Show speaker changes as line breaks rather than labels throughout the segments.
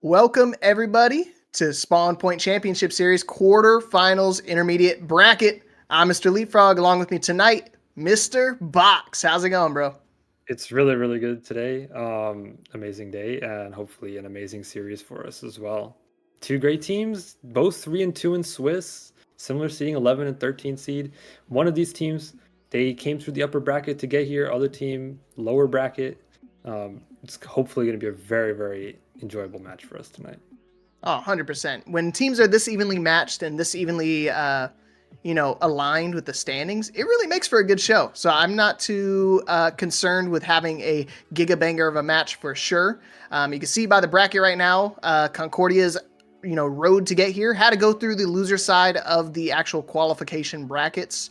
Welcome everybody to Spawn Point Championship Series quarterfinals intermediate bracket. I'm Mr. Leapfrog. Along with me tonight, Mr. Box. How's it going, bro?
It's really, really good today. Amazing day, and hopefully an amazing series for us as well. Two great teams, both 3-2 in Swiss, similar seeding, 11 and 13 seed. One of these teams, they came through the upper bracket to get here. Other team, lower bracket. It's hopefully going to be a very, very enjoyable match for us tonight.
Oh, 100%. When teams are this evenly matched and this evenly, aligned with the standings, it really makes for a good show. So I'm not too concerned with having a gigabanger of a match for sure. You can see by the bracket right now, Concordia's road to get here had to go through the loser side of the actual qualification brackets.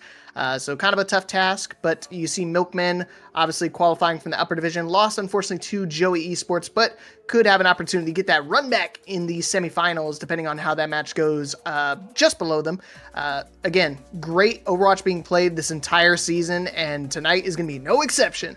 So kind of a tough task, but you see Milkmen obviously qualifying from the upper division, lost unfortunately to Joey Esports, but could have an opportunity to get that run back in the semifinals depending on how that match goes just below them. Again, great Overwatch being played this entire season, and tonight is going to be no exception.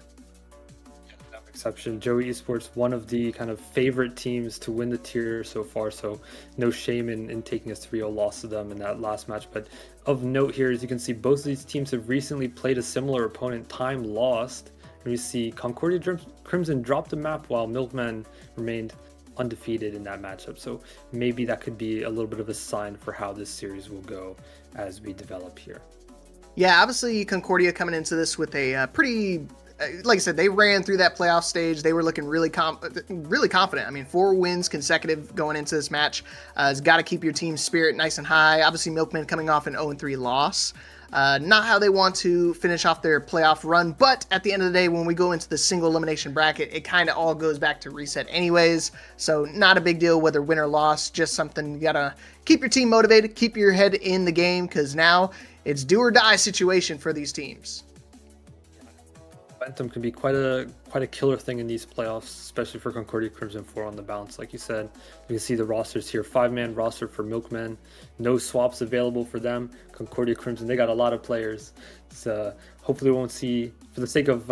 Exception. Joey Esports, one of the kind of favorite teams to win the tier so far, so no shame in taking a 3-0 loss to them in that last match. But of note here, as you can see, both of these teams have recently played a similar opponent, time lost. And we see Concordia Crimson drop the map while Milkmen remained undefeated in that matchup. So maybe that could be a little bit of a sign for how this series will go as we develop here.
Yeah, obviously Concordia coming into this with a pretty, like I said, they ran through that playoff stage. They were looking really confident. I mean, 4 wins consecutive going into this match has got to keep your team's spirit nice and high. Obviously, Milkmen coming off an 0-3 loss. Not how they want to finish off their playoff run, but at the end of the day, when we go into the single elimination bracket, it kind of all goes back to reset anyways. So not a big deal whether win or loss, just something you gotta keep your team motivated, keep your head in the game, because now it's do or die situation for these teams.
Momentum can be quite a killer thing in these playoffs, especially for Concordia Crimson 4 on the bounce. Like you said, you can see the rosters here. 5-man roster for Milkmen. No swaps available for them. Concordia Crimson, they got a lot of players. So hopefully we won't see, for the sake of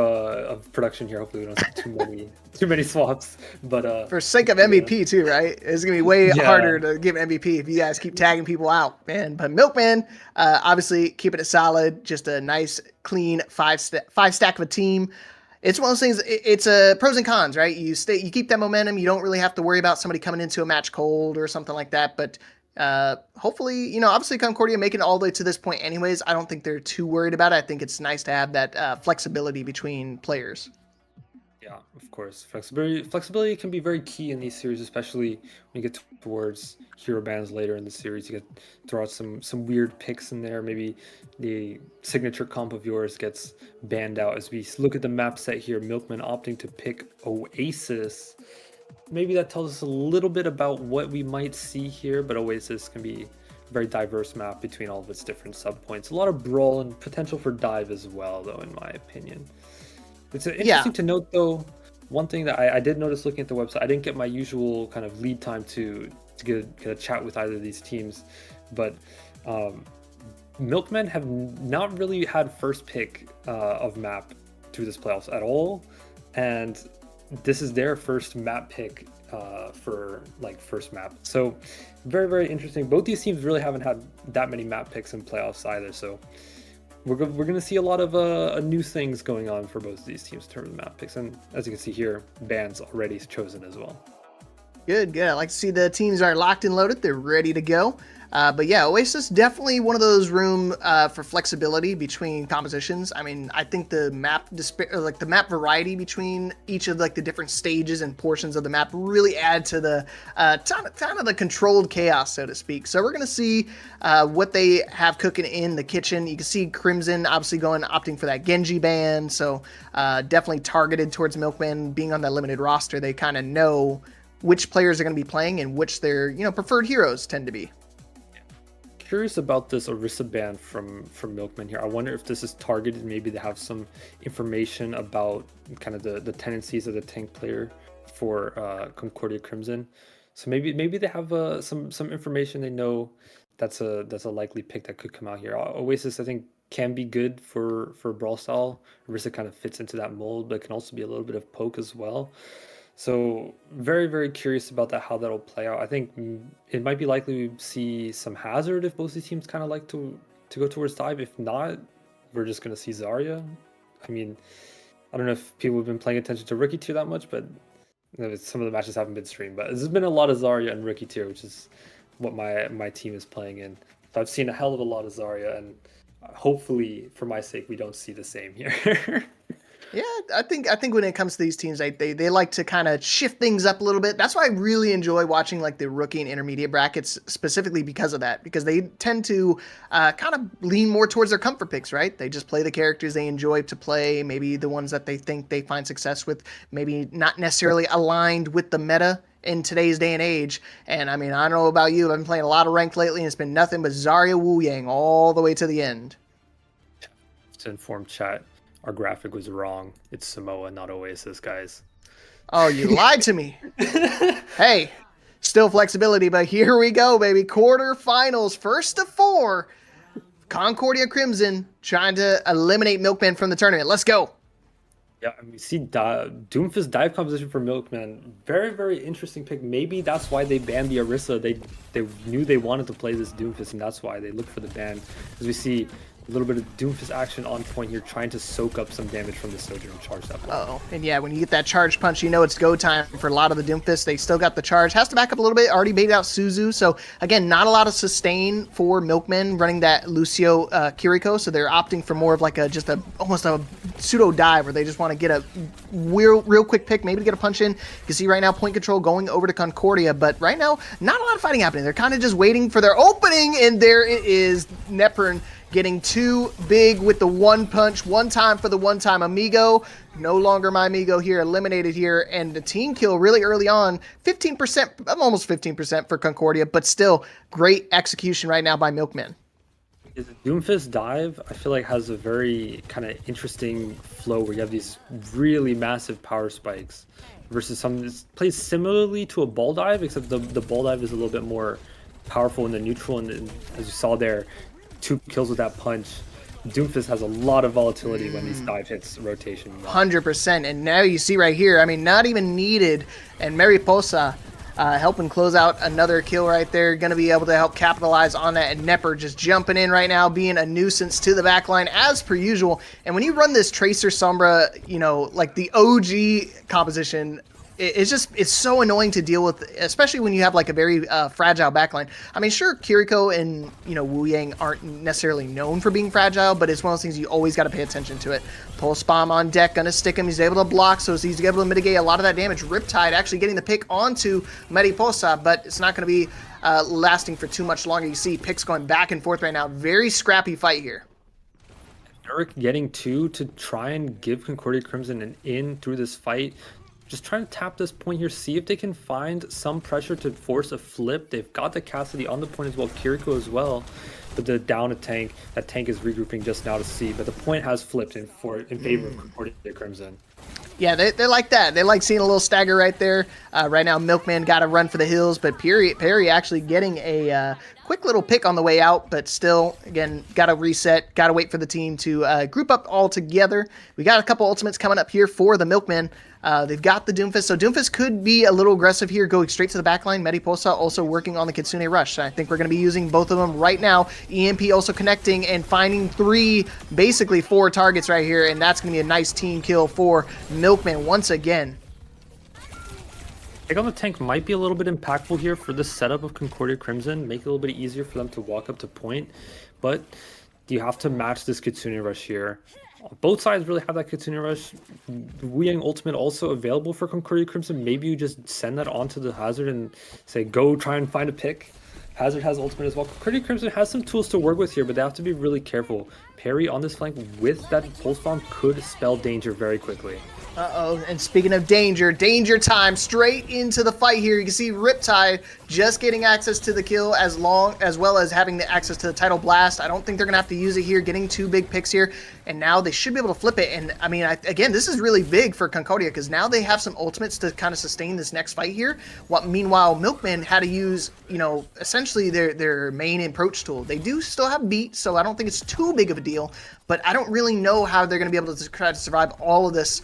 production here, hopefully we don't see too many swaps. But
for sake of MVP too, right? It's gonna be way harder to give MVP if you guys keep tagging people out, man. But Milkman, obviously keeping it solid, just a nice, clean five stack of a team. It's one of those things. It's a pros and cons, right? You keep that momentum. You don't really have to worry about somebody coming into a match cold or something like that. But hopefully, obviously Concordia making it all the way to this point anyways. I don't think they're too worried about it. I think it's nice to have that flexibility between players.
Yeah, of course. Flexibility can be very key in these series, especially when you get towards hero bans later in the series. You get throw out some weird picks in there. Maybe the signature comp of yours gets banned out. As we look at the map set here, Milkman opting to pick Oasis. Maybe that tells us a little bit about what we might see here, but Oasis can be a very diverse map between all of its different subpoints. A lot of brawl and potential for dive as well, though, in my opinion. It's interesting to note, though, one thing that I did notice looking at the website, I didn't get my usual kind of lead time to get a chat with either of these teams, but Milkmen have not really had first pick of map through this playoffs at all, and this is their first map pick for first map. So very, very interesting. Both these teams really haven't had that many map picks in playoffs either, so we're going to see a lot of new things going on for both of these teams in terms of map picks. And as you can see here, bans already chosen as well.
Good. I like to see the teams are locked and loaded. They're ready to go. But yeah, Oasis definitely one of those room for flexibility between compositions. I mean, I think the map variety between each of the different stages and portions of the map really add to the kind of the controlled chaos, so to speak. So we're gonna see what they have cooking in the kitchen. You can see Crimson obviously opting for that Genji ban. So definitely targeted towards Milkman being on that limited roster. They kind of know which players are going to be playing and which their preferred heroes tend to be.
Curious about this Orisa ban from Milkman here. I wonder if this is targeted. Maybe they have some information about kind of the tendencies of the tank player for Concordia Crimson. So maybe they have some information. They know that's a likely pick that could come out here. Oasis, I think, can be good for brawl style. Orisa kind of fits into that mold, but can also be a little bit of poke as well. So very, very curious about that, how that'll play out. I think it might be likely we see some Hazard if both these teams kind of like to go towards dive. If not, we're just gonna see Zarya. I mean, I don't know if people have been playing attention to rookie tier that much, but some of the matches haven't been streamed. But there's been a lot of Zarya and rookie tier, which is what my team is playing in. So I've seen a hell of a lot of Zarya, and hopefully, for my sake, we don't see the same here.
Yeah, I think when it comes to these teams, they like to kind of shift things up a little bit. That's why I really enjoy watching like the rookie and intermediate brackets, specifically because of that, because they tend to kind of lean more towards their comfort picks, right? They just play the characters they enjoy to play, maybe the ones that they think they find success with, maybe not necessarily aligned with the meta in today's day and age. And I mean, I don't know about you, I've been playing a lot of ranked lately, and it's been nothing but Zarya Wu Yang all the way to the end.
To inform chat, our graphic was wrong. It's Samoa, not Oasis, guys.
Oh, you lied to me. Hey, still flexibility, but here we go, baby. Quarterfinals, first of 4. Concordia Crimson trying to eliminate Milkmen from the tournament. Let's go.
Yeah, we see Doomfist dive composition for Milkman. Very, very interesting pick. Maybe that's why they banned the Orisa. They knew they wanted to play this Doomfist, and that's why they looked for the ban. As we see a little bit of Doomfist action on point here, trying to soak up some damage from the Sojourn charge that point.
Uh-oh. And yeah, when you get that charge punch, you know it's go time for a lot of the Doomfist. They still got the charge. Has to back up a little bit. Already baited out Suzu. So, again, not a lot of sustain for Milkmen running that Lucio Kiriko. So they're opting for more of like almost a pseudo dive where they just want to get a real quick pick, maybe to get a punch in. You can see right now point control going over to Concordia. But right now, not a lot of fighting happening. They're kind of just waiting for their opening. And there it is. Nepern getting too big with the one punch, one time for the one-time amigo. No longer my amigo here, eliminated here, and the team kill really early on. 15%, almost 15% for Concordia, but still great execution right now by Milkmen.
Is a Doomfist dive, I feel like, has a very kind of interesting flow where you have these really massive power spikes versus something that plays similarly to a ball dive, except the ball dive is a little bit more powerful in the neutral, and as you saw there, 2 kills with that punch. Doomfist has a lot of volatility when these dive hits rotation.
100%. And now you see right here, I mean, not even needed. And Mariposa helping close out another kill right there. Going to be able to help capitalize on that. And Nepper just jumping in right now, being a nuisance to the backline as per usual. And when you run this Tracer Sombra, you know, like the OG composition, it's so annoying to deal with, especially when you have like a very fragile backline. I mean, sure, Kiriko and Wu Yang aren't necessarily known for being fragile, but it's one of those things you always got to pay attention to it. Pulse Bomb on deck, gonna stick him. He's able to block, so he's able to mitigate a lot of that damage. Riptide actually getting the pick onto Mariposa, but it's not going to be lasting for too much longer. You see picks going back and forth right now. Very scrappy fight here.
Eric getting 2 to try and give Concordia Crimson an in through this fight. Just trying to tap this point here, see if they can find some pressure to force a flip. They've got the Cassidy on the point as well, Kiriko as well. But the down a tank, that tank is regrouping just now to see. But the point has flipped in favor of Concordia Crimson.
Yeah, they like that. They like seeing a little stagger right there. Right now, Milkman got to run for the hills, but Perry actually getting a quick little pick on the way out, but still, again, got to reset, got to wait for the team to group up all together. We got a couple ultimates coming up here for the Milkmen. They've got the Doomfist, so Doomfist could be a little aggressive here, going straight to the backline. Mariposa also working on the Kitsune Rush. I think we're going to be using both of them right now. EMP also connecting and finding 3, basically 4 targets right here, and that's going to be a nice team kill for Milkman once again.
Pick on the tank might be a little bit impactful here for the setup of Concordia Crimson, make it a little bit easier for them to walk up to point, but you have to match this Kitsune Rush here. Both sides really have that Kitsune Rush. Wu Yang Ultimate also available for Concordia Crimson. Maybe you just send that onto the Hazard and say, go try and find a pick. Hazard has Ultimate as well. Concordia Crimson has some tools to work with here, but they have to be really careful. Parry on this flank with that Pulse Bomb could spell danger very quickly.
Uh-oh, and speaking of danger, danger time, straight into the fight here. You can see Riptide just getting access to the kill as well as having the access to the Tidal Blast. I don't think they're going to have to use it here, getting 2 big picks here, and now they should be able to flip it. And I mean, again, this is really big for Concordia because now they have some ultimates to kind of sustain this next fight here. Meanwhile, Milkmen had to use, essentially their main approach tool. They do still have beat, so I don't think it's too big of a deal, but I don't really know how they're going to be able to try to survive all of this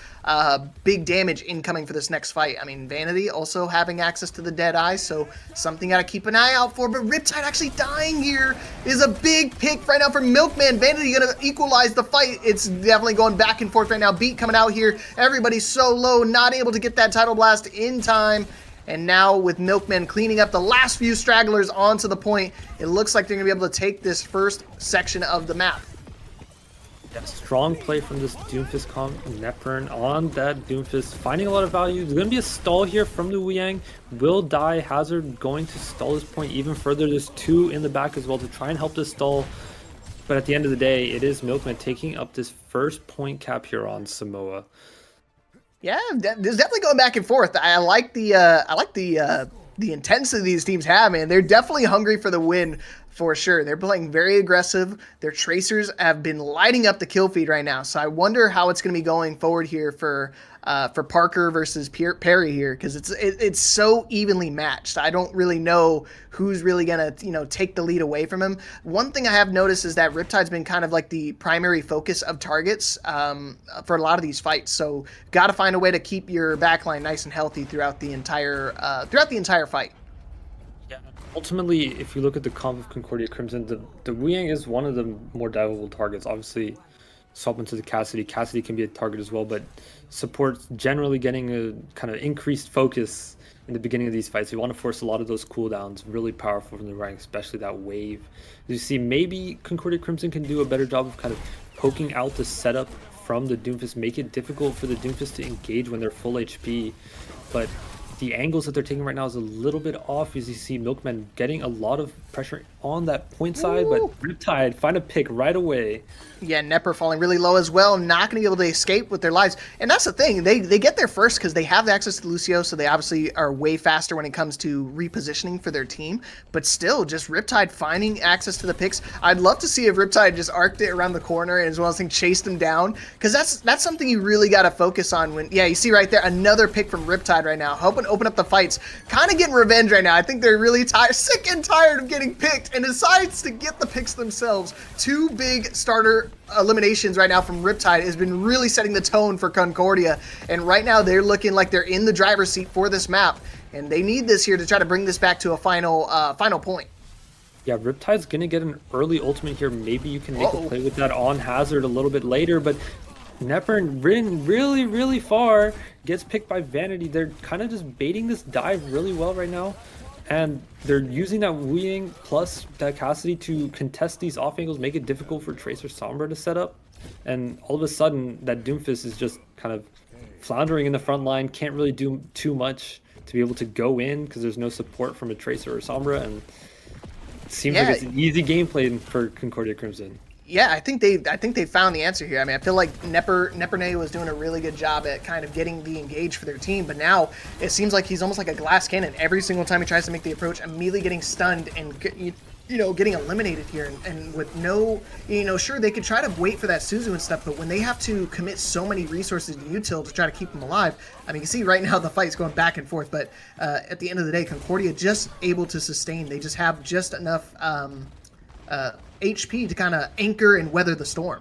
big damage incoming for this next fight. I mean, Vanity also having access to the Dead Eye, so something got to keep an eye out for, but Riptide actually dying here is a big pick right now for Milkman. Vanity going to equalize the fight. It's definitely going back and forth right now. Beat coming out here. Everybody's so low, not able to get that Tidal Blast in time. And now with Milkmen cleaning up the last few stragglers onto the point, it looks like they're going to be able to take this first section of the map.
Yeah, strong play from this Doomfist comp. Nepern on that Doomfist, finding a lot of value. There's going to be a stall here from the Wuyang. Will die. Hazard going to stall this point even further. There's 2 in the back as well to try and help this stall. But at the end of the day, it is Milkmen taking up this first point cap here on Samoa.
Yeah, there's definitely going back and forth. I like the intensity these teams have, man. They're definitely hungry for the win for sure. They're playing very aggressive. Their tracers have been lighting up the kill feed right now. So I wonder how it's going to be going forward here for Parker versus Perry here, because it's so evenly matched. I don't really know who's really gonna take the lead away from him. One thing I have noticed is that Riptide's been kind of like the primary focus of targets for a lot of these fights. So got to find a way to keep your backline nice and healthy throughout the entire fight.
Yeah. Ultimately, if you look at the comp of Concordia Crimson, the Wuyang is one of the more diveable targets. Obviously, swap into the Cassidy. Cassidy can be a target as well, but support's generally getting a kind of increased focus in the beginning of these fights. You want to force a lot of those cooldowns, really powerful from the rank, especially that wave. As you see, maybe Concordia Crimson can do a better job of kind of poking out the setup from the Doomfist, make it difficult for the Doomfist to engage when they're full HP, but the angles that they're taking right now is a little bit off, as you see Milkmen getting a lot of pressure on that point side. Ooh. But Riptide find a pick right away.
Yeah, Nepper falling really low as well, not going to be able to escape with their lives. And that's the thing, they get there first because they have access to Lucio, so they obviously are way faster when it comes to repositioning for their team. But still, just Riptide finding access to the picks. I'd love to see if Riptide just arced it around the corner and as well as chased him down, because that's something you really got to focus on. When you see right there, another pick from Riptide right now, helping open up the fights, kind of getting revenge right now. I think they're really sick and tired of getting picked, and decides to get the picks themselves. 2 big starter eliminations right now from Riptide has been really setting the tone for Concordia, and right now they're looking like they're in the driver's seat for this map, and they need this here to try to bring this back to a final point.
Yeah, Riptide's gonna get an early ultimate here. Maybe you can make a play with that on Hazard a little bit later, but Nepern ridden really, really far, gets picked by Vanity. They're kind of just baiting this dive really well right now, and they're using that Wuyang plus that Cassidy to contest these off angles, make it difficult for Tracer Sombra to set up. And all of a sudden, that Doomfist is just kind of floundering in the front line, can't really do too much to be able to go in because there's no support from a Tracer or Sombra, and it seems like it's an easy gameplay for Concordia Crimson.
Yeah, I think they found the answer here. I mean, I feel like Nepernay was doing a really good job at kind of getting the engage for their team, but now it seems like he's almost like a glass cannon. Every single time he tries to make the approach, immediately getting stunned and getting eliminated here. And with no, sure, they could try to wait for that Suzu and stuff, but when they have to commit so many resources to util to try to keep them alive, I mean, you can see right now the fight's going back and forth, but at the end of the day, Concordia just able to sustain. They just have just enough HP to kind of anchor and weather the storm.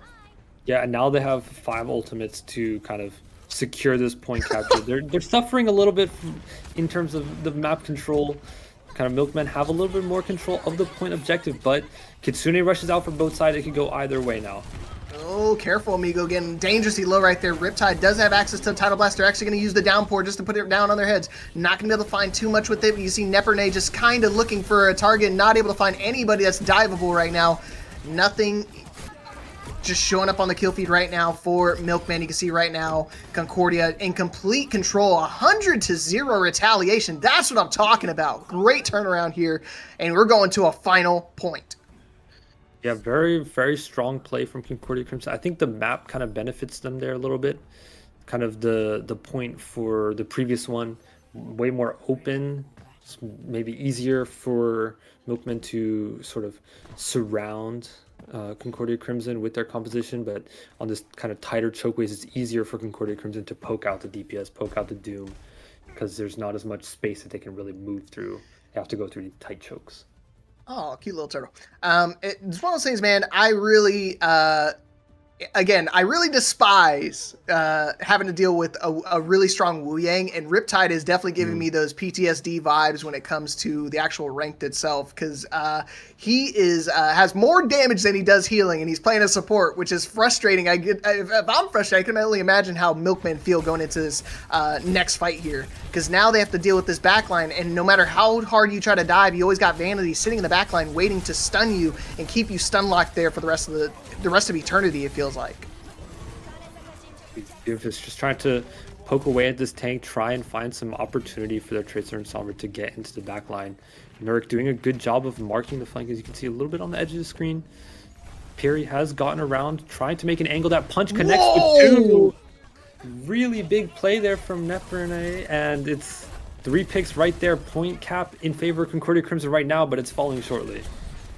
Yeah, and now they have 5 ultimates to kind of secure this point capture. They're suffering a little bit in terms of the map control. Kind of Milkmen have a little bit more control of the point objective, but Kitsune rushes out for both sides. It could go either way now.
Oh, careful, Amigo. Getting dangerously low right there. Riptide does have access to the Tidal Blast. They're actually going to use the downpour just to put it down on their heads. Not going to be able to find too much with it. But you see Nepernay just kind of looking for a target, not able to find anybody that's diveable right now. Nothing just showing up on the kill feed right now for Milkman. You can see right now Concordia in complete control. 100-0 retaliation. That's what I'm talking about. Great turnaround here. And we're going to a final point.
Yeah, very, very strong play from Concordia Crimson. I think the map kind of benefits them there a little bit. Kind of the point for the previous one, way more open. maybe easier for Milkmen to sort of surround Concordia Crimson with their composition, but on this kind of tighter chokeways, it's easier for Concordia Crimson to poke out the DPS, poke out the Doom, because there's not as much space that they can really move through. They have to go through these tight chokes.
Oh, cute little turtle. It's one of those things, man. I really despise having to deal with a really strong Wu Yang, and Riptide is definitely giving me those PTSD vibes when it comes to the actual ranked itself, because he has more damage than he does healing, and he's playing a support, which is frustrating. If I'm frustrated, I can only imagine how Milkmen feel going into this next fight here, because now they have to deal with this backline, and no matter how hard you try to dive, you always got Vanity sitting in the backline waiting to stun you and keep you stun locked there for the rest of eternity, it feels like.
Doomfist just trying to poke away at this tank, try and find some opportunity for their Tracer and Sombra to get into the back line. Nurk doing a good job of marking the flank, as you can see a little bit on the edge of the screen. Perry has gotten around, trying to make an angle. That punch connects with two. Really big play there from Neperne, and it's 3 picks right there. Point cap in favor of Concordia Crimson right now, but it's falling shortly.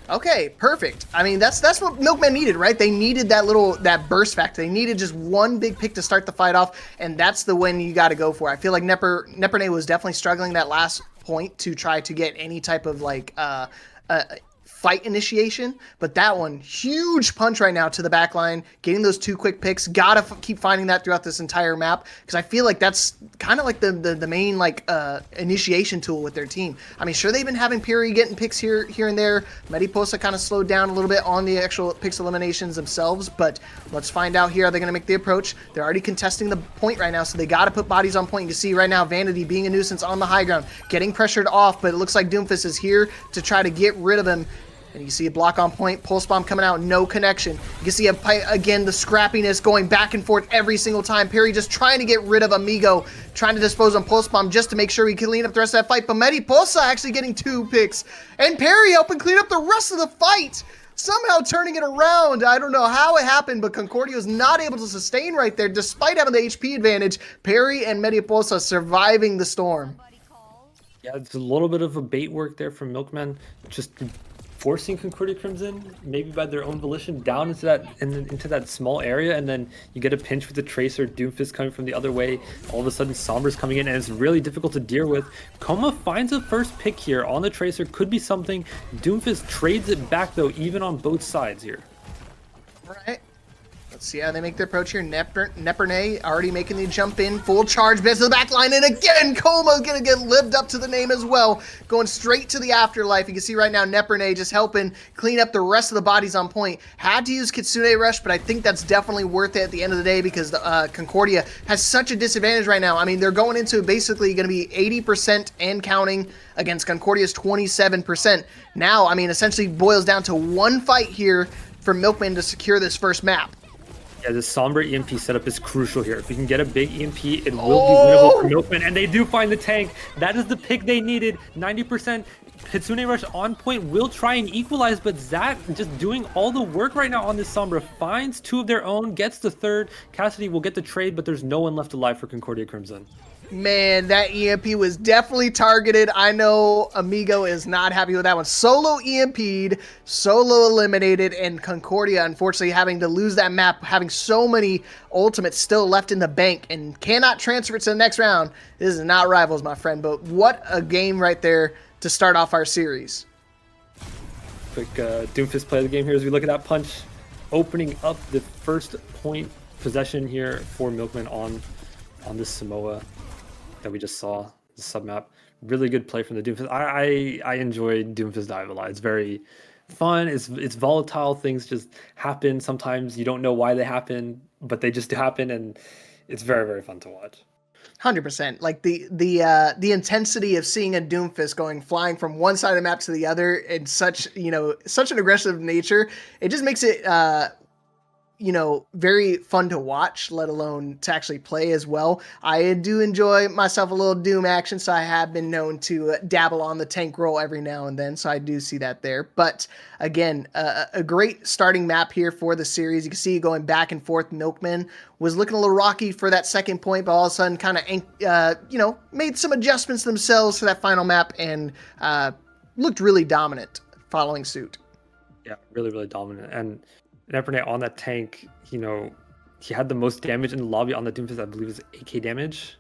Okay, perfect. I mean, that's what Milkmen needed, right? They needed that burst factor. They needed just one big pick to start the fight off, and that's the win you got to go for. I feel like Neperne was definitely struggling that last point to try to get any type of like fight initiation, but that one, huge punch right now to the back line, getting those 2 quick picks. Gotta keep finding that throughout this entire map, because I feel like that's kind of like the main like initiation tool with their team. I mean, sure, they've been having Piri getting picks here and there. Mediposa kind of slowed down a little bit on the actual picks eliminations themselves, but let's find out here. Are they going to make the approach? They're already contesting the point right now, so they got to put bodies on point. You can see right now Vanity being a nuisance on the high ground, getting pressured off, but it looks like Doomfist is here to try to get rid of him. And you see a block on point, pulse bomb coming out, no connection. You can see again the scrappiness going back and forth every single time. Perry just trying to get rid of Amigo, trying to dispose on pulse bomb just to make sure he can clean up the rest of that fight. But Mediposa actually getting 2 picks, and Perry helping clean up the rest of the fight, somehow turning it around. I don't know how it happened, but Concordia was not able to sustain right there despite having the HP advantage. Perry and Mediposa surviving the storm.
Yeah, it's a little bit of a bait work there from Milkmen, just forcing Concordia Crimson, maybe by their own volition, down into that small area, and then you get a pinch with the Tracer, Doomfist coming from the other way. All of a sudden, Sombra's coming in, and it's really difficult to deal with. Coma finds a first pick here on the Tracer, could be something. Doomfist trades it back, though, even on both sides here.
All right. Let's see how they make their approach here. Neperne already making the jump in. Full charge, best of the back line. And again, Coma's going to get lived up to the name as well. Going straight to the afterlife. You can see right now Neperne just helping clean up the rest of the bodies on point. Had to use Kitsune Rush, but I think that's definitely worth it at the end of the day, because Concordia has such a disadvantage right now. I mean, they're going into basically going to be 80% and counting against Concordia's 27%. Now, I mean, essentially boils down to one fight here for Milkmen to secure this first map.
Yeah, the Sombra EMP setup is crucial here. If we can get a big EMP, it will be winnable for Milkmen, and they do find the tank. That is the pick they needed. 90%. Kitsune Rush on point will try and equalize, but Zach just doing all the work right now on this Sombra. Finds 2 of their own, gets the 3rd. Cassidy will get the trade, but there's no one left alive for Concordia Crimson.
Man, that EMP was definitely targeted. I know Amigo is not happy with that one. Solo EMP'd, solo eliminated, and Concordia, unfortunately, having to lose that map, having so many ultimates still left in the bank and cannot transfer it to the next round. This is not Rivals, my friend, but what a game right there to start off our series.
Quick Doomfist play of the game here as we look at that punch, opening up the first point possession here for Milkmen on this Samoa that we just saw, the submap. Really good play from the Doomfist. I enjoy Doomfist Dive a lot. It's very fun. It's volatile. Things just happen. Sometimes you don't know why they happen, but they just happen, and it's very, very fun to watch.
100%. Like the intensity of seeing a Doomfist flying from one side of the map to the other in such an aggressive nature, it just makes it very fun to watch, let alone to actually play as well. I do enjoy myself a little Doom action, so I have been known to dabble on the tank role every now and then, so I do see that there. But again, a great starting map here for the series. You can see going back and forth. Milkmen was looking a little rocky for that second point, but all of a sudden kind of, made some adjustments themselves for that final map and looked really dominant following suit.
Yeah, really, really dominant. And Epernay on that tank, he had the most damage in the lobby on the Doomfist, I believe is 8k damage.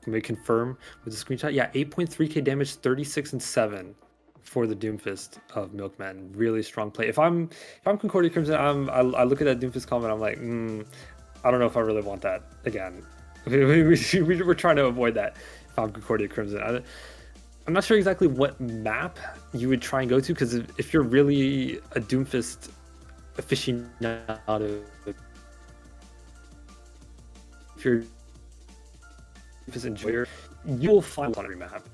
Can we confirm with the screenshot? Yeah, 8.3k damage, 36 and 7 for the Doomfist of Milkman. Really strong play. If I'm Concordia Crimson, I look at that Doomfist comment, I'm like, I don't know if I really want that again. We're trying to avoid that if I'm Concordia Crimson. I'm not sure exactly what map you would try and go to, because if you're really a Doomfist aficionado, if you're a Doomfist enjoyer, you will find one on every map.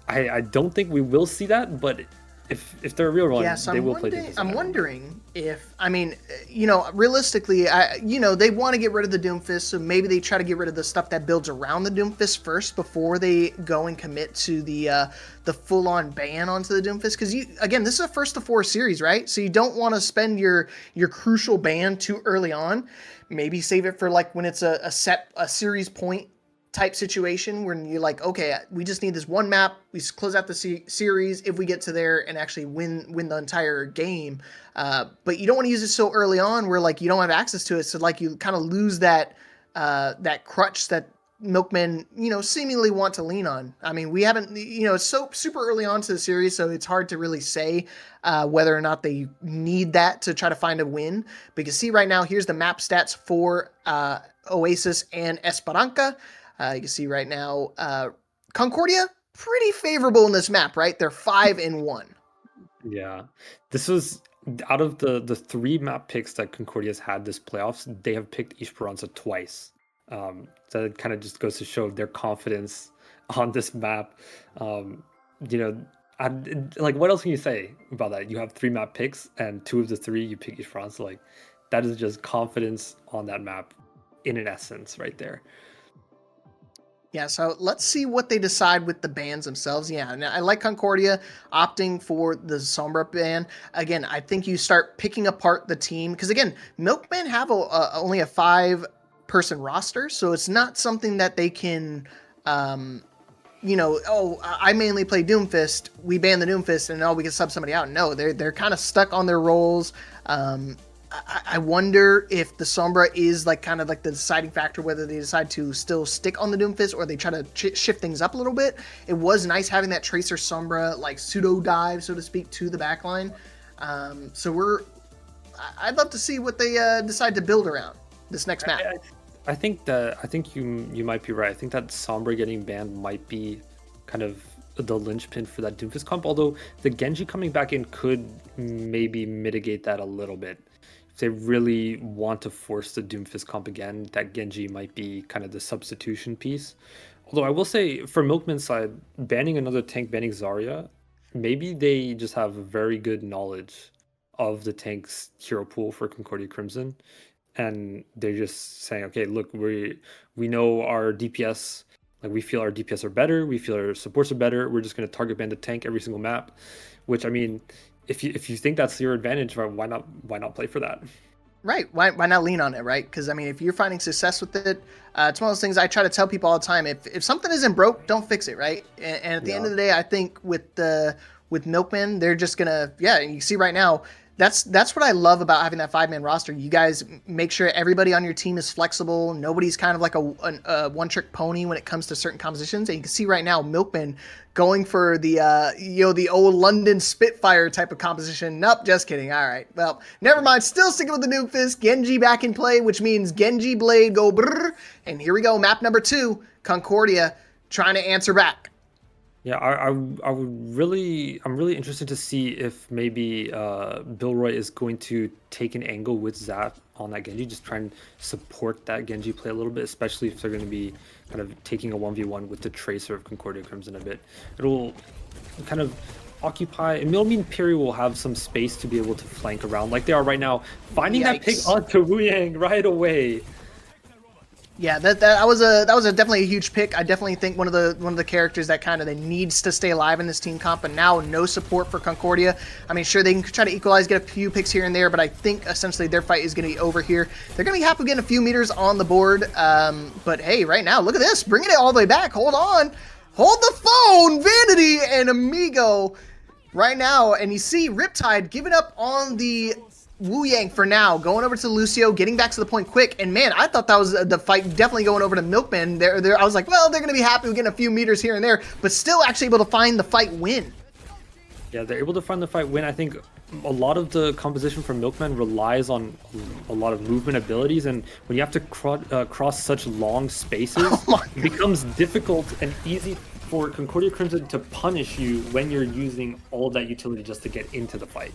I don't think we will see that, but if they're a real one, they will play Doomfist.
I'm wondering if, realistically, they want to get rid of the Doomfist, so maybe they try to get rid of the stuff that builds around the Doomfist first before they go and commit to the full-on ban onto the Doomfist. Because this is a first to 4 series, right? So you don't want to spend your crucial ban too early on. Maybe save it for like when it's a series point type situation when you're like, okay, we just need this one map, we close out the series if we get to there and actually win the entire game, but you don't want to use it so early on where like you don't have access to it, so like you kind of lose that crutch that Milkmen seemingly want to lean on. I mean, we haven't, it's so super early on to the series, so it's hard to really say whether or not they need that to try to find a win. But you can see right now, here's the map stats for Oasis and Esperanza. You can see right now, Concordia, pretty favorable in this map, right? They're 5-1.
Yeah. This was, out of the 3 map picks that Concordia's had this playoffs, they have picked Esperanza twice. So it kind of just goes to show their confidence on this map. Like, what else can you say about that? You have 3 map picks, and 2 of the 3 you pick Esperanza. Like, that is just confidence on that map in an essence right there.
Yeah, so let's see what they decide with the bans themselves. Yeah, now I like Concordia opting for the Sombra ban. Again, I think you start picking apart the team because, again, Milkmen have only a 5-person roster, so it's not something that they can, I mainly play Doomfist, we ban the Doomfist, and we can sub somebody out. No, they're kind of stuck on their roles. I wonder if the Sombra is like kind of like the deciding factor, whether they decide to still stick on the Doomfist or they try to shift things up a little bit. It was nice having that Tracer Sombra like pseudo dive, so to speak, to the backline. I'd love to see what they decide to build around this next map.
I think you might be right. I think that Sombra getting banned might be kind of the linchpin for that Doomfist comp, although the Genji coming back in could maybe mitigate that a little bit. If they really want to force the Doomfist comp again, that Genji might be kind of the substitution piece. Although I will say, for Milkman's side, banning another tank, banning Zarya, maybe they just have very good knowledge of the tank's hero pool for Concordia Crimson, and they're just saying, okay, look, we know our DPS, like we feel our DPS are better, we feel our supports are better, we're just going to target ban the tank every single map, which, I mean, if you think that's your advantage, why not play for that?
Right. Why not lean on it, right? Because, I mean, if you're finding success with it, it's one of those things I try to tell people all the time. If something isn't broke, don't fix it, right? And at the end of the day, I think with Milkmen, they're just going to, you see right now, that's what I love about having that 5-man roster. You guys make sure everybody on your team is flexible. Nobody's kind of like a one-trick pony when it comes to certain compositions. And you can see right now, Milkman going for the the old London Spitfire type of composition. Nope, just kidding. All right, well, never mind. Still sticking with the Doomfist. Genji back in play, which means Genji Blade go brrr. And here we go, map number 2, Concordia trying to answer back.
Yeah, I'm really interested to see if maybe Billroy is going to take an angle with Zap on that Genji, just try and support that Genji play a little bit, especially if they're going to be kind of taking a 1v1 with the Tracer of Concordia Crimson a bit. It'll kind of occupy. It will mean Piri will have some space to be able to flank around like they are right now. Finding that pick
Yikes.
onto Wu Yang right away.
Yeah, that was a definitely a huge pick. I definitely think one of the characters that kind of needs to stay alive in this team comp, and now no support for Concordia. I mean, sure, they can try to equalize, get a few picks here and there, but I think essentially their fight is going to be over here. They're going to be happy getting a few meters on the board, but hey, right now, look at this, bringing it all the way back. Hold on, hold the phone, Vanity and Amigo right now, and you see Riptide giving up on the Wu Yang for now, going over to Lucio, getting back to the point quick, and man, I thought that was the fight definitely going over to Milkmen. I was like, well, they're going to be happy with getting a few meters here and there, but still actually able to find the fight win.
Yeah, they're able to find the fight win. I think a lot of the composition from Milkmen relies on a lot of movement abilities, and when you have to cross such long spaces, it becomes difficult and easy for Concordia Crimson to punish you when you're using all of that utility just to get into the fight.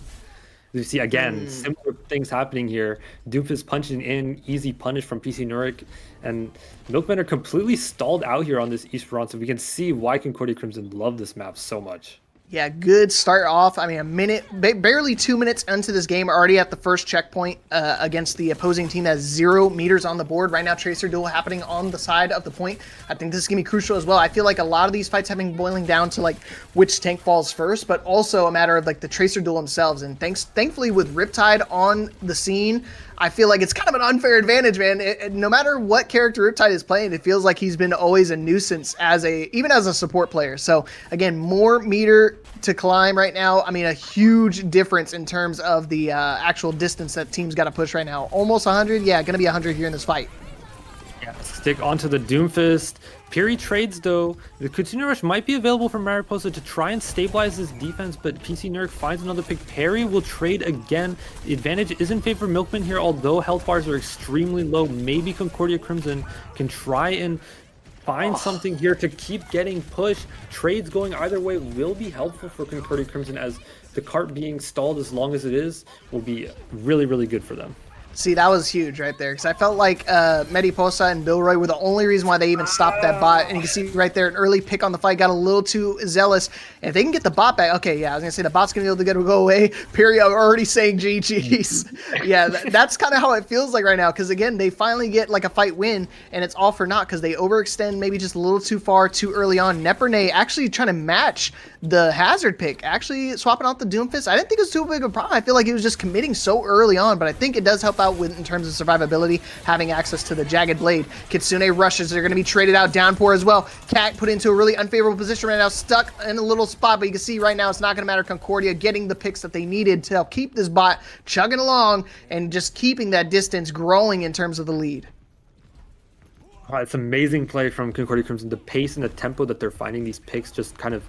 You see, again, similar things happening here. Doomfist punching in, easy punish from PC Nurik, and Milkmen are completely stalled out here on this East run, so we can see why Concordia Crimson love this map so much.
Yeah, good start off. I mean, a minute, barely 2 minutes into this game, already at the first checkpoint against the opposing team that has 0 meters on the board. Right now, Tracer duel happening on the side of the point. I think this is going to be crucial as well. I feel like a lot of these fights have been boiling down to like which tank falls first, but also a matter of like the Tracer duel themselves. And thankfully with Riptide on the scene, I feel like it's kind of an unfair advantage, man. No matter what character Riptide is playing, it feels like he's been always a nuisance even as a support player. So again, more meter to climb right now. I mean, a huge difference in terms of the actual distance that teams got to push right now. Almost 100. Yeah, going to be 100 here in this fight.
Yeah, stick onto the Doomfist. Piri trades though. The Continue Rush might be available for Mariposa to try and stabilize this defense, but PC Nurik finds another pick. Perry will trade again. The advantage is in favor of Milkman here, although health bars are extremely low. Maybe Concordia Crimson can try and find something here to keep getting pushed. Trades going either way will be helpful for Concordia Crimson, as the cart being stalled as long as it is will be really, really good for them.
See, that was huge right there, because I felt like Mediposa and Bilroy were the only reason why they even stopped that bot. And you can see right there, an early pick on the fight, got a little too zealous. And if they can get the bot back, okay, yeah, I was going to say the bot's going to be able to go away. Period, I'm already saying GG's. Yeah, that's kind of how it feels like right now, because again, they finally get like a fight win, and it's all for naught, because they overextend maybe just a little too far, too early on. Nepernay actually trying to match the Hazard pick, actually swapping out the Doomfist. I didn't think it was too big of a problem. I feel like he was just committing so early on, but I think it does help out with in terms of survivability, having access to the Jagged Blade. Kitsune rushes, they're going to be traded out. Downpour as well. Cat put into a really unfavorable position right now, stuck in a little spot, but you can see right now it's not going to matter. Concordia getting the picks that they needed to help keep this bot chugging along and just keeping that distance growing in terms of the lead.
It's amazing play from Concordia Crimson. The pace and the tempo that they're finding these picks, just kind of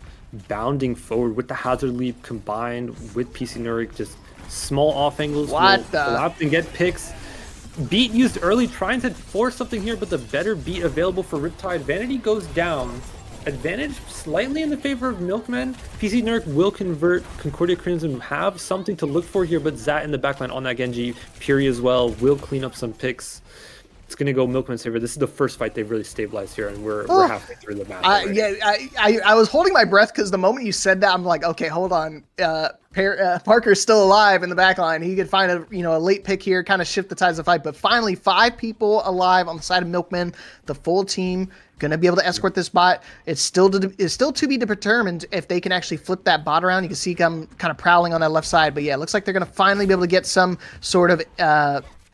bounding forward with the Hazard leap combined with PC Nurik, just small off angles will collapse and get picks. Beat used early, trying to force something here, but the better beat available for Riptide. Vanity goes down. Advantage slightly in the favor of Milkmen. PC Nurik will convert. Concordia Crimson have something to look for here, but Zat in the backline on that Genji. Puri as well will clean up some picks. It's going to go Milkman's favor. This is the first fight they've really stabilized here, and we're halfway through the match.
I was holding my breath, because the moment you said that, I'm like, okay, hold on. Parker's still alive in the back line. He could find a late pick here, kind of shift the tides of the fight. But finally, 5 people alive on the side of Milkmen. The full team gonna be able to escort this bot. It's still to be determined if they can actually flip that bot around. You can see I'm kind of prowling on that left side. But yeah, it looks like they're gonna finally be able to get some sort of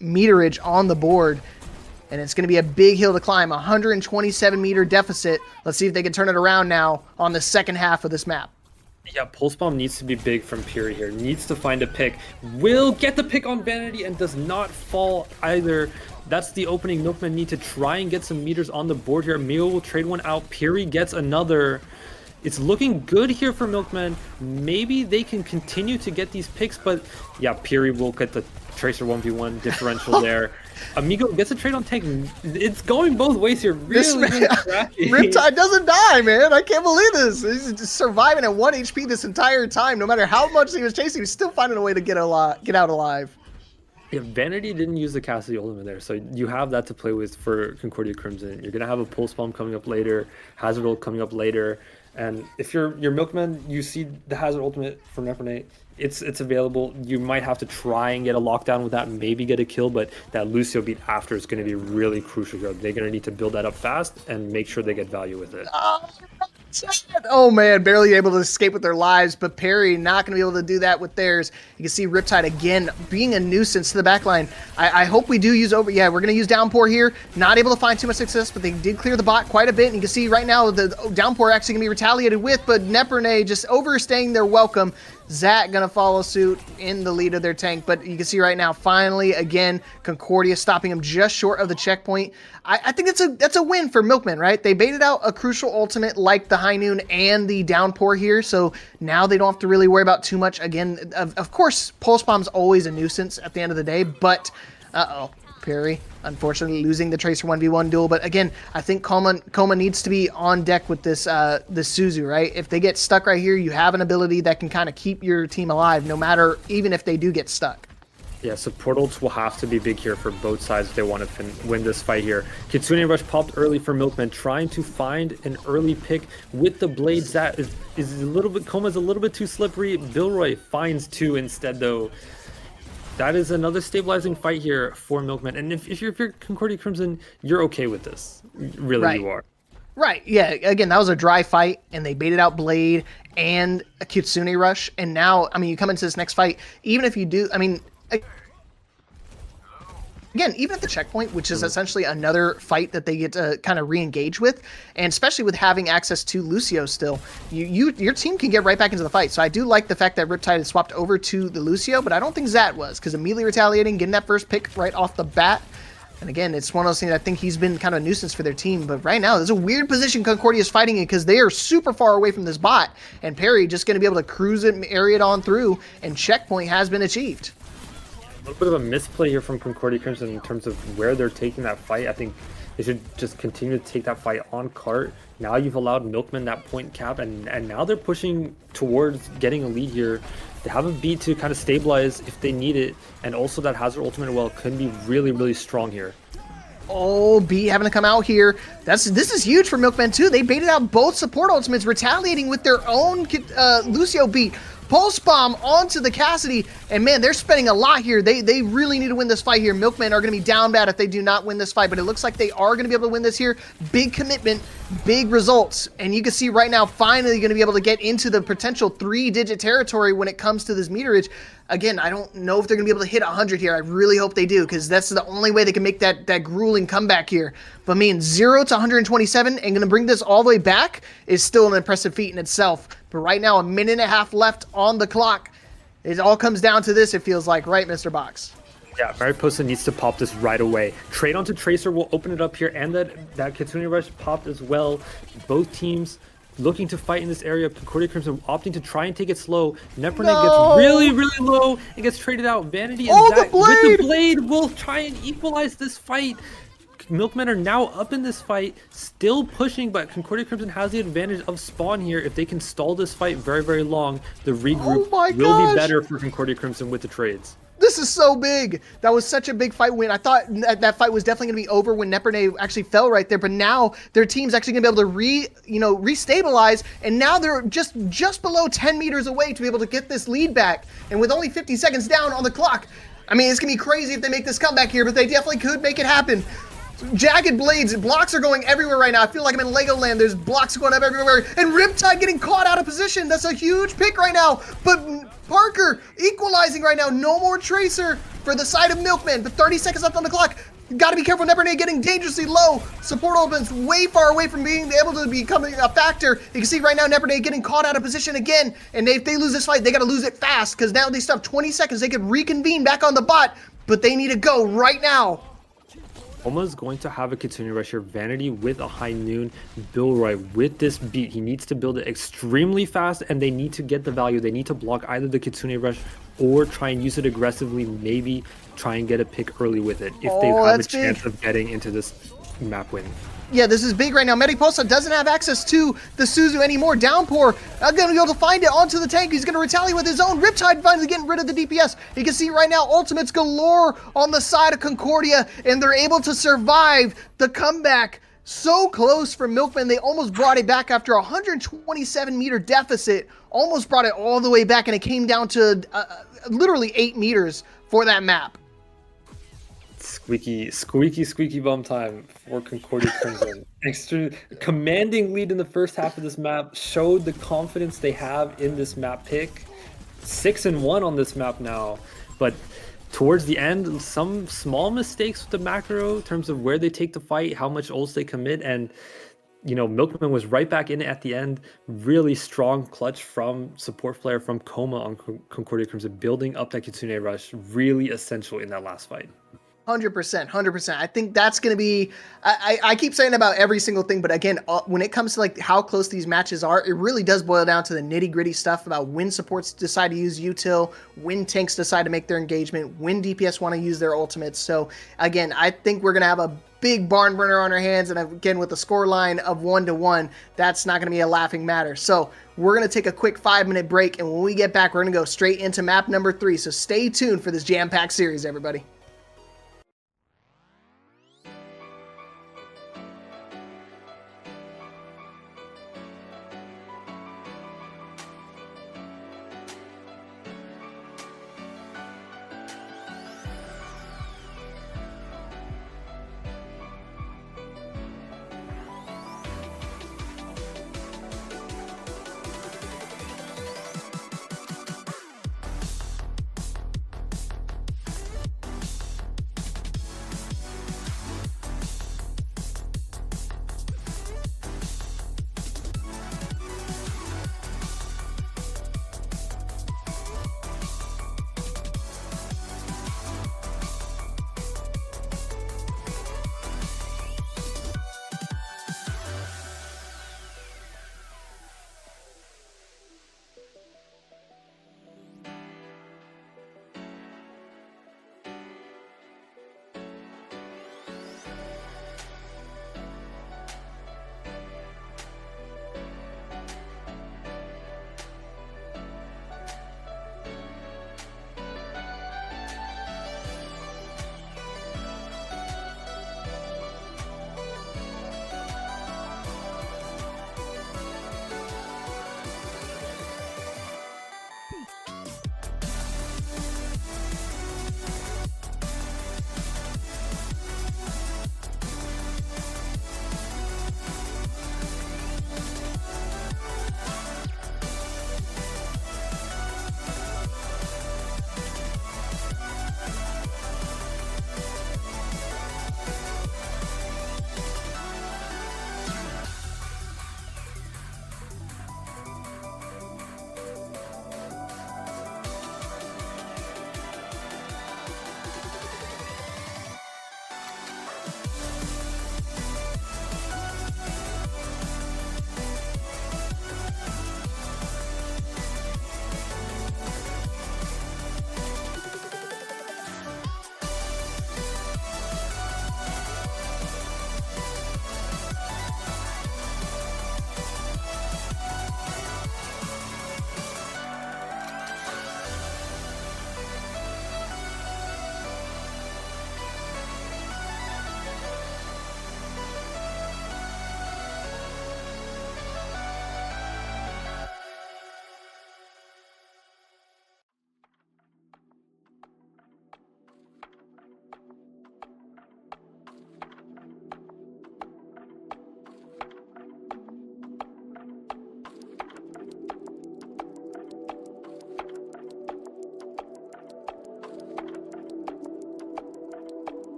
meterage on the board. And it's going to be a big hill to climb, 127 meter deficit. Let's see if they can turn it around now on the second half of this map.
Yeah, Pulse Bomb needs to be big from Puri here. Needs to find a pick. Will get the pick on Vanity and does not fall either. That's the opening Milkmen need to try and get some meters on the board here. Mio will trade one out. Puri gets another. It's looking good here for Milkmen. Maybe they can continue to get these picks, but yeah, Puri will get the Tracer 1v1 differential there. Amigo gets a trade on tank. It's going both ways here. Really
Riptide doesn't die, man. I can't believe this. He's just surviving at 1 HP this entire time. No matter how much he was chasing, he was still finding a way to get out alive.
Yeah, Vanity didn't use the Cassidy Ultimate there, so you have that to play with for Concordia Crimson. You're going to have a Pulse Bomb coming up later, Hazard Ult coming up later. And if you're Milkman, you see the Hazard ultimate from Nepernate. It's available. You might have to try and get a lockdown with that, maybe get a kill, but that Lucio beat after is going to be really crucial here. They're going to need to build that up fast and make sure they get value with it.
Oh man, barely able to escape with their lives, but Perry not going to be able to do that with theirs. You can see Riptide again being a nuisance to the backline. I hope we do use over. Yeah, we're going to use Downpour here. Not able to find too much success, but they did clear the bot quite a bit. And you can see right now the Downpour actually going to be retaliated with, but Nepernay just overstaying their welcome. Zach gonna follow suit in the lead of their tank, but you can see right now, finally, again, Concordia stopping him just short of the checkpoint. I think that's a win for Milkmen, right? They baited out a crucial ultimate like the High Noon and the Downpour here, so now they don't have to really worry about too much. Again, of course, Pulse Bomb's always a nuisance at the end of the day, but Perry, unfortunately, losing the Tracer 1v1 duel. But again, I think Coma needs to be on deck with this Suzu, right? If they get stuck right here, you have an ability that can kind of keep your team alive, no matter, even if they do get stuck.
Yeah, support ults will have to be big here for both sides if they want to win this fight here. Kitsune Rush popped early for Milkman, trying to find an early pick with the blades. That is a little bit, Coma's a little bit too slippery. Billroy finds 2 instead, though. That is another stabilizing fight here for Milkman. And if you're Concordia Crimson, you're okay with this. Really, right. You are.
Right, yeah. Again, that was a dry fight, and they baited out Blade and a Kitsune Rush. And now, I mean, you come into this next fight, even if you do, I mean, again, even at the checkpoint, which is essentially another fight that they get to kind of re-engage with, and especially with having access to Lucio still, your team can get right back into the fight. So I do like the fact that Riptide had swapped over to the Lucio, but I don't think Zat was, because immediately retaliating, getting that first pick right off the bat. And again, it's one of those things I think he's been kind of a nuisance for their team. But right now, there's a weird position Concordia is fighting in because they are super far away from this bot, and Perry just going to be able to cruise it, area it on through, and checkpoint has been achieved.
A little bit of a misplay here from Concordia Crimson in terms of where they're taking that fight. I think they should just continue to take that fight on cart. Now you've allowed Milkman that point cap, and now they're pushing towards getting a lead here. They have a beat to kind of stabilize if they need it, and also that Hazard ultimate well can be really, really strong here.
Oh, B having to come out here. This is huge for Milkman too. They baited out both support ultimates, retaliating with their own Lucio beat. Pulse Bomb onto the Cassidy, and man, they're spending a lot here. They really need to win this fight here. Milkmen are going to be down bad if they do not win this fight, but it looks like they are going to be able to win this here. Big commitment, big results, and you can see right now, finally going to be able to get into the potential 3-digit territory when it comes to this meterage. Again, I don't know if they're going to be able to hit 100 here. I really hope they do, because that's the only way they can make that grueling comeback here. But I mean, 0 to 127 and going to bring this all the way back is still an impressive feat in itself. But right now, 1.5 minutes left on the clock. It all comes down to this, it feels like, right, Mr. Box?
Yeah, Mariposa needs to pop this right away. Trade onto Tracer will open it up here, and that Kitsune Rush popped as well. Both teams looking to fight in this area. Concordia Crimson opting to try and take it slow. Nepernate gets really, really low and gets traded out. Vanity and Zach with the blade will try and equalize this fight. Milkmen are now up in this fight, still pushing, but Concordia Crimson has the advantage of spawn here. If they can stall this fight very, very long, the regroup will be better for Concordia Crimson with the trades.
This is so big. That was such a big fight win. I thought that fight was definitely going to be over when Nepernay actually fell right there, but now their team's actually going to be able to restabilize, and now they're just below 10 meters away to be able to get this lead back. And with only 50 seconds down on the clock, I mean, it's going to be crazy if they make this comeback here, but they definitely could make it happen. Jagged blades, blocks are going everywhere right now. I feel like I'm in Legoland. There's blocks going up everywhere. And Riptide getting caught out of position. That's a huge pick right now. But Parker equalizing right now. No more Tracer for the side of Milkman. But 30 seconds left on the clock. Got to be careful. Nepernay getting dangerously low. Support opens way far away from being able to become a factor. You can see right now Nepernay getting caught out of position again. And if they lose this fight, they got to lose it fast. Because now they still have 20 seconds. They could reconvene back on the bot. But they need to go right now.
Oma's going to have a Kitsune Rush here. Vanity with a High Noon. Billroy with this beat. He needs to build it extremely fast, and they need to get the value. They need to block either the Kitsune Rush or try and use it aggressively. Maybe try and get a pick early with it if they have a chance of getting into this map win.
Yeah, this is big right now. Mariposa doesn't have access to the Suzu anymore. Downpour, not going to be able to find it onto the tank. He's going to retaliate with his own. Riptide finally getting rid of the DPS. You can see right now ultimates galore on the side of Concordia, and they're able to survive the comeback. So close for Milkmen. They almost brought it back after a 127-meter deficit. Almost brought it all the way back, and it came down to literally 8 meters for that map.
Squeaky bum time for Concordia Crimson. Extra commanding lead in the first half of this map, showed the confidence they have in this map pick. 6-1 on this map now, but towards the end, some small mistakes with the macro in terms of where they take the fight, how much ults they commit, and you know, Milkman was right back in it at the end. Really strong clutch from support player from Coma on Concordia Crimson, building up that Kitsune rush, really essential in that last fight.
100%. I think that's going to be, I keep saying about every single thing, but again, when it comes to like how close these matches are, it really does boil down to the nitty gritty stuff about when supports decide to use util, when tanks decide to make their engagement, when DPS want to use their ultimates. So again, I think we're going to have a big barn burner on our hands. And again, with the score line of 1-1, that's not going to be a laughing matter. So we're going to take a quick 5-minute break. And when we get back, we're going to go straight into map number 3. So stay tuned for this jam-packed series, everybody.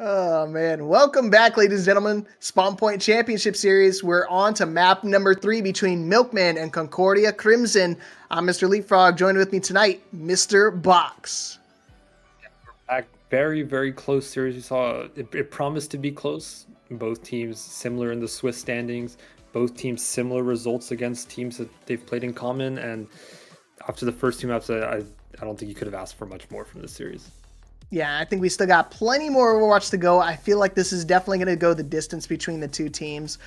Oh man, welcome back, ladies and gentlemen. Spawn Point Championship Series. We're on to map number 3 between Milkmen and Concordia Crimson. I'm Mr. Leapfrog. Joined with me tonight, Mr. Box.
Back, very, very close series. We saw it promised to be close. Both teams similar in the Swiss standings. Both teams similar results against teams that they've played in common. And after the first two maps, I don't think you could have asked for much more from this series.
Yeah, I think we still got plenty more Overwatch to go. I feel like this is definitely going to go the distance between the two teams.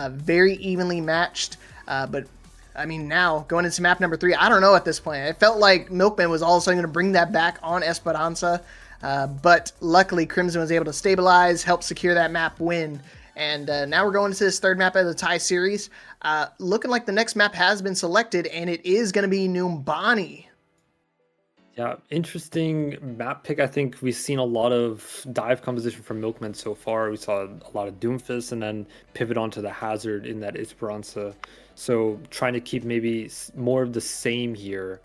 Very evenly matched. But I mean, now going into map number 3, I don't know at this point. It felt like Milkman was all of a sudden going to bring that back on Esperanza. But luckily, Crimson was able to stabilize, help secure that map win. And now we're going into this third map of the tie series. Looking like the next map has been selected, and it is going to be Numbani.
Yeah, interesting map pick. I think we've seen a lot of dive composition from Milkmen so far. We saw a lot of Doomfist and then pivot onto the Hazard in that Esperanza. So trying to keep maybe more of the same here.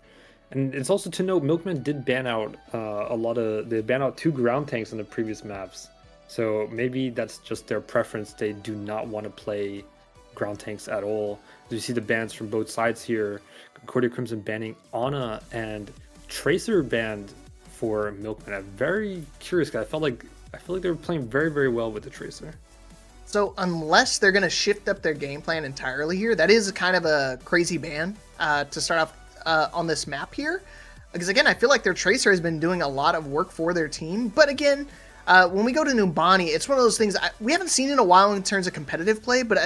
And it's also to note, Milkmen did ban out they banned out 2 ground tanks in the previous maps. So maybe that's just their preference. They do not want to play ground tanks at all. You see the bans from both sides here. Concordia Crimson banning Ana and Tracer banned for Milkmen. I'm very curious because I feel like they were playing very, very well with the Tracer.
So unless they're going to shift up their game plan entirely here, that is kind of a crazy ban to start off on this map here. Because again, I feel like their Tracer has been doing a lot of work for their team. But again, when we go to Numbani, it's one of those things we haven't seen in a while in terms of competitive play, but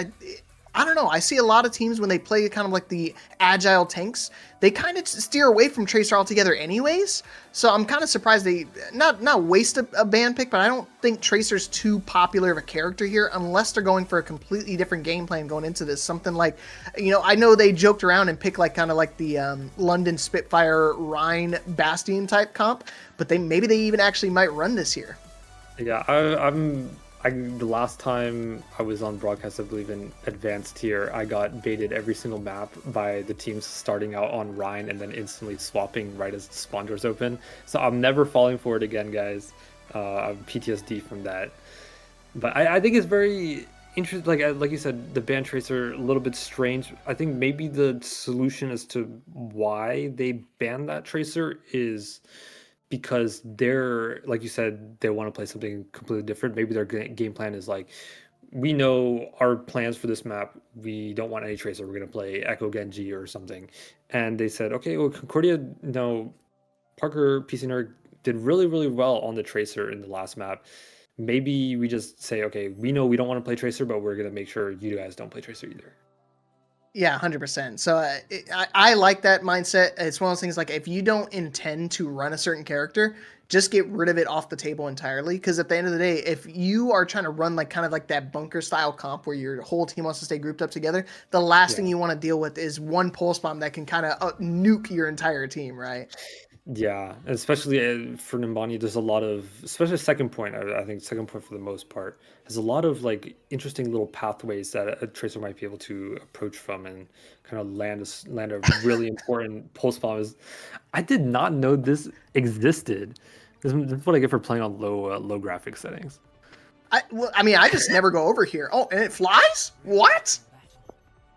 I don't know. I see a lot of teams when they play kind of like the agile tanks, they kind of steer away from Tracer altogether anyways. So I'm kind of surprised they not waste a ban pick, but I don't think Tracer's too popular of a character here unless they're going for a completely different game plan going into this. Something like, I know they joked around and picked like kind of like the London Spitfire Rhine Bastion type comp, but maybe they even actually might run this here.
Yeah, the last time I was on broadcast, I believe in advanced tier, I got baited every single map by the teams starting out on Rhine and then instantly swapping right as the spawn doors open. So I'm never falling for it again, guys. I'm PTSD from that. But I think it's very interesting. Like you said, the ban Tracer, a little bit strange. I think maybe the solution as to why they banned that Tracer is because they're, like you said, they want to play something completely different. Maybe their game plan is like, we know our plans for this map. We don't want any Tracer. We're going to play Echo Genji or something. And they said, okay, well, Concordia, no, Parker, PC Nerd did really, really well on the Tracer in the last map. Maybe we just say, okay, we know we don't want to play Tracer, but we're going to make sure you guys don't play Tracer either.
Yeah, 100%. So I like that mindset. It's one of those things like if you don't intend to run a certain character, just get rid of it off the table entirely. Because at the end of the day, if you are trying to run like kind of like that bunker style comp where your whole team wants to stay grouped up together, the last thing you want to deal with is one pulse bomb that can kind of nuke your entire team, right?
Yeah, especially for Numbani, there's a lot of, especially second point, I think second point for the most part, has a lot of like interesting little pathways that a Tracer might be able to approach from and kind of land a really important pulse bomb. I did not know this existed. This is what I get for playing on low graphics settings.
I just never go over here. Oh, and it flies? What?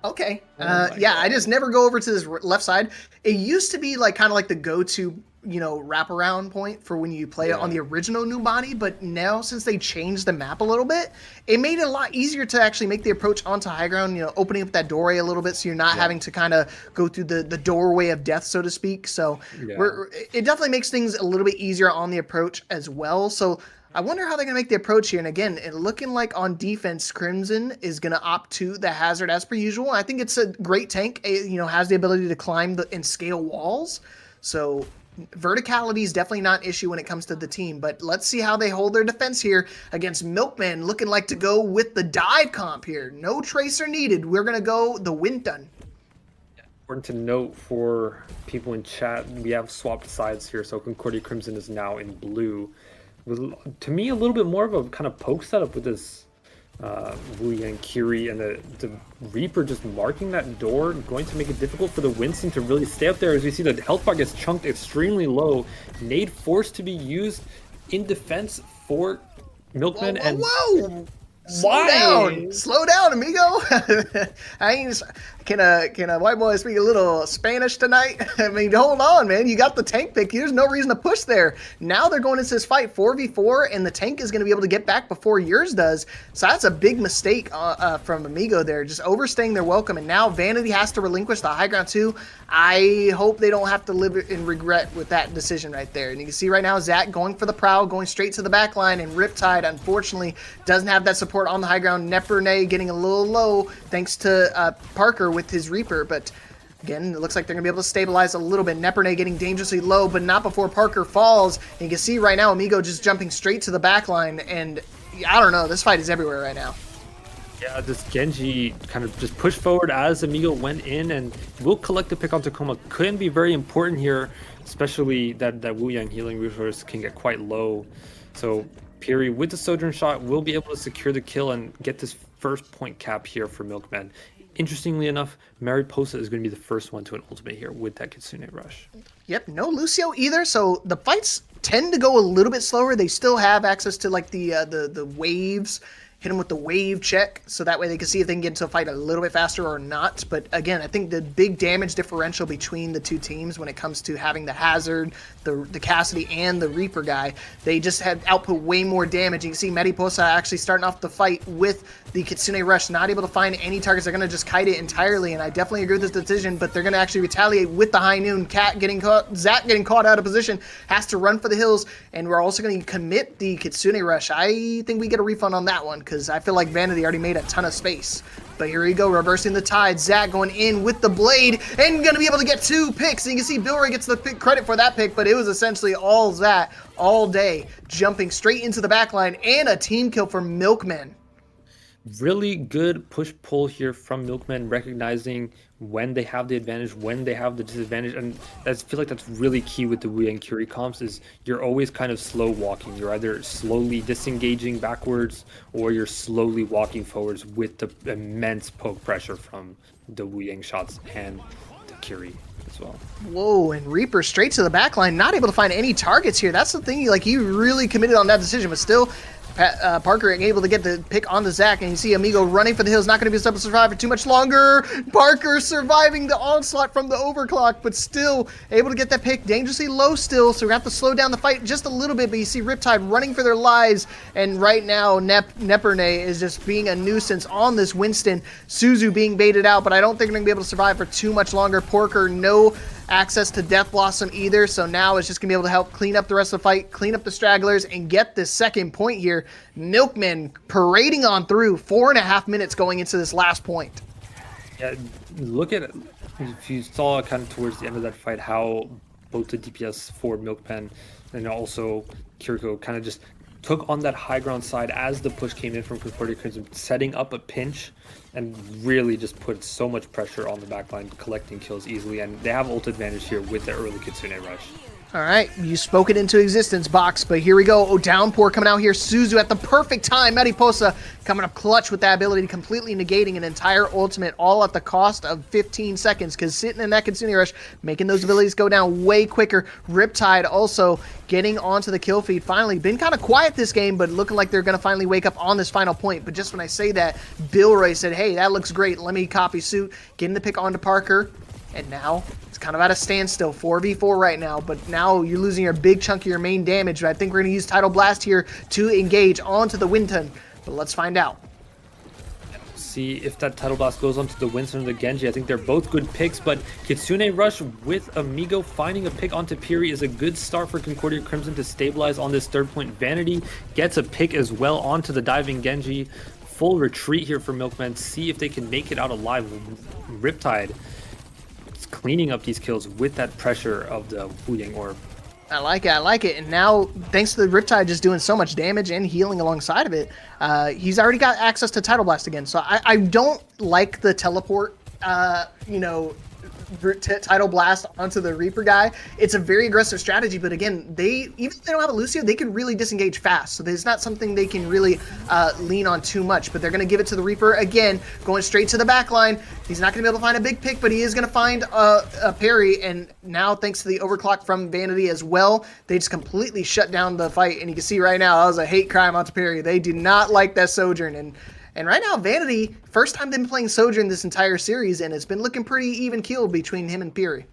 Okay. Yeah, I just never go over to this left side. It used to be like kind of like the go-to, wraparound point for when you play it on the original Numbani, but now since they changed the map a little bit, it made it a lot easier to actually make the approach onto high ground, opening up that doorway a little bit so you're not having to kind of go through the doorway of death, so to speak. So it definitely makes things a little bit easier on the approach as well. So I wonder how they're going to make the approach here. And again, it looking like on defense, Crimson is going to opt to the Hazard as per usual. I think it's a great tank, has the ability to climb and scale walls. So verticality is definitely not an issue when it comes to the team. But let's see how they hold their defense here against Milkmen, looking like to go with the dive comp here. No Tracer needed. We're going to go the Windun.
Important to note for people in chat, we have swapped sides here. So Concordia Crimson is now in blue. To me, a little bit more of a kind of poke setup with this Wu Yang Curie and the Reaper just marking that door, going to make it difficult for the Winston to really stay up there. As we see, the health bar gets chunked extremely low. Nade forced to be used in defense for Milkmen
Whoa,
and
whoa!
why?
Slow down, amigo. I ain't. Can a white boy speak a little Spanish tonight? I mean, hold on, man. You got the tank pick. There's no reason to push there. Now they're going into this fight 4v4, and the tank is going to be able to get back before yours does. So that's a big mistake from Amigo there, just overstaying their welcome. And now Vanity has to relinquish the high ground too. I hope they don't have to live in regret with that decision right there. And you can see right now Zach going for the prowl, going straight to the back line, and Riptide unfortunately doesn't have that support on the high ground. Nepernay getting a little low thanks to Parker with his Reaper, but again, it looks like they're going to be able to stabilize a little bit. Nepernay getting dangerously low, but not before Parker falls. And you can see right now Amigo just jumping straight to the back line, and I don't know, this fight is everywhere right now.
Yeah, this Genji kind of just pushed forward as Amigo went in and will collect the pick on Tacoma. Can be very important here, especially that Wu Yang healing resource can get quite low. So Piri with the Sojourn shot will be able to secure the kill and get this first point cap here for Milkmen. Interestingly enough, Mariposa is going to be the first one to an ultimate here with that Kitsune Rush.
Yep, no Lucio either, so the fights tend to go a little bit slower. They still have access to like the waves. Hit them with the wave check, so that way they can see if they can get into a fight a little bit faster or not. But again, I think the big damage differential between the two teams when it comes to having the Hazard, the Cassidy, and the Reaper guy, they just had output way more damage. You can see Mariposa actually starting off the fight with the Kitsune Rush, not able to find any targets. They're going to just kite it entirely, and I definitely agree with this decision, but they're going to actually retaliate with the High Noon. Cat getting caught, Zach getting caught out of position, has to run for the hills, and we're also going to commit the Kitsune Rush. I think we get a refund on that one, because I feel like Vanity already made a ton of space. But here we go, reversing the tide. Zach going in with the blade and going to be able to get 2 picks. And you can see Bill Ray gets the credit for that pick, but it was essentially all Zach all day, jumping straight into the back line, and a team kill for Milkmen.
Really good push-pull here from Milkmen, recognizing when they have the advantage, when they have the disadvantage, and I feel like that's really key with the Wu and Curie comps is you're always kind of slow walking. You're either slowly disengaging backwards or you're slowly walking forwards with the immense poke pressure from the Wu Yang shots and the Curie as well.
Whoa, and Reaper straight to the back line, not able to find any targets here. That's the thing, like he really committed on that decision, but still Parker able to get the pick on the Zach, and you see Amigo running for the hills, not going to be able to survive for too much longer. Parker surviving the onslaught from the overclock, but still able to get that pick dangerously low still, so we're going to have to slow down the fight just a little bit, but you see Riptide running for their lives, and right now Nepernay is just being a nuisance on this Winston. Suzu being baited out, but I don't think they're going to be able to survive for too much longer. Parker, no access to Death Blossom either, so now it's just going to be able to help clean up the rest of the fight, clean up the stragglers, and get this second point here. Milkmen parading on through, 4.5 minutes going into this last point.
Yeah, look at it. If you saw kind of towards the end of that fight how both the DPS for Milkmen and also Kiriko kind of just took on that high ground side as the push came in from Concordia Crimson, setting up a pinch and really just put so much pressure on the backline, collecting kills easily, and they have ult advantage here with the early Kitsune Rush.
All right, you spoke it into existence, Box, but here we go. Oh, downpour coming out here. Suzu at the perfect time. Mariposa coming up clutch with that ability, completely negating an entire ultimate, all at the cost of 15 seconds, because sitting in that Kitsune Rush, making those abilities go down way quicker. Riptide also getting onto the kill feed. Finally, been kind of quiet this game, but looking like they're going to finally wake up on this final point. But just when I say that, Bill Ray said, hey, that looks great. Let me copy suit. Getting the pick onto Parker. And now it's kind of at a standstill, 4v4 right now, but now you're losing your big chunk of your main damage. But I think we're going to use Tidal Blast here to engage onto the Winton, but let's find out.
See if that Tidal Blast goes onto the Winston or the Genji. I think they're both good picks, but Kitsune Rush with Amigo finding a pick onto Piri is a good start for Concordia Crimson to stabilize on this third point. Vanity gets a pick as well onto the diving Genji. Full retreat here for Milkmen. See if they can make it out alive. Riptide cleaning up these kills with that pressure of the Wu Yang orb.
I like it. And now, thanks to the Riptide just doing so much damage and healing alongside of it, he's already got access to Tidal Blast again. So I don't like the teleport, Tidal Blast onto the Reaper guy. It's a very aggressive strategy, but again, even if they don't have a Lucio, they can really disengage fast. So there's not something they can really lean on too much, but they're going to give it to the Reaper again, going straight to the back line. He's not going to be able to find a big pick, but he is going to find a parry, and now thanks to the overclock from Vanity as well, they just completely shut down the fight, and you can see right now, that was a hate crime onto parry. They do not like that Sojourn, and right now, Vanity, first time they've been playing Sojourn this entire series, and it's been looking pretty even keeled between him and Piri.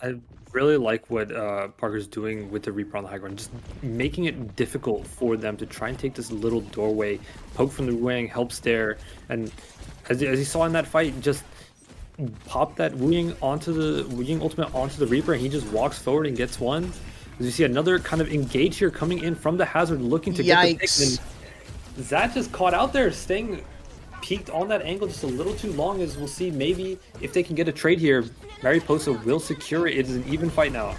I really like what Parker's doing with the Reaper on the high ground, just making it difficult for them to try and take this little doorway, poke from the wing, help stare, and as you saw in that fight, just pop that Wu-Ying ultimate onto the Reaper, and he just walks forward and gets one. As you see another kind of engage here coming in from the hazard, looking to get the pick, and Zat just caught out there, staying peaked on that angle just a little too long, as we'll see maybe if they can get a trade here. Mariposa will secure it. It is an even fight now.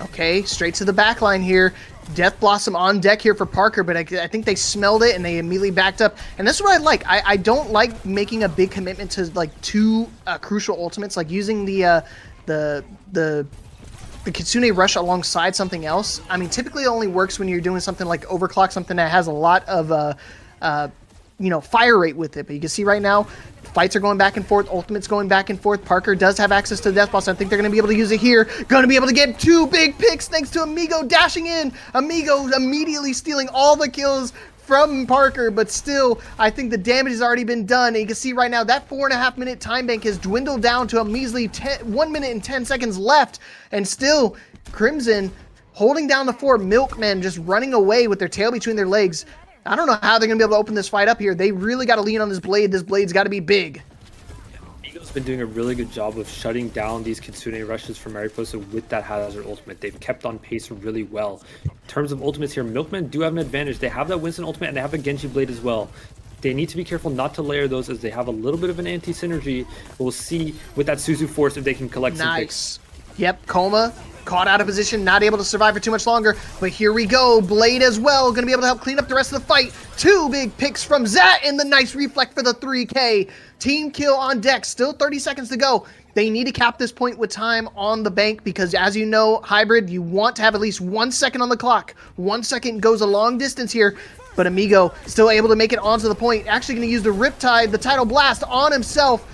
Okay, straight to the back line here. Death Blossom on deck here for Parker, but I think they smelled it and they immediately backed up. And that's what I like. I don't like making a big commitment to like two crucial ultimates, like using the Kitsune Rush alongside something else. I mean, typically it only works when you're doing something like Overclock, something that has a lot of, fire rate with it. But you can see right now, fights are going back and forth, ultimates going back and forth. Parker does have access to the Death Boss. I think they're going to be able to use it here. Going to be able to get two big picks thanks to Amigo dashing in. Amigo immediately stealing all the kills from Parker, but still, I think the damage has already been done. And you can see right now that 4.5 minute time bank has dwindled down to a measly 1 minute and 10 seconds left. And still, Crimson holding down the fort. Milkmen just running away with their tail between their legs. I don't know how they're going to be able to open this fight up here. They really got to lean on this blade. This blade's got to be big.
Amigo's been doing a really good job of shutting down these Kitsune rushes from Mariposa with that Hazard ultimate. They've kept on pace really well. In terms of ultimates here, Milkmen do have an advantage. They have that Winston ultimate and they have a Genji blade as well. They need to be careful not to layer those, as they have a little bit of an anti-synergy. We'll see with that Suzu Force if they can collect some picks.
Yep, Coma caught out of position, not able to survive for too much longer, but here we go. Blade as well, going to be able to help clean up the rest of the fight. Two big picks from Zat, and the nice reflect for the 3K. Team kill on deck, still 30 seconds to go. They need to cap this point with time on the bank, because as you know, Hybrid, you want to have at least 1 second on the clock. 1 second goes a long distance here, but Amigo still able to make it onto the point. Actually going to use the Riptide, the Tidal Blast on himself.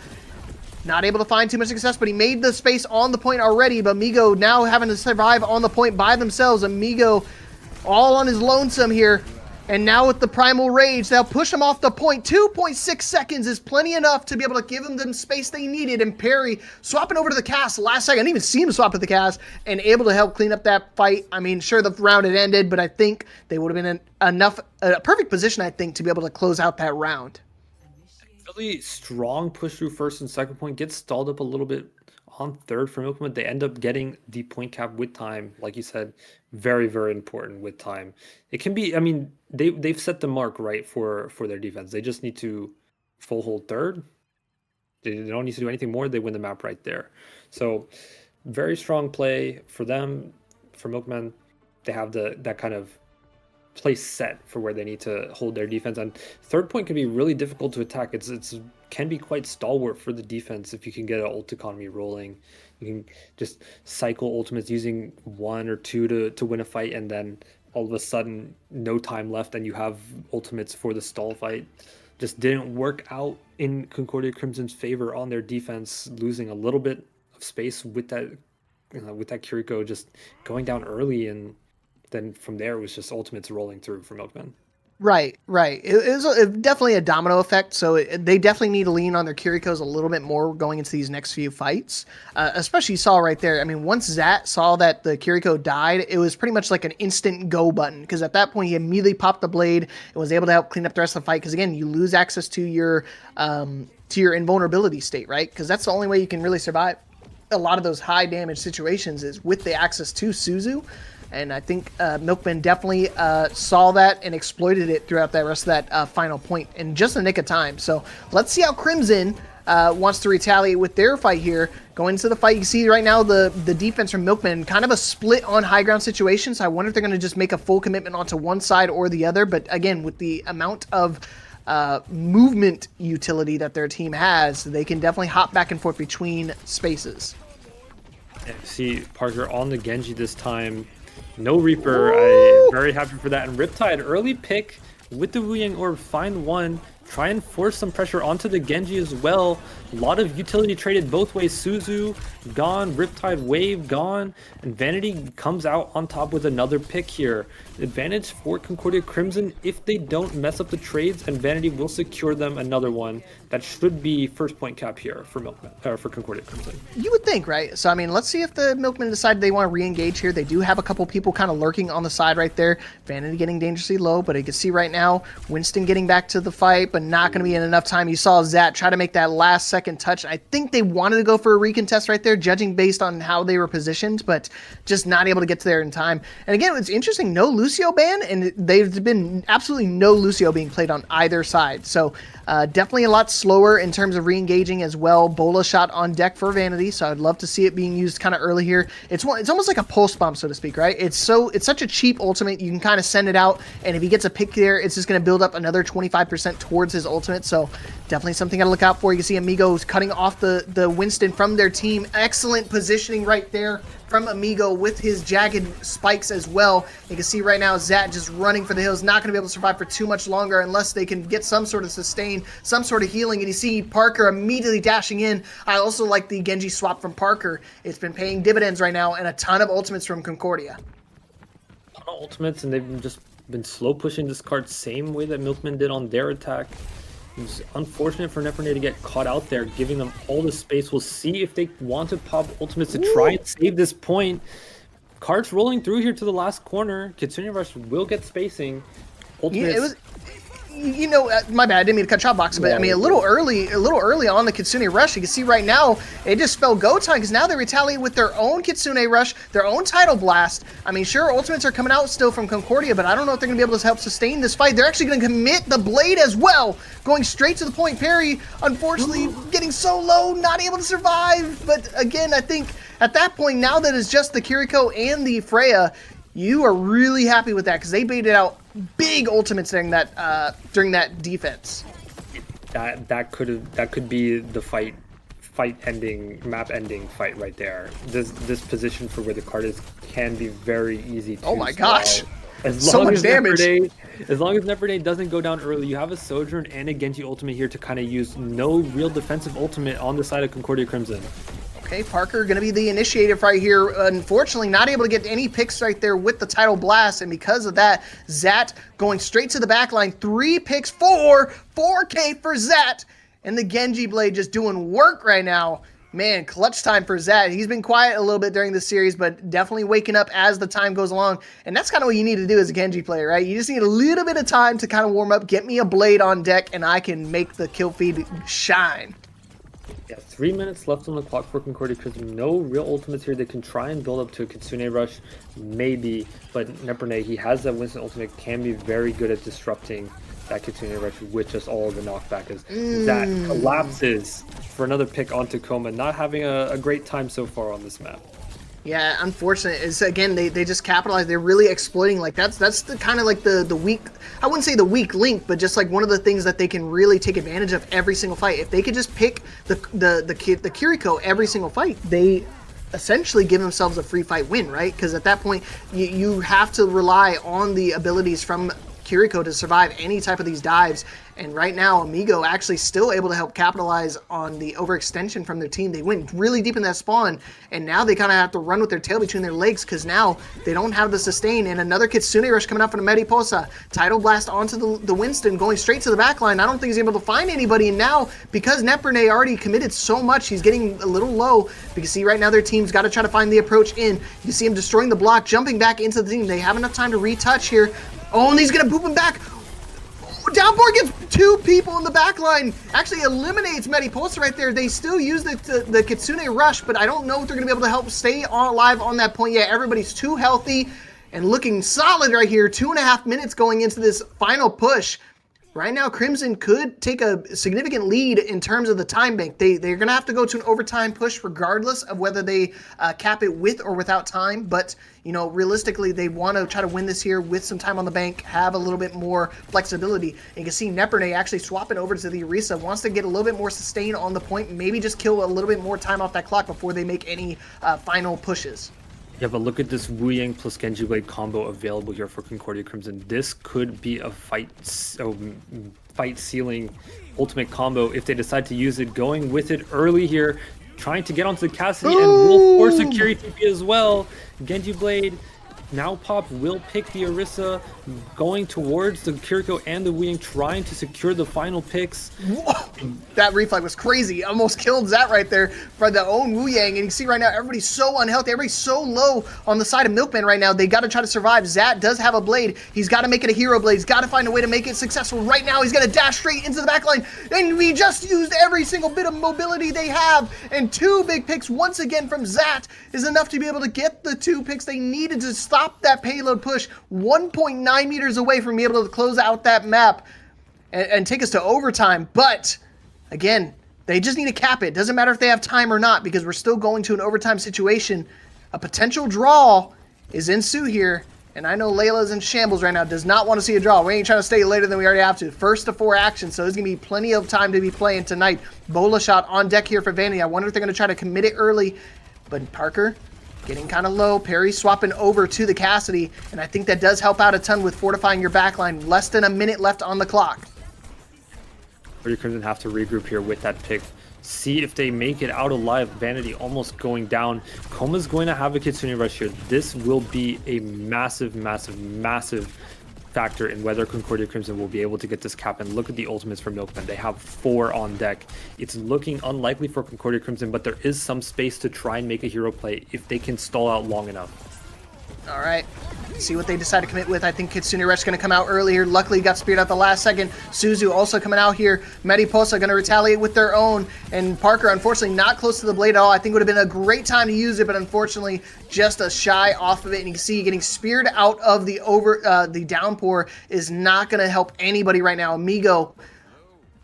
Not able to find too much success, but he made the space on the point already. But Amigo now having to survive on the point by themselves. Amigo all on his lonesome here. And now with the Primal Rage, they'll push him off the point. 2.6 seconds is plenty enough to be able to give them the space they needed. And Perry swapping over to the cast last second. I didn't even see him swap to the cast, and able to help clean up that fight. I mean, sure, the round had ended, but I think they would have been in a perfect position, I think, to be able to close out that round.
Really strong push through first and second point, gets stalled up a little bit on third for Milkman. They end up getting the point cap with time. Like you said, very, very important with time. It can be, I mean, they've set the mark right for their defense. They just need to full hold third. They don't need to do anything more. They win the map right there. So very strong play for them, for Milkmen. They have that kind of place set for where they need to hold their defense, and third point can be really difficult to attack. It's can be quite stalwart for the defense if you can get an ult economy rolling. You can just cycle ultimates using 1 or 2 to win a fight, and then all of a sudden no time left and you have ultimates for the stall fight. Just didn't work out in Concordia Crimson's favor on their defense, losing a little bit of space with that Kiriko just going down early, and then from there it was just ultimates rolling through for Milkmen.
Right. It was definitely a domino effect, so they definitely need to lean on their Kirikos a little bit more going into these next few fights. Especially you saw right there, I mean, once Zat saw that the Kiriko died, it was pretty much like an instant go button, because at that point he immediately popped the blade and was able to help clean up the rest of the fight, because again, you lose access to your invulnerability state, right? Because that's the only way you can really survive a lot of those high damage situations is with the access to Suzu. And I think Milkman definitely saw that and exploited it throughout that rest of that final point in just the nick of time. So let's see how Crimson wants to retaliate with their fight here. Going into the fight, you see right now the defense from Milkman, kind of a split on high ground situations. I wonder if they're going to just make a full commitment onto one side or the other. But again, with the amount of movement utility that their team has. They can definitely hop back and forth between spaces.
See Parker on the Genji this time. No Reaper. I'm very happy for that. And Riptide, early pick with the Wu Yang Orb, find one. Try and force some pressure onto the Genji as well. A lot of utility traded both ways. Suzu gone, Riptide Wave gone, and Vanity comes out on top with another pick here. Advantage for Concordia Crimson if they don't mess up the trades, and Vanity will secure them another one. That should be first point cap here for Milkmen, or for Concordia Crimson.
You would think, right? So, I mean, let's see if the Milkmen decide they want to re-engage here. They do have a couple people kind of lurking on the side right there. Vanity getting dangerously low, but you can see right now, Winston getting back to the fight, but not going to be in enough time. You saw Zat try to make that last second touch. I think they wanted to go for a recontest right there, judging based on how they were positioned, but just not able to get to there in time. And again, it's interesting, no Lucio ban, and there's been absolutely no Lucio being played on either side. So definitely a lot slower in terms of re-engaging as well. Bola shot on deck for Vanity, so I'd love to see it being used kind of early here. It's almost like a pulse bomb, so to speak, right? It's such a cheap ultimate. You can kind of send it out, and if he gets a pick there, it's just going to build up another 25% towards his ultimate. So definitely something to look out for. You can see Amigos cutting off the Winston from their team. Excellent positioning right there from Amigo with his jagged spikes as well. You can see right now Zat just running for the hills, not going to be able to survive for too much longer unless they can get some sort of sustain, some sort of healing. And you see Parker immediately dashing in. I also like the Genji swap from Parker. It's been paying dividends right now, and a ton of ultimates from Concordia.
A lot of ultimates, and they've just been slow pushing this card same way that Milkmen did on their attack. It was unfortunate for Neperne to get caught out there, giving them all the space. We'll see if they want to pop ultimates to try and save this point. Cards rolling through here to the last corner. Kitsune Rush will get spacing. Ultimates.
Yeah, it was, my bad. I didn't mean to cut shot box, but I mean a little early on the Kitsune Rush. You can see right now it just spelled go time because now they retaliate with their own Kitsune Rush, their own Tidal Blast. I mean, sure, ultimates are coming out still from Concordia, but I don't know if they're gonna be able to help sustain this fight. They're actually gonna commit the blade as well, going straight to the point. Parry, unfortunately, getting so low, not able to survive. But again, I think at that point, now that it's just the Kiriko and the Freya, you are really happy with that because they baited out big ultimates during that defense.
That could be the fight ending, map ending fight right there. This position for where the card is can be very easy to
Oh my gosh.
So
much damage.
As long as Neperne doesn't go down early, you have a Sojourn and a Genji ultimate here to kind of use no real defensive ultimate on the side of Concordia Crimson.
Okay, Parker going to be the initiative right here. Unfortunately, not able to get any picks right there with the Tidal Blast, and because of that, Zat going straight to the back line. 3 picks, 4K for Zat, and the Genji Blade just doing work right now. Man, clutch time for Zat. He's been quiet a little bit during the series, but definitely waking up as the time goes along, and that's kind of what you need to do as a Genji player, right? You just need a little bit of time to kind of warm up, get me a Blade on deck, and I can make the kill feed shine.
Yeah, 3 minutes left on the clock for Concordia Crimson. No real ultimates here. They can try and build up to a Kitsune Rush, maybe, but Neperne, he has that Winston ultimate, can be very good at disrupting that Kitsune Rush with just all of the knockback as that collapses for another pick onto Coma. Not having a great time so far on this map.
Yeah, unfortunate. Is again they just capitalize. They're really exploiting. Like that's the kind of like the weak. I wouldn't say the weak link, but just like one of the things that they can really take advantage of every single fight. If they could just pick the Kiriko every single fight, they essentially give themselves a free fight win, right? Because at that point, you have to rely on the abilities from Kiriko to survive any type of these dives. And right now, Amigo actually still able to help capitalize on the overextension from their team. They went really deep in that spawn, and now they kind of have to run with their tail between their legs because now they don't have the sustain. And another Kitsune Rush coming out from the Mariposa. Tidal Blast onto the Winston, going straight to the back line. I don't think he's able to find anybody. And now, because Neperne already committed so much, he's getting a little low. Because see, right now their team's got to try to find the approach in. You see him destroying the block, jumping back into the team. They have enough time to retouch here. Oh, and he's going to boop him back. Downpour gets 2 people in the back line. Actually eliminates Mariposa right there. They still use the Kitsune Rush, but I don't know if they're going to be able to help stay alive on that point yet. Everybody's too healthy and looking solid right here. 2.5 minutes going into this final push. right now Crimson could take a significant lead in terms of the time bank. They're going to have to go to an overtime push regardless of whether they cap it with or without time. But, you know, realistically, they want to try to win this here with some time on the bank, have a little bit more flexibility. And you can see Neperne actually swapping over to the Orisa, wants to get a little bit more sustain on the point, maybe just kill a little bit more time off that clock before they make any final pushes.
Yeah, but look at this Wu Yang plus Genji Blade combo available here for Concordia Crimson. This could be a fight sealing ultimate combo if they decide to use it. Going with it early here, trying to get onto the Cassidy and will force a Curie TP as well. Genji Blade now Pop will pick the Orisa, going towards the Kiriko and the Wu Yang, trying to secure the final picks.
Whoa, that reflect was crazy. Almost killed Zat right there for the own Wu Yang. And you see right now, everybody's so unhealthy. Everybody's so low on the side of Milkmen right now. They got to try to survive. Zat does have a blade. He's got to make it a hero blade. He's got to find a way to make it successful. Right now, he's going to dash straight into the back line. And we just used every single bit of mobility they have. And 2 big picks once again from Zat is enough to be able to get the 2 picks they needed to stop that payload push 1.9 meters away from being able to close out that map and take us to overtime. But again, they just need to cap it. Doesn't matter if they have time or not, because we're still going to an overtime situation. A potential draw is in suit here, and I know Layla's in shambles right now, does not want to see a draw. We ain't trying to stay later than we already have to. First to 4 actions, so there's going to be plenty of time to be playing tonight. Bola shot on deck here for Vanity. I wonder if they're going to try to commit it early, but Parker getting kind of low. Perry swapping over to the Cassidy, and I think that does help out a ton with fortifying your backline. Less than a minute left on the clock.
Your Crimson have to regroup here with that pick. See if they make it out alive. Vanity almost going down. Koma's going to have a Kitsune Rush here. This will be a massive, massive, massive factor in whether Concordia Crimson will be able to get this cap. And look at the ultimates for Milkmen. They have 4 on deck. It's looking unlikely for Concordia Crimson, but there is some space to try and make a hero play if they can stall out long enough.
All right, see what they decide to commit with. I think Kitsune Rush going to come out earlier. Luckily got speared out the last second. Suzu also coming out here. Mariposa going to retaliate with their own. And Parker, unfortunately, not close to the blade at all. I think it would have been a great time to use it, but unfortunately, just a shy off of it. And you can see getting speared out of the downpour is not going to help anybody right now. Amigo,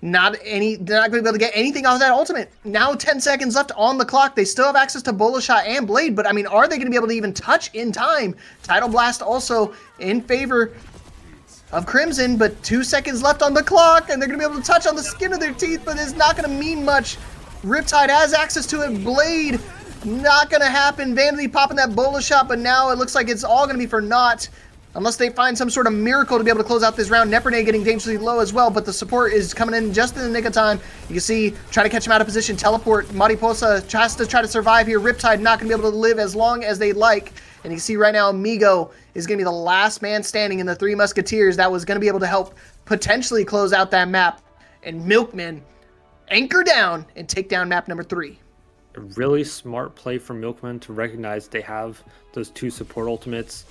they're not going to be able to get anything off of that ultimate. Now 10 seconds left on the clock. They still have access to Bola Shot and Blade, but I mean, are they going to be able to even touch in time? Tidal Blast also in favor of Crimson, but 2 seconds left on the clock, and they're going to be able to touch on the skin of their teeth, but it's not going to mean much. Riptide has access to it. Blade, not going to happen. Vanity popping that Bola Shot, but now it looks like it's all going to be for naught. Unless they find some sort of miracle to be able to close out this round. Neperne getting dangerously low as well, but the support is coming in just in the nick of time. You can see, trying to catch him out of position, teleport. Mariposa has to try to survive here. Riptide not going to be able to live as long as they'd like. And you can see right now, Amigo is going to be the last man standing in the 3 Musketeers that was going to be able to help potentially close out that map. And Milkmen anchor down and take down map number 3.
A really smart play from Milkmen to recognize they have those 2 support ultimates.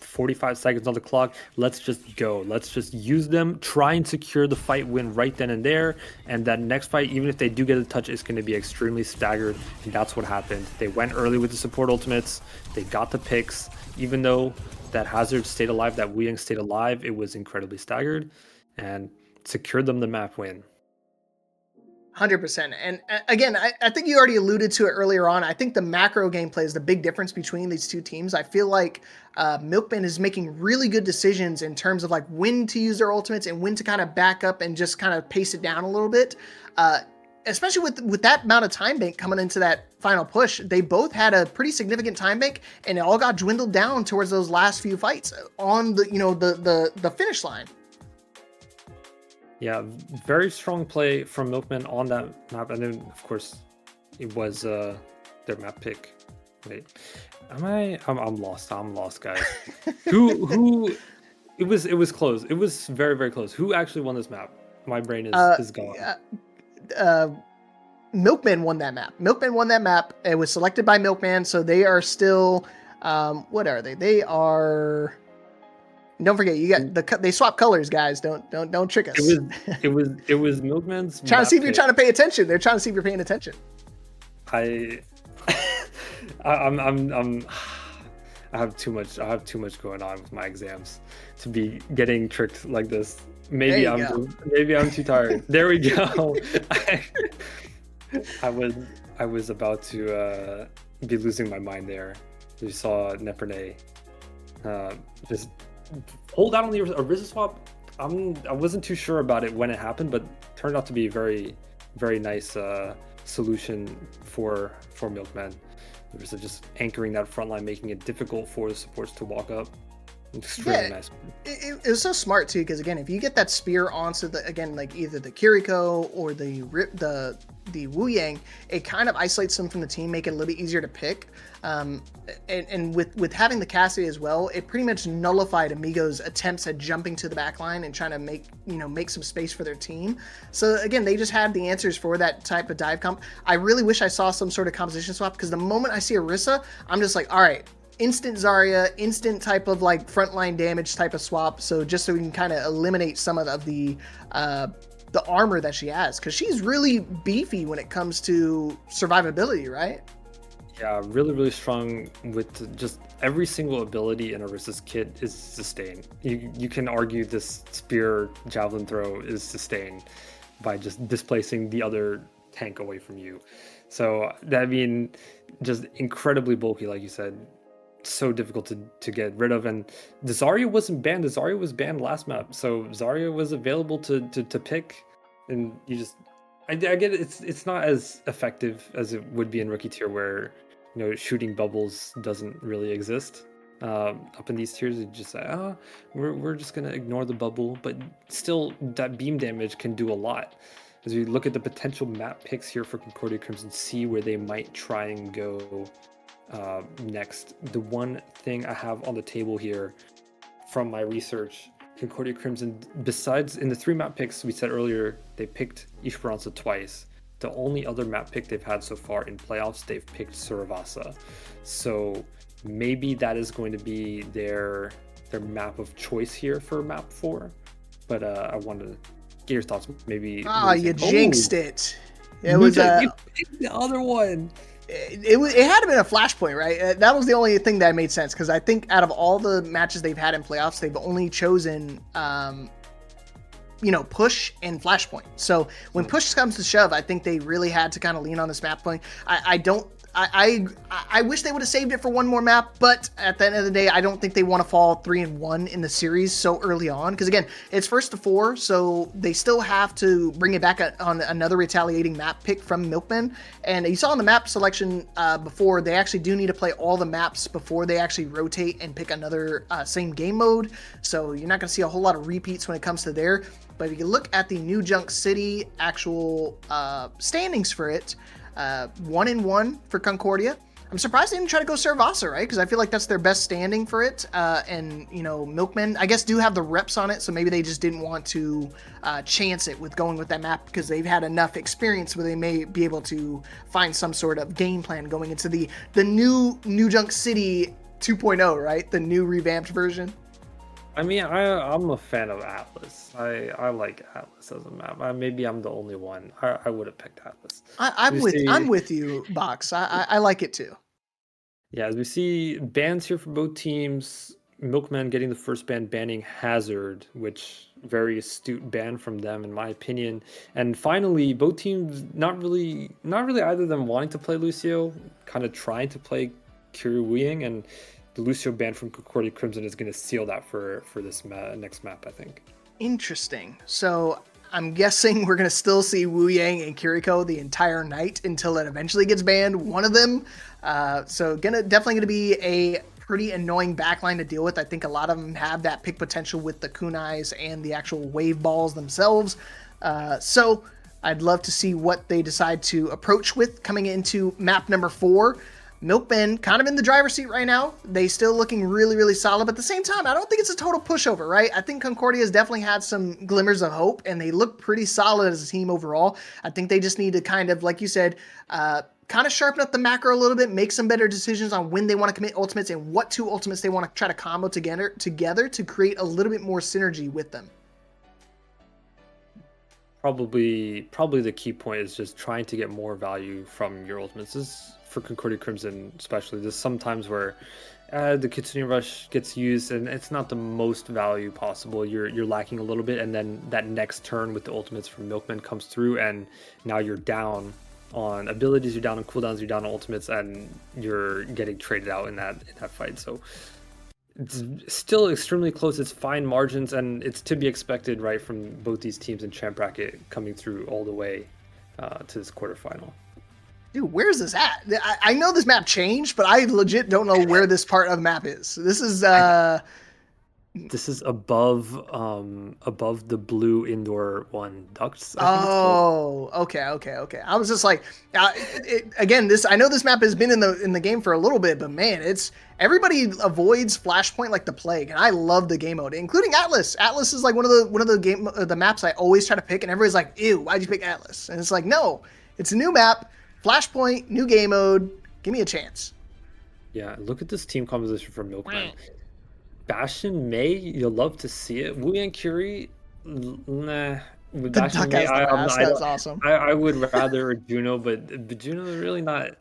45 seconds on the clock. Let's just go. Let's just use them. Try and secure the fight win right then and there. And that next fight, even if they do get a touch, is going to be extremely staggered. And that's what happened. They went early with the support ultimates. They got the picks. Even though that Hazard stayed alive, that Wu Yang stayed alive, it was incredibly staggered and secured them the map win.
100%. And again, I think you already alluded to it earlier on. I think the macro gameplay is the big difference between these 2 teams. I feel like Milkmen is making really good decisions in terms of like when to use their ultimates and when to kind of back up and just kind of pace it down a little bit. Especially with that amount of time bank coming into that final push, they both had a pretty significant time bank, and it all got dwindled down towards those last few fights on the finish line.
Yeah, very strong play from Milkmen on that map, and then of course it was their map pick. Wait, I'm lost. I'm lost, guys. who? It was close. It was very, very close. Who actually won this map? My brain is gone.
Milkmen won that map. Milkmen won that map. It was selected by Milkman, so they are still. What are they? They are. Don't forget, you got they swap colors, guys. Don't trick us.
It was Milkman's.
Trying to see if you're trying to pay attention. They're trying to see if you're paying attention.
I'm I have too much going on with my exams to be getting tricked like this.
There you go.
Maybe I'm too tired. There we go. I was I was about to be losing my mind there. You saw Nepernay just hold out on the Orisa swap. I wasn't too sure about it when it happened, but turned out to be a very nice solution for Milkmen. Orisa just anchoring that front line, making it difficult for the supports to walk up. Extremely nice.
It was so smart too, because again, if you get that spear onto like either the Kiriko or the Wu Yang, it kind of isolates them from the team, make it a little bit easier to pick. And with having the Cassie as well, it pretty much nullified Amigo's attempts at jumping to the back line and trying to make some space for their team. So again, they just had the answers for that type of dive comp. I really wish I saw some sort of composition swap, because the moment I see Orisa, I'm just like, all right, instant Zarya, instant type of like frontline damage type of swap. So just so we can kind of eliminate some of the armor that she has, because she's really beefy when it comes to survivability, right?
Yeah, really strong with just every single ability in Orisa's kit is sustained. You can argue this spear javelin throw is sustained by just displacing the other tank away from you. So that just incredibly bulky, like you said. So difficult to get rid of, and the Zarya wasn't banned. The Zarya was banned last map, so Zarya was available to pick, and I get it. It's not as effective as it would be in rookie tier, where shooting bubbles doesn't really exist. Up in these tiers, it's just like, we're just gonna ignore the bubble, but still that beam damage can do a lot. As we look at the potential map picks here for Concordia Crimson, see where they might try and go next. The one thing I have on the table here from my research, Concordia Crimson, besides in the 3 map picks we said earlier, they picked Esperanza twice. The only other map pick they've had so far in playoffs, they've picked Suravasa. So maybe that is going to be their map of choice here for map 4. But I wanted to get your thoughts. Maybe
you jinxed it. It
was you picked the other one.
It had to been a flashpoint, right? That was the only thing that made sense, because I think out of all the matches they've had in playoffs, they've only chosen push and flashpoint. So when push comes to shove, I think they really had to kind of lean on this map point. I wish they would have saved it for one more map, but at the end of the day, I don't think they want to fall 3-1 in the series so early on, because again, it's 1st to 4, so they still have to bring it back on another retaliating map pick from Milkmen. And you saw in the map selection before, they actually do need to play all the maps before they actually rotate and pick another same game mode, so you're not going to see a whole lot of repeats when it comes to there. But if you look at the New Junk City actual standings for it, 1-1 for Concordia. I'm surprised they didn't try to go Suravasa, right? Because I feel like that's their best standing for it. And Milkmen, I guess, do have the reps on it, so maybe they just didn't want to chance it with going with that map, because they've had enough experience where they may be able to find some sort of game plan going into the New Junk City 2.0, right? The new revamped version.
I mean, I'm a fan of Atlas. I like Atlas as a map. Maybe I'm the only one. I would have picked Atlas.
I'm with you, Box. I like it too.
Yeah, as we see bans here for both teams, Milkman getting the first ban, banning Hazard, which very astute ban from them in my opinion. And finally, both teams not really either of them wanting to play Lucio, kind of trying to play Kiryu Wuying, and the Lucio ban from Concordia Crimson is going to seal that for this next map, I think.
Interesting. So I'm guessing we're going to still see Wu Yang and Kiriko the entire night until it eventually gets banned, one of them. So definitely going to be a pretty annoying backline to deal with. I think a lot of them have that pick potential with the kunais and the actual wave balls themselves. So I'd love to see what they decide to approach with coming into map number 4. Milkmen kind of in the driver's seat right now. They still looking really solid, but at the same time, I don't think it's a total pushover, right? I think Concordia has definitely had some glimmers of hope, and they look pretty solid as a team overall. I think they just need to kind of, like you said, kind of sharpen up the macro a little bit, make some better decisions on when they want to commit ultimates and what 2 ultimates they want to try to combo together to create a little bit more synergy with them.
Probably the key point is just trying to get more value from your ultimates. For Concordia Crimson especially, there's sometimes where The Kitsune Rush gets used, and it's not the most value possible. You're lacking a little bit, and then that next turn with the ultimates from Milkmen comes through, and now you're down on abilities, you're down on cooldowns, you're down on ultimates, and you're getting traded out in that fight. So it's still extremely close. It's fine margins, and it's to be expected, right, from both these teams in champ bracket coming through all the way to this quarterfinal.
Dude, where's this at? I know this map changed, but I legit don't know where this part of the map is. This is
This is above the blue indoor one ducts. I think it's called.
Oh, okay. I was just like, again, this I know this map has been in the game for a little bit, but man, it's everybody avoids Flashpoint like the plague, and I love the game mode, including Atlas. Atlas is like one of the maps I always try to pick, and everybody's like, ew, why'd you pick Atlas? And it's like, no, it's a new map, Flashpoint, new game mode. Give me a chance.
Yeah, look at this team composition for Milkman. Bastion May, you'll love to see it. Wu and Curie, nah. With
The
Bastion
duck
May,
has the mask. That's awesome.
I would rather Juno, but Juno is really not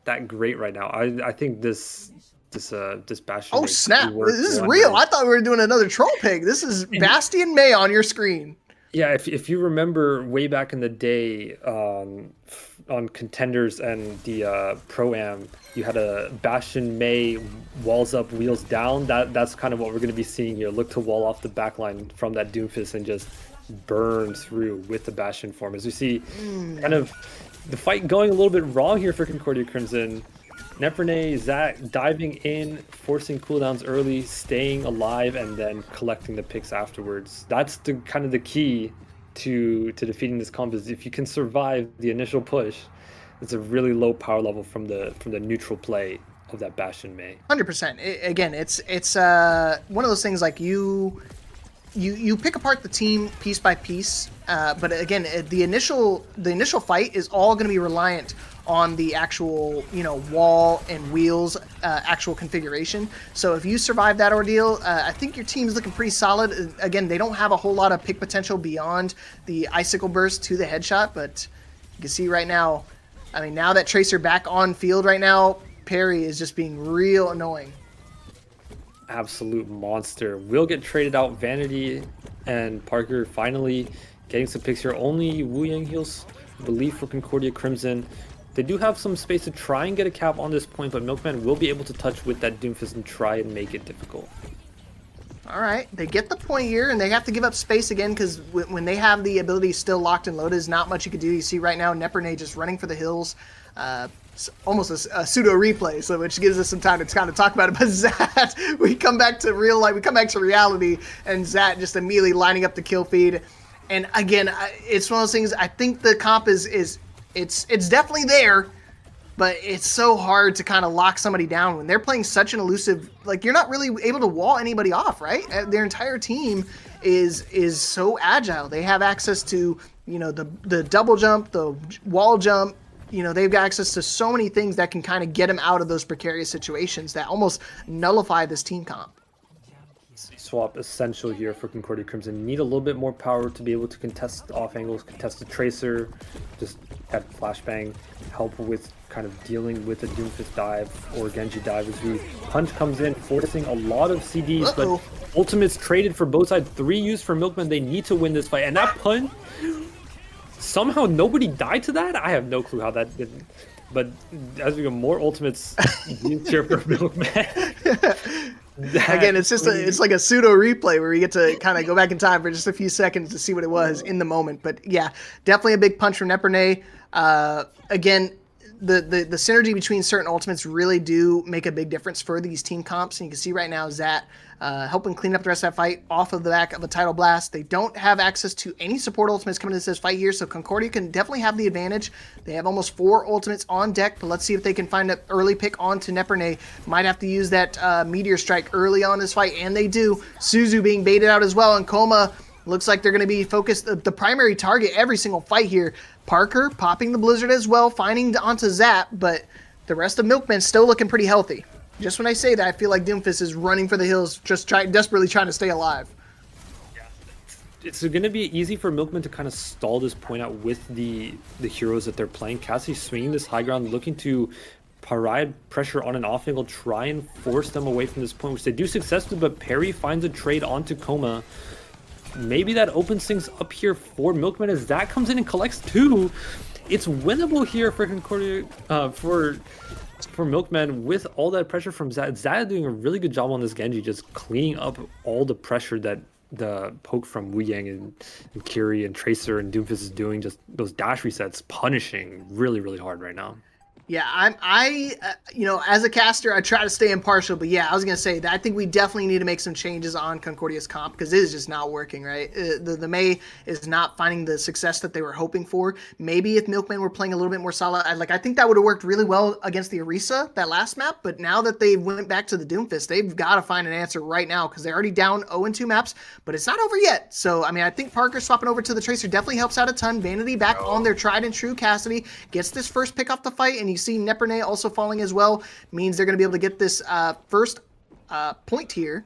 that great right now. I think this Bastion.
Oh
May
snap!
work
This is
wonders.
real. I thought we were doing another troll pig. This is Bastion May on your screen.
Yeah, if you remember way back in the day on Contenders and the Pro-Am, you had a Bastion May walls up, wheels down. That's kind of what we're going to be seeing here. Look to wall off the backline from that Doomfist and just burn through with the Bastion form. As we see kind of the fight going a little bit wrong here for Concordia Crimson. Nepernay, Zach diving in, forcing cooldowns early, staying alive, and then collecting the picks afterwards. That's the kind of the key to defeating this comp is if you can survive the initial push. It's a really low power level from the neutral play of that Bastion May.
100%. Again, it's one of those things like you pick apart the team piece by piece, but again, the initial fight is all going to be reliant on the actual, wall and wheels actual configuration. So if you survive that ordeal, I think your team's looking pretty solid. Again, they don't have a whole lot of pick potential beyond the icicle burst to the headshot, but you can see right now, I mean, now that Tracer back on field right now, Perry is just being real annoying.
Absolute monster. Will get traded out. Vanity and Parker finally getting some picks here. Only Wu Yang heals, I believe, for Concordia Crimson. They do have some space to try and get a cap on this point, but Milkman will be able to touch with that Doomfist and try and make it difficult.
All right, they get the point here, and they have to give up space again because when they have the ability still locked and loaded, there's not much you can do. You see right now, Nepernay just running for the hills. It's almost a pseudo replay, so which gives us some time to kind of talk about it. But Zat, we come back to real life, we come back to reality, and Zat just immediately lining up the kill feed. And again, it's one of those things. I think the comp is it's definitely there, but it's so hard to kind of lock somebody down when they're playing such an elusive. Like you're not really able to wall anybody off, right? Their entire team is so agile. They have access to the double jump, the wall jump. They've got access to so many things that can kind of get them out of those precarious situations that almost nullify this team comp.
Swap essential here for Concordia Crimson. Need a little bit more power to be able to contest off angles, contest the Tracer, just have flashbang, help with kind of dealing with a Doomfist dive or Genji dive as we Punch comes in, forcing a lot of CDs, but ultimates traded for both sides. 3 used for Milkman. They need to win this fight, and that Punch, somehow nobody died to that? I have no clue how that didn't. But as we go, more ultimates used here for Milkman.
Again, it's like a pseudo replay where we get to kind of go back in time for just a few seconds to see what it was in the moment. But yeah, definitely a big punch from Nepernay. Again, the synergy between certain ultimates really do make a big difference for these team comps. And you can see right now Zat helping clean up the rest of that fight off of the back of a Tidal Blast. They don't have access to any support ultimates coming into this fight here, so Concordia can definitely have the advantage. They have almost 4 ultimates on deck, but let's see if they can find an early pick onto Nepernay. Might have to use that Meteor Strike early on this fight, and they do. Suzu being baited out as well, and Koma looks like they're going to be focused, the primary target every single fight here. Parker popping the Blizzard as well, finding onto Zap, but the rest of Milkmen still looking pretty healthy. Just when I say that, I feel like Doomfist is running for the hills, just desperately trying to stay alive.
Yeah, it's going to be easy for Milkmen to kind of stall this point out with the heroes that they're playing. Cassie swinging this high ground, looking to provide pressure on an off angle, try and force them away from this point, which they do successfully, but Perry finds a trade onto Coma. Maybe that opens things up here for Milkmen as that comes in and collects 2. It's winnable here for Concordia, for Milkmen with all that pressure from Zad. Zad doing a really good job on this Genji, just cleaning up all the pressure that the poke from Wu Yang and Kiri and Tracer and Doomfist is doing. Just those dash resets punishing really, really hard right now.
Yeah, you know, as a caster, I try to stay impartial, but yeah, I was gonna say that I think we definitely need to make some changes on Concordia's comp because it is just not working, right? The Mei is not finding the success that they were hoping for. Maybe if Milkmen were playing a little bit more solid, I think that would have worked really well against the Orisa, that last map, but now that they went back to the Doomfist, they've got to find an answer right now because they're already down 0-2 maps, but it's not over yet. So, I mean, I think Parker swapping over to the Tracer definitely helps out a ton. Vanity back on their tried and true Cassidy, gets this first pick off the fight, and you see Nepernay also falling as well, means they're going to be able to get this first point here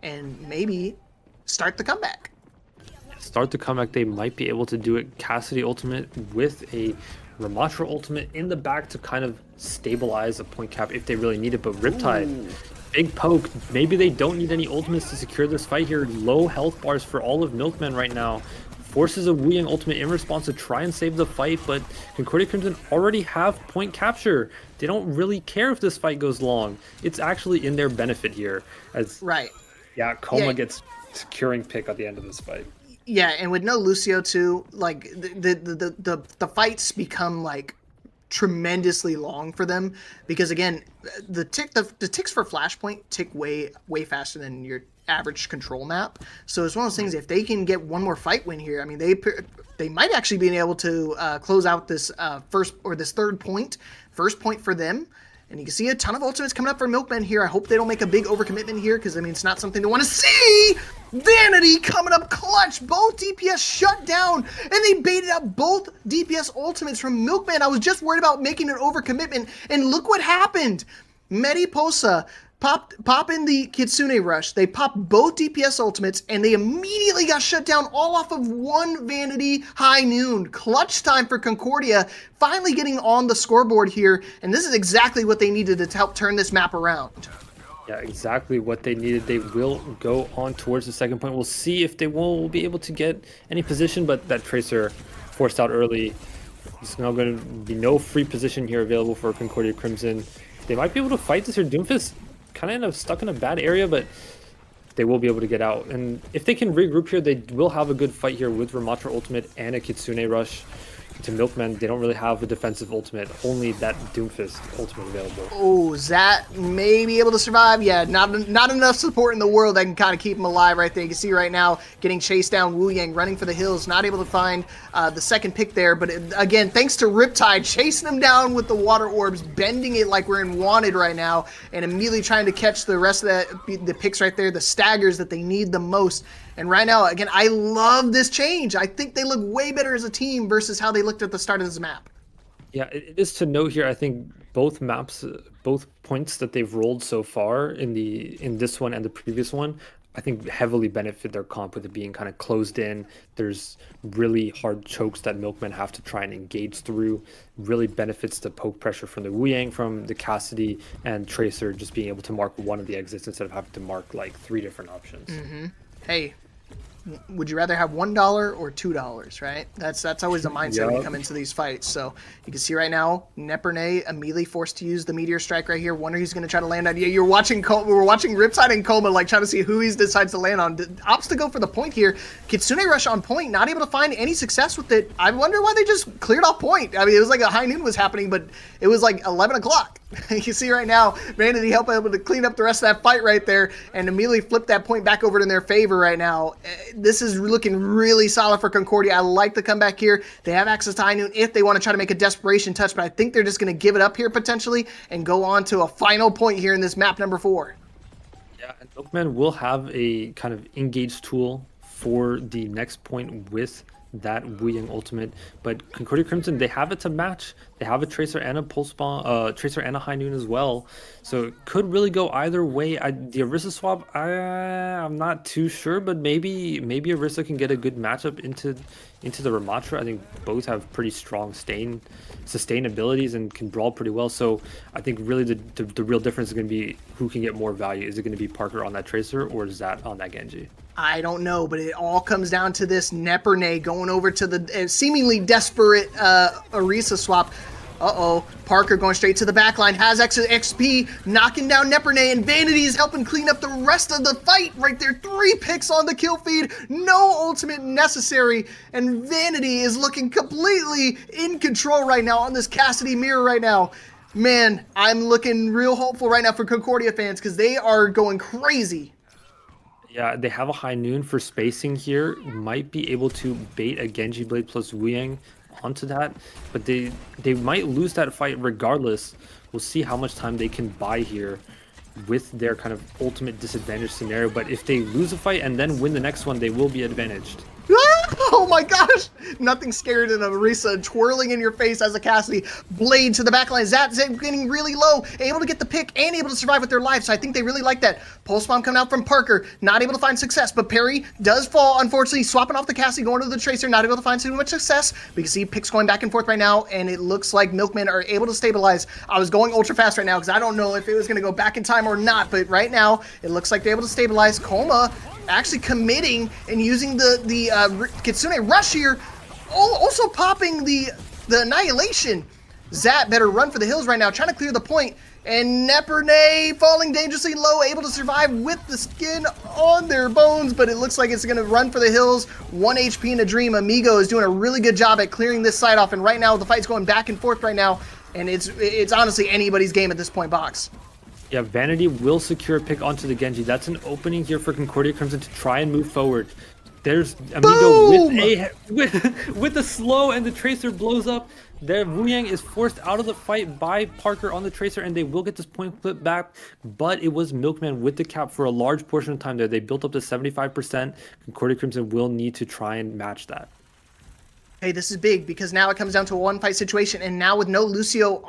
and maybe start the comeback.
Start the comeback, they might be able to do it. Cassidy ultimate with a Ramatra ultimate in the back to kind of stabilize a point cap if they really need it, but Riptide, big poke, maybe they don't need any ultimates to secure this fight here. Low health bars for all of Milkmen right now. Forces a Wu Yang ultimate in response to try and save the fight, but Concordia Crimson already have point capture. They don't really care if this fight goes long. It's actually in their benefit here. As yeah, Coma gets securing pick at the end of this fight.
Yeah, and with no Lucio too, like the fights become like tremendously long for them because again, the ticks for Flashpoint tick way way faster than your average control map. So it's one of those things, if they can get one more fight win here, I mean, they might actually be able to close out this third point, first point for them. And you can see a ton of ultimates coming up for Milkmen here. I hope they don't make a big overcommitment here because, I mean, it's not something to want to see. Vanity coming up clutch. Both DPS shut down, and they baited out both DPS ultimates from Milkmen. I was just worried about making an overcommitment, and look what happened. Mediposa pop in the Kitsune Rush. They pop both DPS ultimates, and they immediately got shut down all off of one Vanity High Noon. Clutch time for Concordia, finally getting on the scoreboard here, and this is exactly what they needed to help turn this map around.
Yeah, exactly what they needed. They will go on towards the second point. We'll see if they will be able to get any position, but that Tracer forced out early. There's now going to be no free position here available for Concordia Crimson. They might be able to fight this here. Doomfist kind of end up stuck in a bad area, but they will be able to get out. And if they can regroup here, they will have a good fight here with Ramatra ultimate and a Kitsune Rush. To Milkmen, they don't really have a defensive ultimate, only that Doomfist ultimate available.
Oh, Zat may be able to survive. Yeah, not enough support in the world that can kind of keep him alive right there. You can see right now getting chased down, Wu Yang running for the hills, not able to find the second pick there. But again, thanks to Riptide chasing him down with the water orbs, bending it like we're in Wanted right now, and immediately trying to catch the rest of the picks right there, the staggers that they need the most. And right now, again, I love this change. I think they look way better as a team versus how they looked at the start of this map.
Yeah, it is to note here, I think both maps, both points that they've rolled so far in this one and the previous one, I think heavily benefit their comp with it being kind of closed in. There's really hard chokes that Milkmen have to try and engage through. Really benefits the poke pressure from the Wu Yang, from the Cassidy, and Tracer just being able to mark one of the exits instead of having to mark like 3 different options.
Mm-hmm. Hey, would you rather have $1 or $2, right? That's always the mindset when you come into these fights. So you can see right now, Nepernay immediately forced to use the Meteor Strike right here. Wonder who's going to try to land on. Yeah, we're watching Riptide and Coma, like trying to see who he decides to land on. Opts to go for the point here. Kitsune Rush on point, not able to find any success with it. I wonder why they just cleared off point. I mean, it was like a high noon was happening, but it was like 11 o'clock. You see right now, Vanity help able to clean up the rest of that fight right there and immediately flip that point back over in their favor right now. This is looking really solid for Concordia. I like the comeback here. They have access to High Noon if they want to try to make a desperation touch, but I think they're just going to give it up here potentially and go on to a final point here in this map number 4.
Yeah, and Milkman will have a kind of engage tool for the next point with that Wu Yang ultimate, but Concordia Crimson, they have it to match. They have a Tracer and a Pulse Bomb, Tracer and a High Noon as well, so it could really go either way. The Orisa swap, I'm not too sure, but maybe Orisa can get a good matchup into the Ramatra. I think both have pretty strong sustain abilities and can brawl pretty well. So I think really the real difference is going to be who can get more value. Is it going to be Parker on that Tracer or is that on that Genji?
I don't know, but it all comes down to this Nepernay going over to the seemingly desperate Orisa swap. Uh-oh, Parker going straight to the backline, has XP, knocking down Nepernay, and Vanity is helping clean up the rest of the fight right there. 3 picks on the kill feed, no ultimate necessary, and Vanity is looking completely in control right now on this Cassidy mirror right now. Man, I'm looking real hopeful right now for Concordia fans because they are going crazy.
Yeah, they have a high noon for spacing here. Might be able to bait a Genji Blade plus Wu Yang onto that, but they might lose that fight regardless. We'll see how much time they can buy here with their kind of ultimate disadvantage scenario. But if they lose a fight and then win the next one, they will be advantaged.
Oh my gosh! Nothing scarier than a Orisa twirling in your face as a Cassidy. Blade to the backline. Zat getting really low, able to get the pick and able to survive with their life. So I think they really like that. Pulse bomb coming out from Parker, not able to find success, but Perry does fall, unfortunately, swapping off the Cassidy, going to the Tracer, not able to find too much success. We can see picks going back and forth right now, and it looks like Milkmen are able to stabilize. I was going ultra fast right now because I don't know if it was going to go back in time or not, but right now, it looks like they're able to stabilize. Coma actually committing and using the Kitsune Rush here, also popping the Annihilation. Zat better run for the hills right now, trying to clear the point, and Nepernay falling dangerously low, able to survive with the skin on their bones, but it looks like it's going to run for the hills. 1 HP in a dream. Amigo is doing a really good job at clearing this side off, and right now the fight's going back and forth right now, and it's honestly anybody's game at this point, Box.
Yeah, Vanity will secure a pick onto the Genji. That's an opening here for Concordia Crimson to try and move forward. There's Amigo with the slow, and the Tracer blows up. There, Wu Yang is forced out of the fight by Parker on the Tracer, and they will get this point flip back. But it was Milkman with the cap for a large portion of time there. They built up to 75%. Concordia Crimson will need to try and match that.
Hey, this is big because now it comes down to a one-fight situation, and now with no Lucio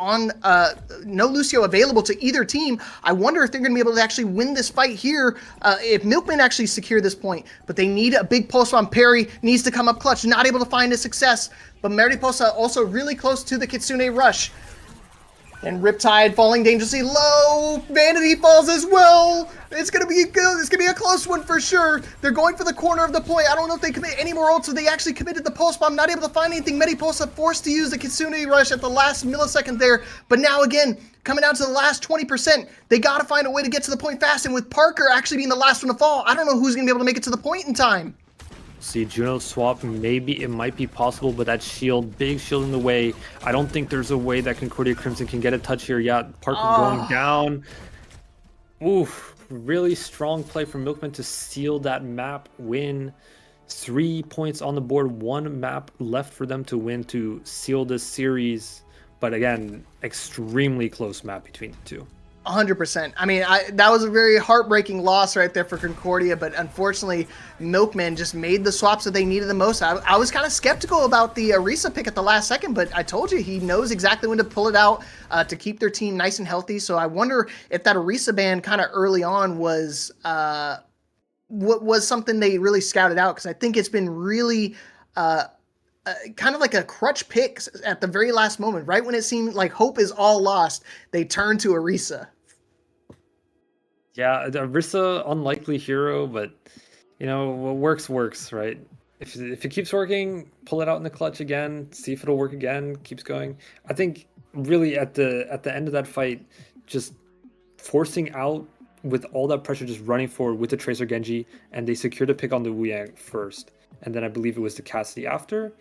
available to either team, I wonder if they're going to be able to actually win this fight here. If Milkmen actually secure this point, but they need a big pulse on Perry, needs to come up clutch, not able to find a success. But Mariposa also really close to the Kitsune Rush. And Riptide falling dangerously low. Vanity falls as well. It's gonna be good. It's gonna be a close one for sure. They're going for the corner of the point. I don't know if they commit any more ults, so they actually committed the pulse bomb. Not able to find anything. Mariposa forced to use the Kitsune Rush at the last millisecond there. But now again, coming down to the last 20%, they gotta find a way to get to the point fast. And with Parker actually being the last one to fall, I don't know who's gonna be able to make it to the point in time.
See, Juno swap, maybe it might be possible, but that shield, big shield in the way. I don't think there's a way that Concordia Crimson can get a touch here. Yeah, Parker going down. Oof, really strong play from Milkman to seal that map win. 3 points on the board, 1 map left for them to win to seal this series. But again, extremely close map between the two.
100%. I mean, that was a very heartbreaking loss right there for Concordia, but unfortunately, Milkmen just made the swaps that they needed the most. I was kind of skeptical about the Orisa pick at the last second, but I told you he knows exactly when to pull it out to keep their team nice and healthy. So I wonder if that Orisa ban kind of early on was something they really scouted out, because I think it's been really kind of like a crutch pick at the very last moment, right when it seemed like hope is all lost, they turn to Orisa.
Yeah, the Orisa, unlikely hero, but you know, what works, right? If it keeps working, pull it out in the clutch again, see if it'll work again, keeps going. I think really at the end of that fight, just forcing out with all that pressure, just running forward with the Tracer Genji, and they secured a pick on the Wu Yang first, and then I believe it was the Cassidy after.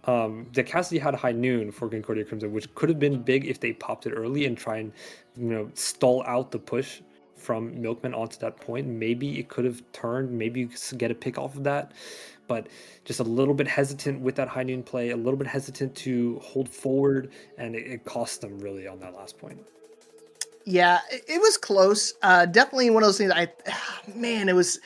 The Cassidy had high noon for Concordia Crimson, which could have been big if they popped it early and try and, you know, stall out the push from Milkman onto that point. Maybe it could have turned, maybe you could get a pick off of that, but just a little bit hesitant with that high noon play, a little bit hesitant to hold forward, and it cost them really on that last point.
Yeah, it was close. Definitely one of those things. It was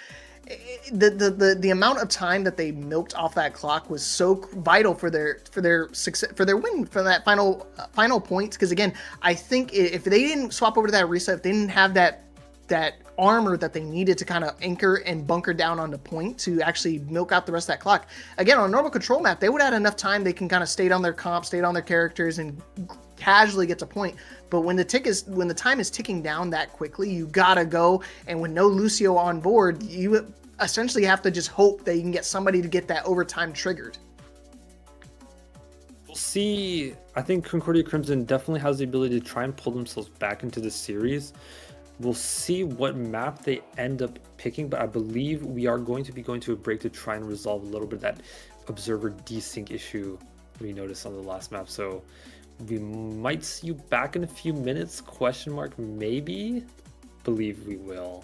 the amount of time that they milked off that clock was so vital for their success, for their win, for that final points. Because again, I think if they didn't swap over to that reset, if they didn't have that armor that they needed to kind of anchor and bunker down on the point to actually milk out the rest of that clock. Again, on a normal control map, they would have had enough time. They can kind of stay on their comp, stay on their characters, and casually get to point. But when the time is ticking down that quickly, you gotta go. And with no Lucio on board, you essentially have to just hope that you can get somebody to get that overtime triggered.
We'll see. I think Concordia Crimson definitely has the ability to try and pull themselves back into the series. We'll see what map they end up picking, but I believe we are going to be going to a break to try and resolve a little bit of that observer desync issue we noticed on the last map. So we might see you back in a few minutes, question mark, maybe. Believe we will.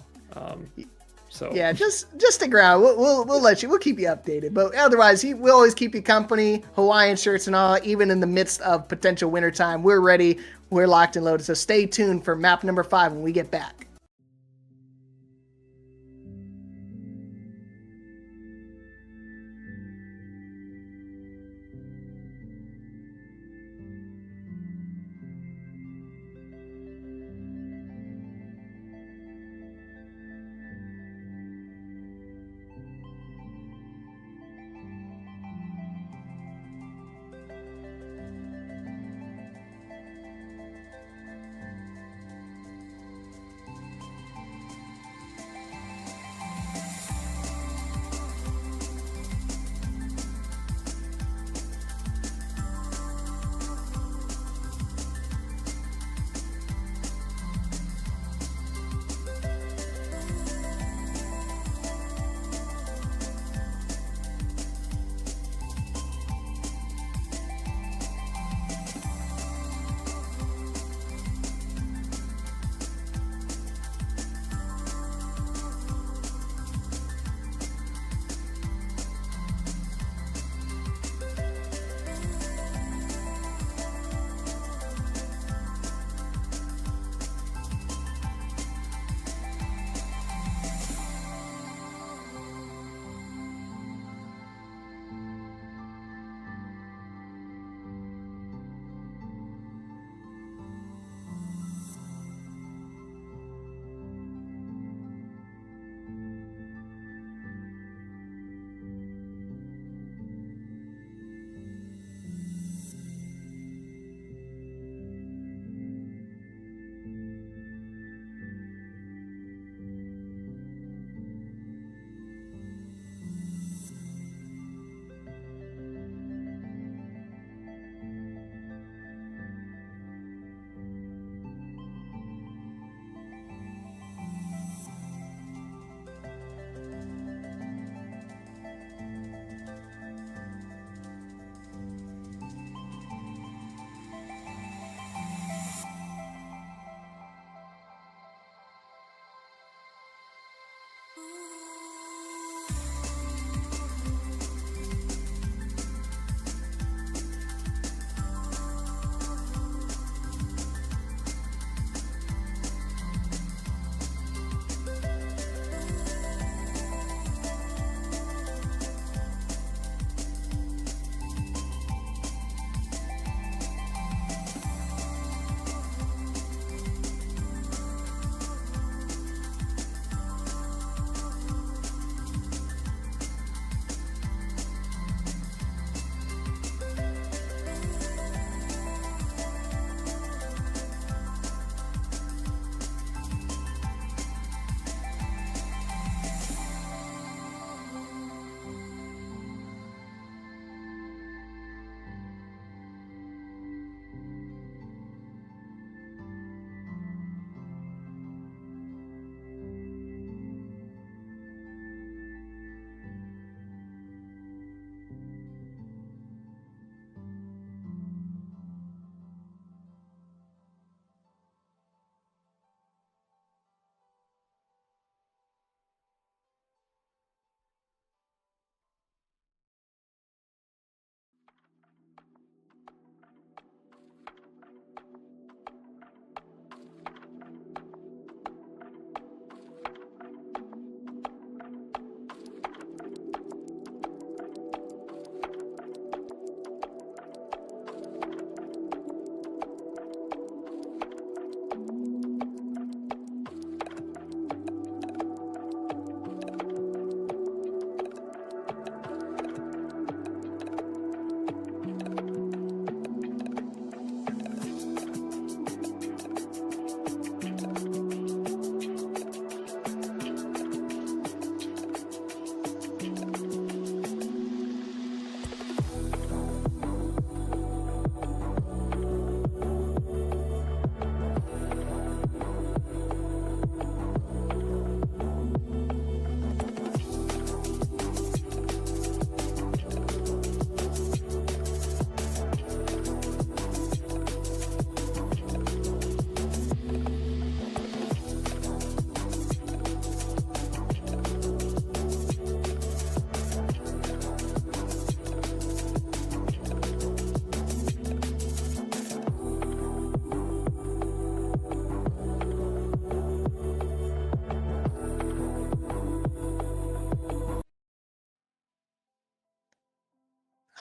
So
yeah, just stick around. We'll let you. We'll keep you updated. But otherwise, we'll always keep you company. Hawaiian shirts and all. Even in the midst of potential wintertime, we're ready. We're locked and loaded. So stay tuned for map number 5 when we get back.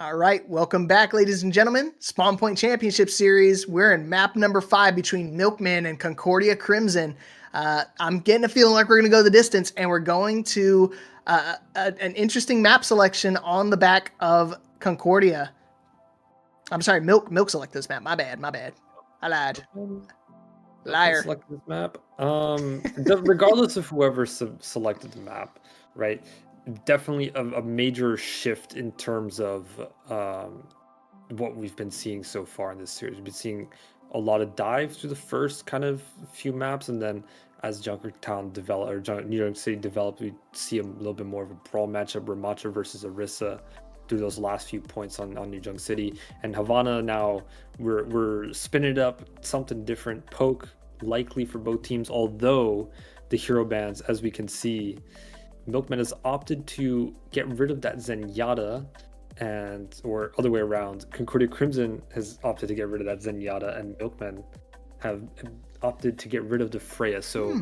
All right, welcome back, ladies and gentlemen. Spawn Point Championship Series. We're in map number 5 between Milkmen and Concordia Crimson. I'm getting a feeling like we're going to go the distance, and we're going to an interesting map selection on the back of Concordia. I'm sorry, Milk select this map. My bad. I lied. Liar.
Select this map. Regardless of whoever selected the map, right? Definitely a major shift in terms of what we've been seeing so far in this series. We've been seeing a lot of dives through the first kind of few maps, and then as Junkertown developed, or New York City developed, we see a little bit more of a brawl matchup, Ramatra versus Orisa, through those last few points on New Junk City. And Havana, now we're spinning it up, something different. Poke likely for both teams, although the hero bands, as we can see, Milkman has opted to get rid of that Zenyatta, or other way around, Concordia Crimson has opted to get rid of that Zenyatta, and Milkman have opted to get rid of the Freya. So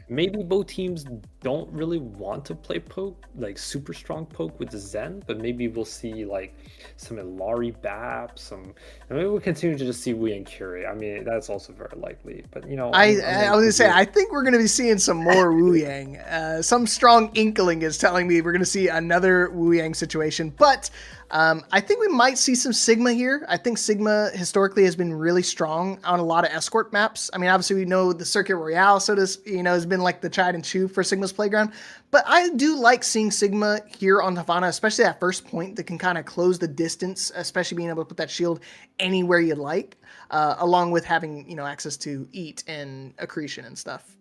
maybe both teams don't really want to play poke, like super strong poke with the Zen, but maybe we'll see like some Ilari Bap, maybe we'll continue to just see Wu and Curie. I mean, that's also very likely, but you know,
I was gonna say, I think we're gonna be seeing some more Wu Yang. Some strong inkling is telling me we're gonna see another Wu Yang situation, but I think we might see some Sigma here. I think Sigma historically has been really strong on a lot of escort maps. I mean, obviously we know the Circuit Royale, has been like the tried and true for Sigma's playground. But I do like seeing Sigma here on Havana, especially that first point that can kind of close the distance, especially being able to put that shield anywhere you like, along with having, access to eat and accretion and stuff.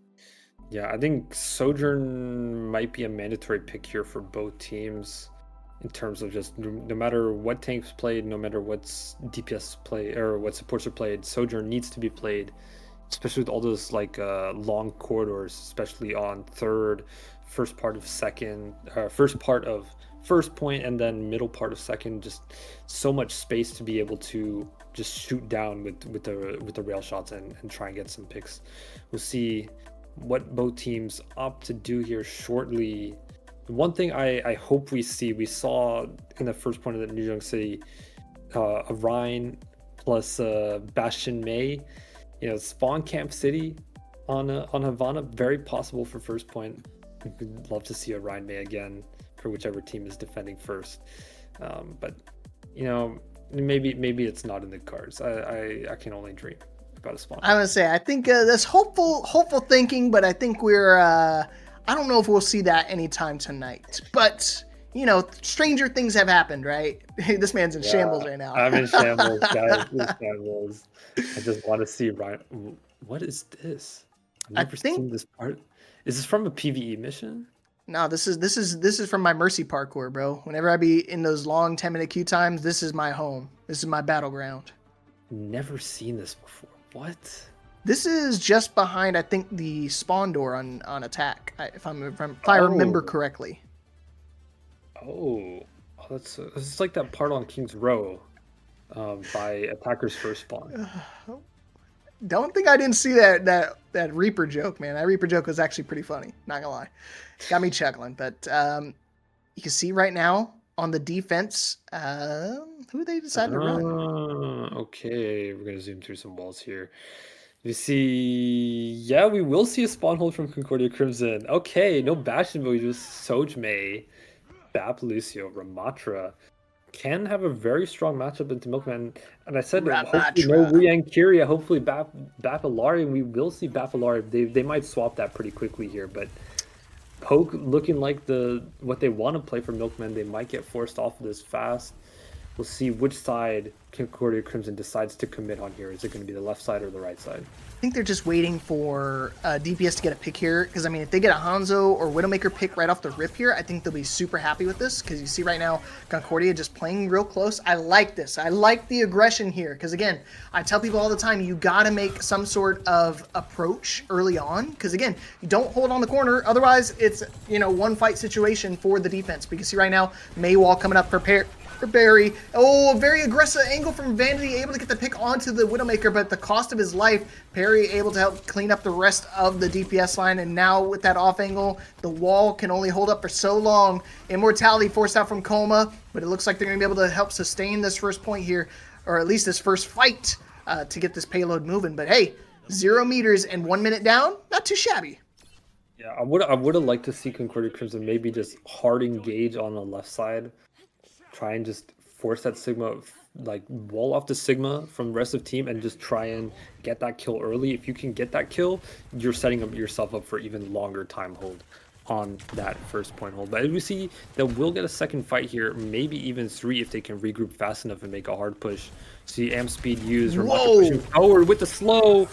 Yeah, I think Sojourn might be a mandatory pick here for both teams, in terms of just no matter what tanks played, no matter what's DPS play or what supports are played, Sojourn needs to be played, especially with all those long corridors, especially on third, first part of first point, and then middle part of second. Just so much space to be able to just shoot down with the rail shots and try and get some picks. We'll see what both teams opt to do here shortly. One thing I hope we saw in the first point of the New York City, a Rhine plus Bastion May, spawn Camp City on Havana, very possible for first point. We'd love to see a Rhine May again for whichever team is defending first, but maybe it's not in the cards. I can only dream about a spawn.
I would say, I think that's hopeful thinking, but I think I don't know if we'll see that anytime tonight, but stranger things have happened, right? This man's in shambles right now.
I'm in shambles, guys. Shambles. I just want to see Ryan. What is this? I've never seen this part. Is this from a PvE mission?
No, this is from my Mercy parkour, bro. Whenever I be in those long 10-minute queue times, this is my home. This is my battleground.
Never seen this before. What?
This is just behind, I think, the spawn door on attack, if I remember correctly.
Oh, it's like that part on King's Row, by Attacker's first spawn.
Don't think I didn't see that Reaper joke, man. That Reaper joke was actually pretty funny. Not gonna lie, got me chuckling. But you can see right now on the defense, who they decided to run.
Okay, we're gonna zoom through some walls here. You see, yeah, we will see a spawn hold from Concordia Crimson. Okay, no Bastion, but we just Soj May, Bap Lucio, Ramatra can have a very strong matchup into Milkman. And I said, hopefully no Liang Kyria, hopefully Bap Ilari, and we will see Bap Ilari. They might swap that pretty quickly here, but Poke looking like what they want to play for Milkman. They might get forced off of this fast. We'll see which side Concordia Crimson decides to commit on here. Is it going to be the left side or the right side?
I think they're just waiting for DPS to get a pick here, because I mean, if they get a Hanzo or Widowmaker pick right off the rip here, I think they'll be super happy with this, because you see right now Concordia just playing real close. I like this. I like the aggression here, because again, I tell people all the time, you got to make some sort of approach early on, because again, you don't hold on the corner, otherwise it's one fight situation for the defense. But you can see right now Maywall coming up prepared for Barry. Oh, a very aggressive angle from Vanity, able to get the pick onto the Widowmaker, but at the cost of his life, Perry able to help clean up the rest of the DPS line, and now with that off angle, the wall can only hold up for so long. Immortality forced out from Coma, but it looks like they're going to be able to help sustain this first point here, or at least this first fight to get this payload moving. But hey, 0 meters and 1 minute down, not too shabby.
Yeah, I would have liked to see Concordia Crimson maybe just hard engage on the left side, try and just force that Sigma, like wall off the Sigma from the rest of the team, and just try and get that kill early. If you can get that kill, you're setting yourself up for even longer time hold on that first point hold. But as we see that we'll get a second fight here, maybe even 3 if they can regroup fast enough and make a hard push. See amp speed used, Ramaka pushing forward with the slow.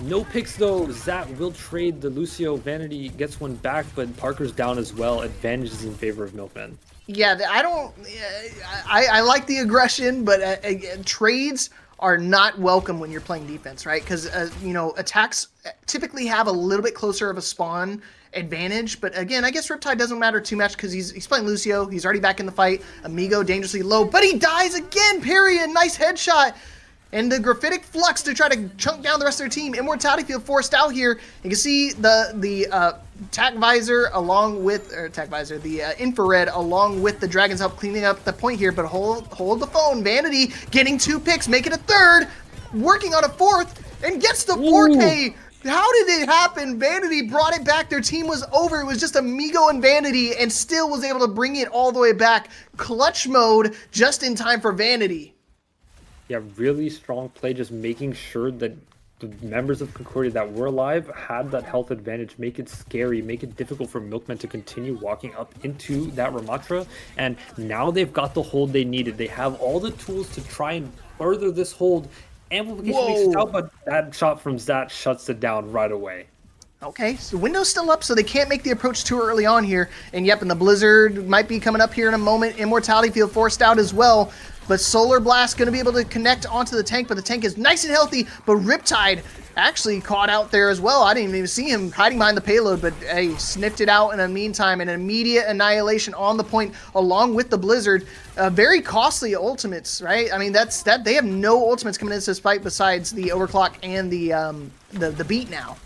No picks though. Zat will trade the Lucio. Vanity gets one back, but Parker's down as well. Advantage is in favor of Milkmen.
Yeah, I like the aggression, but trades are not welcome when you're playing defense, right? Because, attacks typically have a little bit closer of a spawn advantage. But again, I guess Riptide doesn't matter too much because he's playing Lucio. He's already back in the fight. Amigo dangerously low, but he dies again, period. Nice headshot. And the Graphitic Flux to try to chunk down the rest of their team. Immortality field forced out here. You can see the Tac Visor along with, the Infrared along with the Dragons help cleaning up the point here. But hold the phone. Vanity getting 2 picks, making a third, working on a fourth, and gets the 4K. How did it happen? Vanity brought it back. Their team was over. It was just Amigo and Vanity, and still was able to bring it all the way back. Clutch mode just in time for Vanity.
Yeah, really strong play, just making sure that the members of Concordia that were alive had that health advantage, make it scary, make it difficult for Milkmen to continue walking up into that Ramatra. And now they've got the hold they needed. They have all the tools to try and further this hold. Amplification makes it out, but that shot from Zat shuts it down right away.
Okay, so window's still up, so they can't make the approach too early on here. And yep, and the Blizzard might be coming up here in a moment. Immortality field forced out as well. But Solar Blast going to be able to connect onto the tank, but the tank is nice and healthy. But Riptide actually caught out there as well. I didn't even see him hiding behind the payload, but hey, sniffed it out in the meantime. An immediate annihilation on the point along with the Blizzard. Very costly ultimates, right? I mean, they have no ultimates coming into this fight besides the Overclock and the Beat now.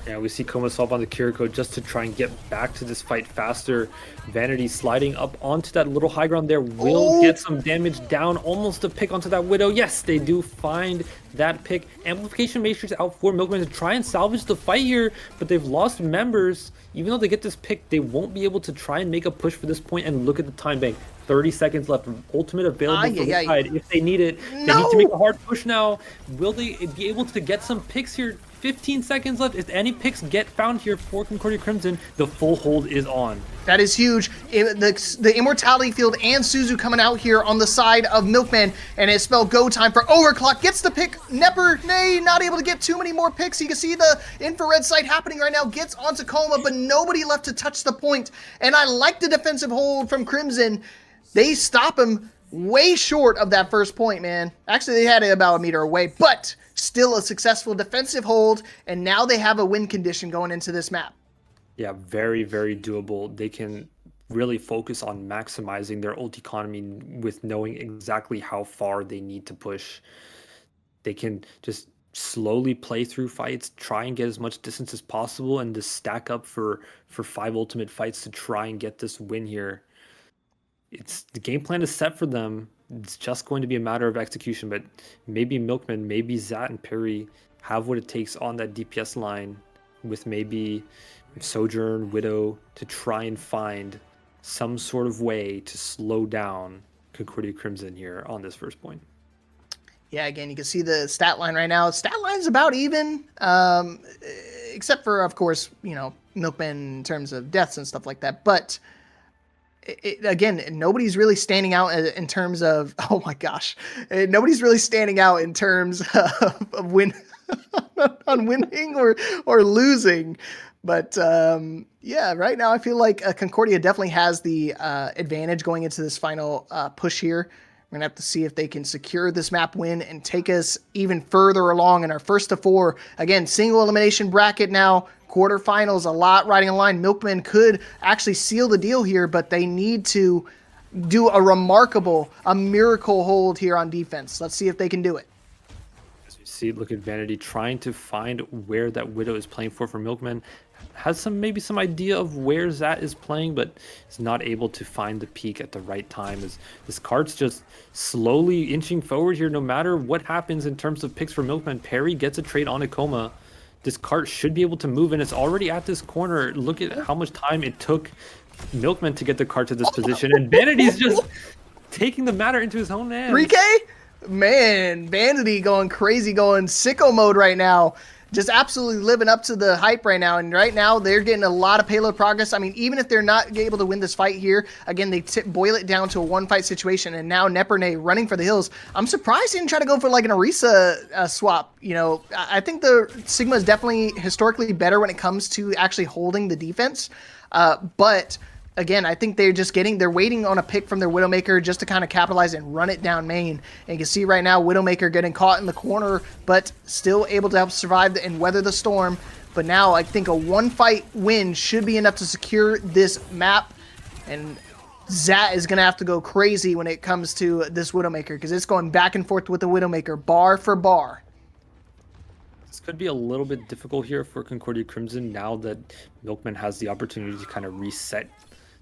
Yeah, we see Coma swap on the Kiriko just to try and get back to this fight faster. Vanity sliding up onto that little high ground there will get some damage down. Almost a pick onto that Widow. Yes, they do find that pick. Amplification Matrix out for Milkman to try and salvage the fight here, but they've lost members. Even though they get this pick, they won't be able to try and make a push for this point. And look at the time bank. 30 seconds left. Ultimate available for the side if they need it. They need to make a hard push now. Will they be able to get some picks here? 15 seconds left. If any picks get found here for Concordia Crimson, the full hold is on.
That is huge. The Immortality field and Suzu coming out here on the side of Milkman, and it's spelled go time for Overclock. Gets the pick. Nepper, nay, not able to get too many more picks. You can see the infrared sight happening right now. Gets onto Coma, but nobody left to touch the point. And I like the defensive hold from Crimson. They stop him way short of that first point, man. Actually, they had it about a meter away, but still a successful defensive hold, and now they have a win condition going into this map.
Yeah, very, very doable. They can really focus on maximizing their ult economy with knowing exactly how far they need to push. They can just slowly play through fights, try and get as much distance as possible, and just stack up for 5 ultimate fights to try and get this win here. The game plan is set for them. It's just going to be a matter of execution, but maybe Milkman, maybe Zat and Perry have what it takes on that DPS line with maybe Sojourn, Widow to try and find some sort of way to slow down Concordia Crimson here on this first point.
Yeah, again, you can see the stat line right now. Stat line's about even, except for, of course, Milkman in terms of deaths and stuff like that, but again, nobody's really standing out in terms of, oh my gosh, nobody's really standing out in terms of win on winning or losing. But yeah, right now I feel like Concordia definitely has the advantage going into this final push here. We're going to have to see if they can secure this map win and take us even further along in our first to 4. Again, single elimination bracket now. Quarterfinals, a lot riding on line. Milkmen could actually seal the deal here, but they need to do a miracle hold here on defense. Let's see if they can do it.
As you see, look at Vanity trying to find where that Widow is playing for Milkmen. Has maybe some idea of where Zat is playing, but is not able to find the peak at the right time. As this card's just slowly inching forward here, no matter what happens in terms of picks for Milkmen. Perry gets a trade on Akoma. This cart should be able to move, and it's already at this corner. Look at how much time it took Milkman to get the cart to this position, and Vanity's just taking the matter into his own hands.
3K? Man, Vanity going crazy, going sicko mode right now. Just absolutely living up to the hype right now. And right now, they're getting a lot of payload progress. I mean, even if they're not able to win this fight here, again, they boil it down to a one-fight situation. And now Nepernay running for the hills. I'm surprised he didn't try to go for like an Orisa swap. You know, I think the Sigma is definitely historically better when it comes to actually holding the defense. But again, I think they're waiting on a pick from their Widowmaker just to kind of capitalize and run it down main. And you can see right now Widowmaker getting caught in the corner, but still able to help survive and weather the storm. But now I think a one-fight win should be enough to secure this map. And Zat is going to have to go crazy when it comes to this Widowmaker, because it's going back and forth with the Widowmaker, bar for bar.
This could be a little bit difficult here for Concordia Crimson now that Milkman has the opportunity to kind of reset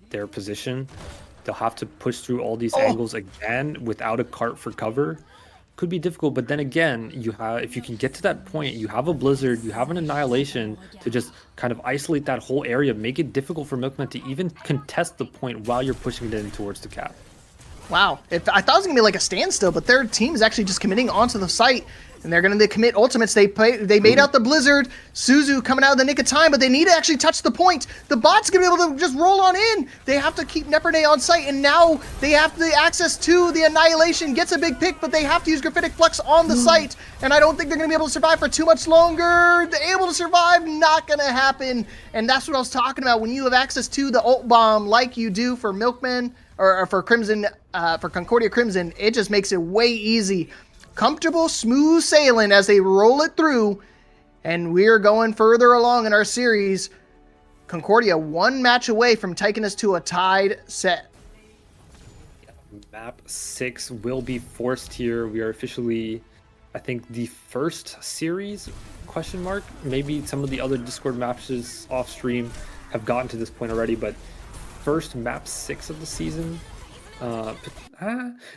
their position. They'll have to push through all these angles again without a cart for cover. Could be difficult, but then again, if you can get to that point, you have a Blizzard, you have an Annihilation to just kind of isolate that whole area, make it difficult for Milkman to even contest the point while you're pushing it in towards the cap.
Wow, I thought it was going to be like a standstill, but their team is actually just committing onto the site, and they're going to commit ultimates. They made out the Blizzard, Suzu coming out of the nick of time, but they need to actually touch the point. The bot's going to be able to just roll on in. They have to keep Nepernay on site, and now they have the access to the Annihilation. Gets a big pick, but they have to use Graphitic Flux on the site, and I don't think they're going to be able to survive for too much longer. They're able to survive, not going to happen, and that's what I was talking about. When you have access to the ult bomb like you do for Milkmen, or for Crimson, for Concordia Crimson, it just makes it way easy. Comfortable, smooth sailing as they roll it through, and we're going further along in our series. Concordia one match away from taking us to a tied set.
Map 6 will be forced here. We are officially, I think, the first series, question mark. Maybe some of the other Discord matches off stream have gotten to this point already, but first map 6 of the season.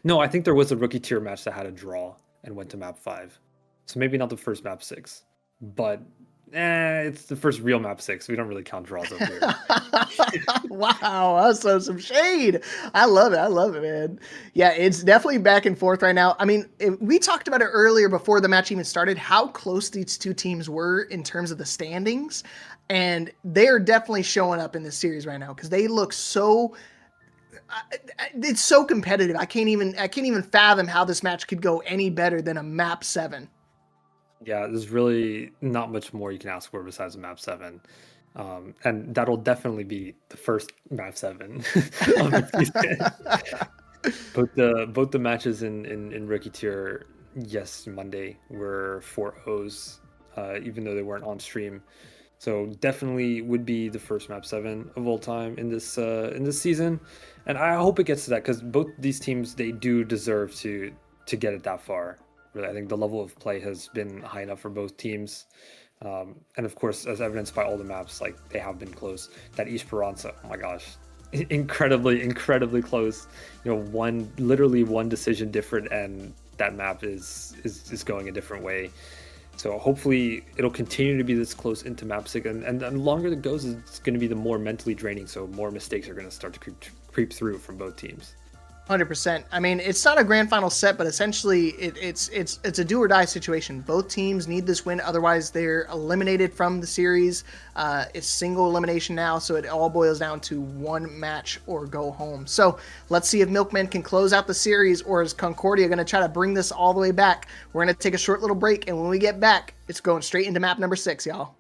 No, I think there was a rookie tier match that had a draw and went to map 5. So maybe not the first map 6, but it's the first real map 6. We don't really count draws over here.
Wow, that's some shade. I love it, man. Yeah, it's definitely back and forth right now. I mean, we talked about it earlier before the match even started, how close these two teams were in terms of the standings. And they're definitely showing up in this series right now because they look so. It's so competitive. I can't even fathom how this match could go any better than a map 7.
Yeah, there's really not much more you can ask for besides a map 7. And that'll definitely be the first map 7 of the season. Both the matches in rookie tier, yes, Monday were 4-0s, even though they weren't on stream. So definitely would be the first map 7 of all time in this season, and I hope it gets to that because both these teams, they do deserve to get it that far. Really, I think the level of play has been high enough for both teams, and of course, as evidenced by all the maps, like they have been close. That Esperanza, oh my gosh, incredibly close. You know, literally one decision different, and that map is going a different way. So hopefully it'll continue to be this close into map 6, and the longer it goes, it's going to be the more mentally draining. So more mistakes are going to start to creep through from both teams.
100%. I mean, it's not a grand final set, but essentially it's a do or die situation. Both teams need this win, otherwise they're eliminated from the series. It's single elimination now, so it all boils down to one match or go home. So let's see if Milkmen can close out the series, or is Concordia going to try to bring this all the way back? We're going to take a short little break, and when we get back, it's going straight into map number 6, y'all.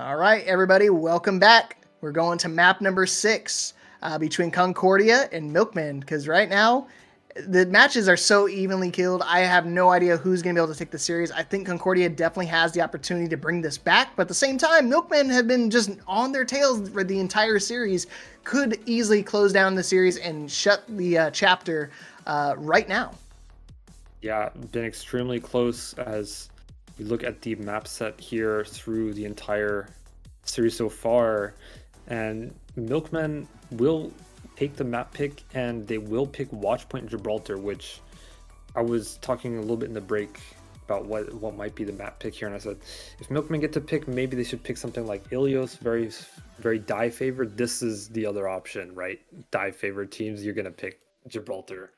All right, everybody, welcome back. We're going to map number 6 between Concordia and Milkmen, because right now the matches are so evenly killed. I have no idea who's going to be able to take the series. I think Concordia definitely has the opportunity to bring this back, but at the same time, Milkmen have been just on their tails for the entire series. Could easily close down the series and shut the chapter right now.
Yeah, been extremely close as we look at the map set here through the entire series so far. And Milkmen will take the map pick, and they will pick Watchpoint Gibraltar, which I was talking a little bit in the break about what might be the map pick here, and I said if Milkmen get to pick, maybe they should pick something like Ilios, very dive favored. This is the other option, right? Dive favored teams, you're gonna pick Gibraltar.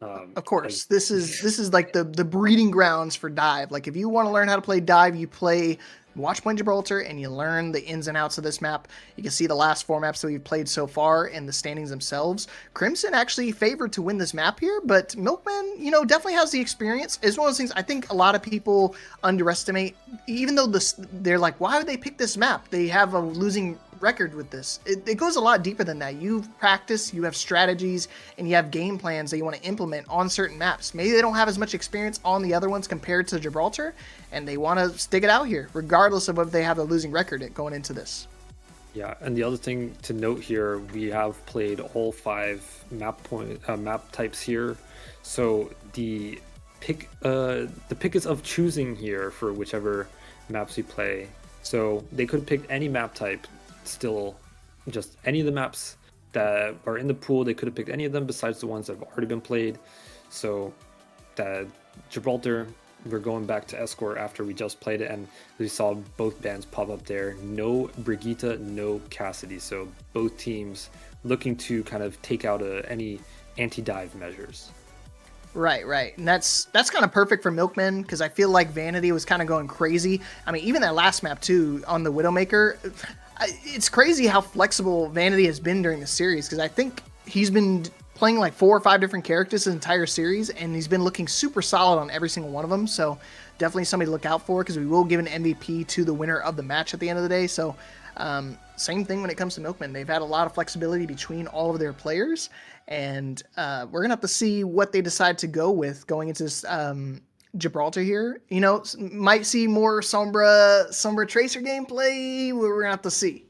Of course, this is like the breeding grounds for dive. Like if you want to learn how to play dive, you play Watchpoint Gibraltar and you learn the ins and outs of this map. You can see the last 4 maps that we've played so far and the standings themselves. Crimson actually favored to win this map here, but Milkman, definitely has the experience. It's one of those things I think a lot of people underestimate. Even though they're like, why would they pick this map? They have a losing record with this. It goes a lot deeper than that. You've practiced, you have strategies, and you have game plans that you want to implement on certain maps. Maybe they don't have as much experience on the other ones compared to Gibraltar, and they want to stick it out here, regardless of whether they have a losing record going into this.
Yeah, and the other thing to note here, we have played all 5 map types here, so the pick is of choosing here for whichever maps we play. So they could pick any map type. Still, just any of the maps that are in the pool, they could have picked any of them besides the ones that have already been played. So that Gibraltar, we're going back to Escort after we just played it, and we saw both bands pop up there. No Brigitte, no Cassidy, so both teams looking to kind of take out any anti-dive measures.
Right. And that's kind of perfect for Milkmen, because I feel like Vanity was kind of going crazy. I mean, even that last map too on the Widowmaker, it's crazy how flexible Vanity has been during the series, because I think he's been playing like 4 or 5 different characters the entire series, and he's been looking super solid on every single one of them. So definitely somebody to look out for, because we will give an MVP to the winner of the match at the end of the day. So same thing when it comes to Milkmen. They've had a lot of flexibility between all of their players, and we're gonna have to see what they decide to go with going into this Gibraltar here. Might see more Sombra Tracer gameplay. We're gonna have to see.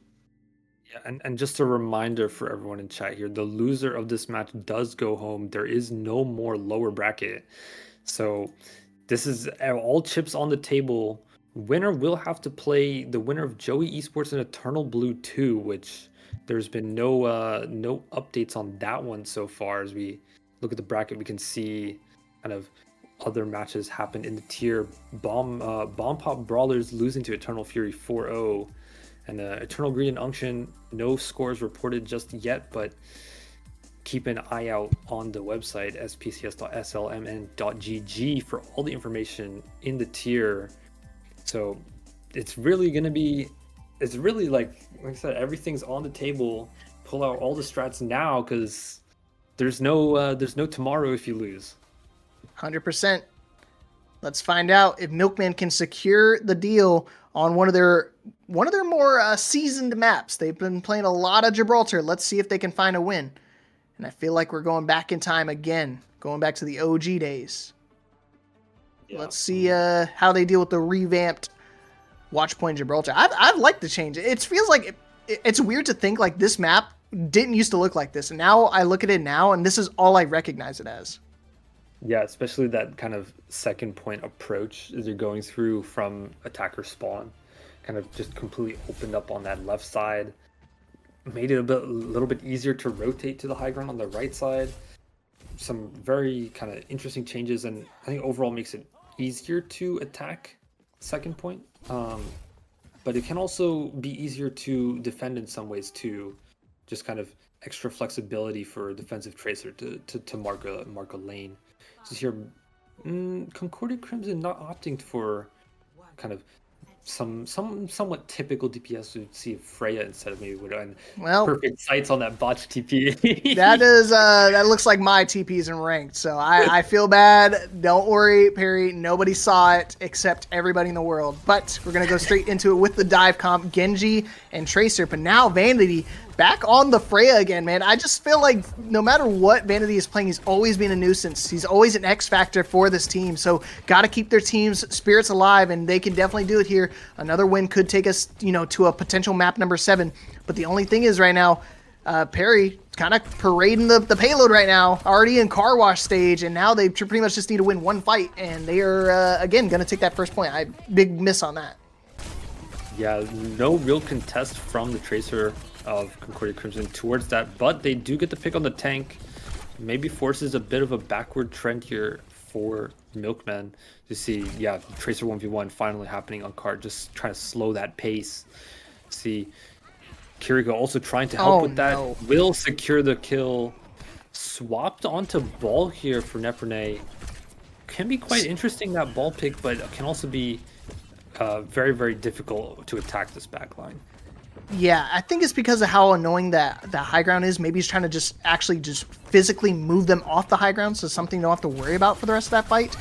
Yeah, and just a reminder for everyone in chat here, the loser of this match does go home. There is no more lower bracket. So this is all chips on the table. Winner will have to play the winner of Joey Esports and Eternal Blue 2, which there's been no updates on that one so far. As we look at the bracket, we can see kind of other matches happen in the tier. Bomb Pop Brawlers losing to Eternal Fury 4-0. And Eternal Greed and Unction, no scores reported just yet, but keep an eye out on the website, spcs.slmn.gg, for all the information in the tier. So it's really like I said, everything's on the table. Pull out all the strats now, because there's no tomorrow if you lose.
100%. Let's find out if Milkman can secure the deal on one of their more seasoned maps. They've been playing a lot of Gibraltar. Let's see if they can find a win. And I feel like we're going back in time again, going back to the OG days. Yeah. Let's see how they deal with the revamped Watchpoint Gibraltar. I've liked the change. It feels like it's weird to think like this map didn't used to look like this, and now I look at it now, and this is all I recognize it as.
Yeah, especially that kind of second point approach as you're going through from attacker spawn, kind of just completely opened up on that left side, made it a little bit easier to rotate to the high ground on the right side. Some very kind of interesting changes, and I think overall makes it easier to attack second point. But it can also be easier to defend in some ways too, just kind of extra flexibility for defensive tracer to mark a lane. So here, Concordia Crimson not opting for kind of some somewhat typical DPS would see Freya instead of maybe Widow, and
Well,
perfect sights on that botch TP.
that is that looks like my TPs in ranked, so I feel bad. Don't worry, Perry. Nobody saw it except everybody in the world. But we're gonna go straight into it with the dive comp, Genji and Tracer. But now Vanity back on the Freya again, man. I just feel like no matter what Vanity is playing, he's always been a nuisance. He's always an X factor for this team. So got to keep their team's spirits alive, and they can definitely do it here. Another win could take us, to a potential map number 7. But the only thing is right now, Perry kind of parading the payload right now, already in car wash stage, and now they pretty much just need to win one fight, and they are, again, going to take that first point. Big miss on that.
Yeah, no real contest from the Tracer of Concordia Crimson towards that, but they do get the pick on the tank. Maybe forces a bit of a backward trend here for Milkmen to see, yeah, Tracer 1v1 finally happening on card, just trying to slow that pace. See, Kiriko also trying to help with that.
No.
Will secure the kill. Swapped onto ball here for Nepernay. Can be quite interesting, that ball pick, but can also be very, very difficult to attack this backline.
Yeah, I think it's because of how annoying that high ground is. Maybe he's trying to just physically move them off the high ground, so something you don't have to worry about for the rest of that fight.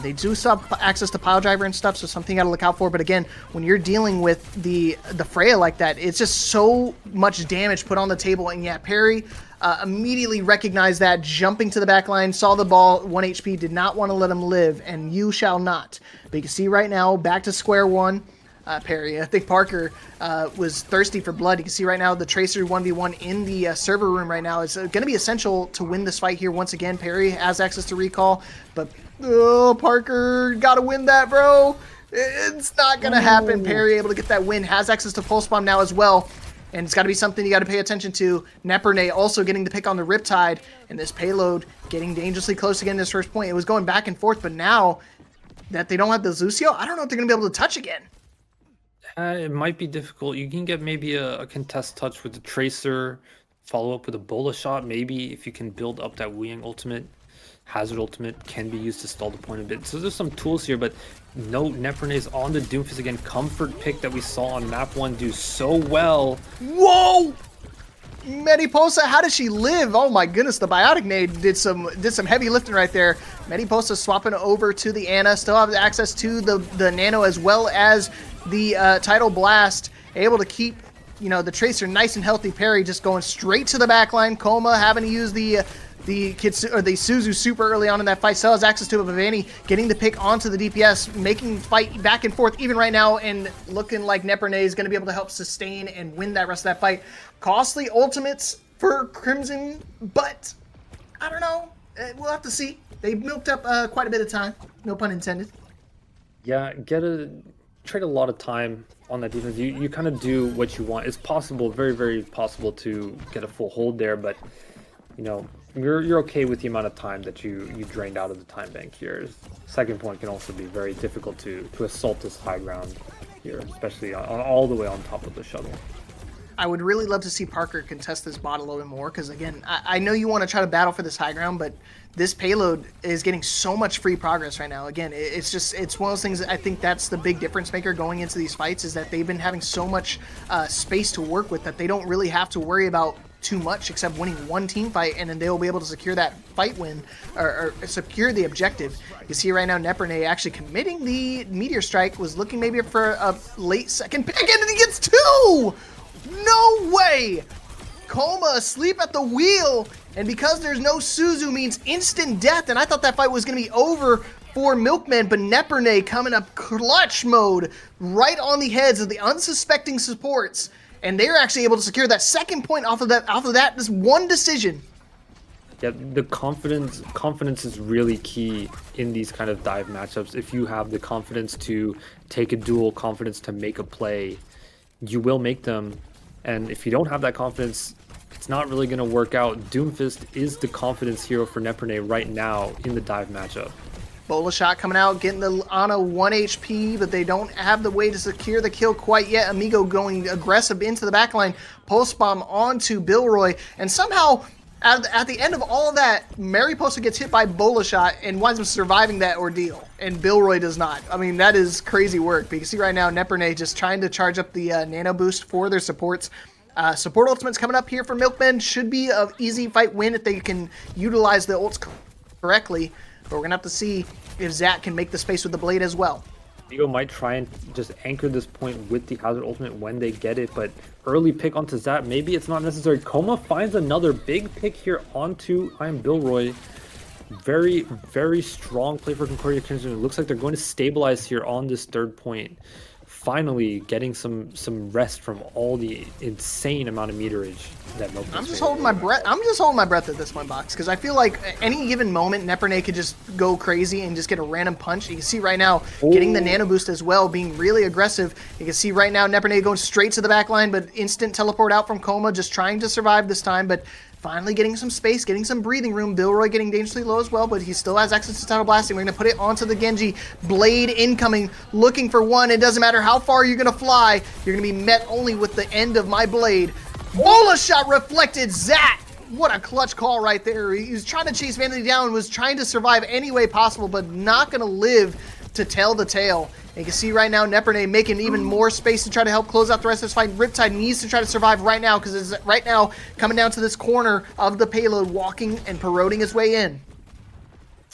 They do still have access to pile driver and stuff, so something you gotta look out for. But again, when you're dealing with the Freya like that, it's just so much damage put on the table. And yeah, Perry immediately recognized that, jumping to the back line, saw the ball, 1 HP, did not want to let him live, and you shall not. But you can see right now, back to square one. Perry. I think Parker was thirsty for blood. You can see right now the Tracer 1v1 in the server room right now. It's going to be essential to win this fight here once again. Perry has access to recall, but Parker got to win that, bro. It's not going to happen. Perry able to get that win. Has access to pulse bomb now as well. And it's got to be something you got to pay attention to. Nepernay also getting the pick on the Riptide, and this payload getting dangerously close again this first point. It was going back and forth, but now that they don't have the Lucio, I don't know if they're going to be able to touch again.
It might be difficult. You can get maybe a contest touch with the Tracer, follow up with a Bola shot. Maybe if you can build up that Wu Yang ultimate, Hazard ultimate can be used to stall the point a bit. So there's some tools here, but no, Nepernay's on the Doomfist again. Comfort pick that we saw on map 1 do so well.
Whoa! Mediposa, how does she live? Oh my goodness, the Biotic Nade did some heavy lifting right there. Mediposa swapping over to the Ana, still have access to the Nano as well as the Tidal Blast, able to keep the Tracer nice and healthy. Perry just going straight to the back line. Koma having to use the Suzu super early on in that fight. Still has access to it, but Vanny getting the pick onto the DPS, making fight back and forth even right now, and looking like Nepernay is going to be able to help sustain and win that rest of that fight. Costly ultimates for Crimson, but I don't know. We'll have to see. They milked up quite a bit of time. No pun intended.
Yeah, trade a lot of time on that defense. You kind of do what you want. It's possible, very, very possible to get a full hold there, but you're okay with the amount of time that you drained out of the time bank here. Second point can also be very difficult to assault this high ground here, especially all the way on top of the shuttle.
I would really love to see Parker contest this bot a little bit more, because again, I know you want to try to battle for this high ground, but this payload is getting so much free progress right now. Again, it's one of those things that I think that's the big difference maker going into these fights, is that they've been having so much space to work with that they don't really have to worry about too much except winning one team fight, and then they will be able to secure that fight win or secure the objective. You see right now Nepernay actually committing the Meteor Strike, was looking maybe for a late second pick, and he gets 2! No way! Koma asleep at the wheel, and because there's no Suzu means instant death, and I thought that fight was going to be over for Milkmen, but Nepernay coming up clutch mode right on the heads of the unsuspecting supports, and they're actually able to secure that second point off of that this one decision.
Yeah, the confidence is really key in these kind of dive matchups. If you have the confidence to take a duel, confidence to make a play, you will make them. And if you don't have that confidence, it's not really going to work out. Doomfist is the confidence hero for Nepernay right now in the dive matchup.
Bola shot coming out, getting the Ana 1 HP, but they don't have the way to secure the kill quite yet. Amigo going aggressive into the backline. Pulse bomb onto Billroy, and somehow At the end of all of that, Mariposa gets hit by Bola Shot and winds up surviving that ordeal, and Bilroy does not. I mean, that is crazy work. But you can see right now, Neperne just trying to charge up the Nano Boost for their supports. Support ultimates coming up here for Milkmen. Should be an easy fight win if they can utilize the ults correctly. But we're going to have to see if Zach can make the space with the blade as well.
Vigo might try and just anchor this point with the Hazard ultimate when they get it, but early pick onto Zat, maybe it's not necessary. Coma finds another big pick here onto I'm Bilroy. Very, very strong play for Concordia Crimson. It looks like they're going to stabilize here on this third point. Finally getting some rest from all the insane amount of meterage that Milkman.
I'm just holding my breath. I'm just holding my breath at this point, Box, because I feel like any given moment, Neperne could just go crazy and just get a random punch. You can see right now getting the nano boost as well, being really aggressive. You can see right now Neperne going straight to the back line, but instant teleport out from Coma, just trying to survive this time, but finally getting some space, getting some breathing room. Bilroy getting dangerously low as well, but he still has access to Tidal Blasting. We're going to put it onto the Genji. Blade incoming, looking for one. It doesn't matter how far you're going to fly. You're going to be met only with the end of my blade. Bola Shot reflected. Zat! What a clutch call right there. He was trying to chase Vanity down, was trying to survive any way possible, but not going to live to tell the tale. And you can see right now Neperne making even more space to try to help close out the rest of this fight. Riptide needs to try to survive right now because it's right now coming down to this corner of the payload, walking and corroding his way in.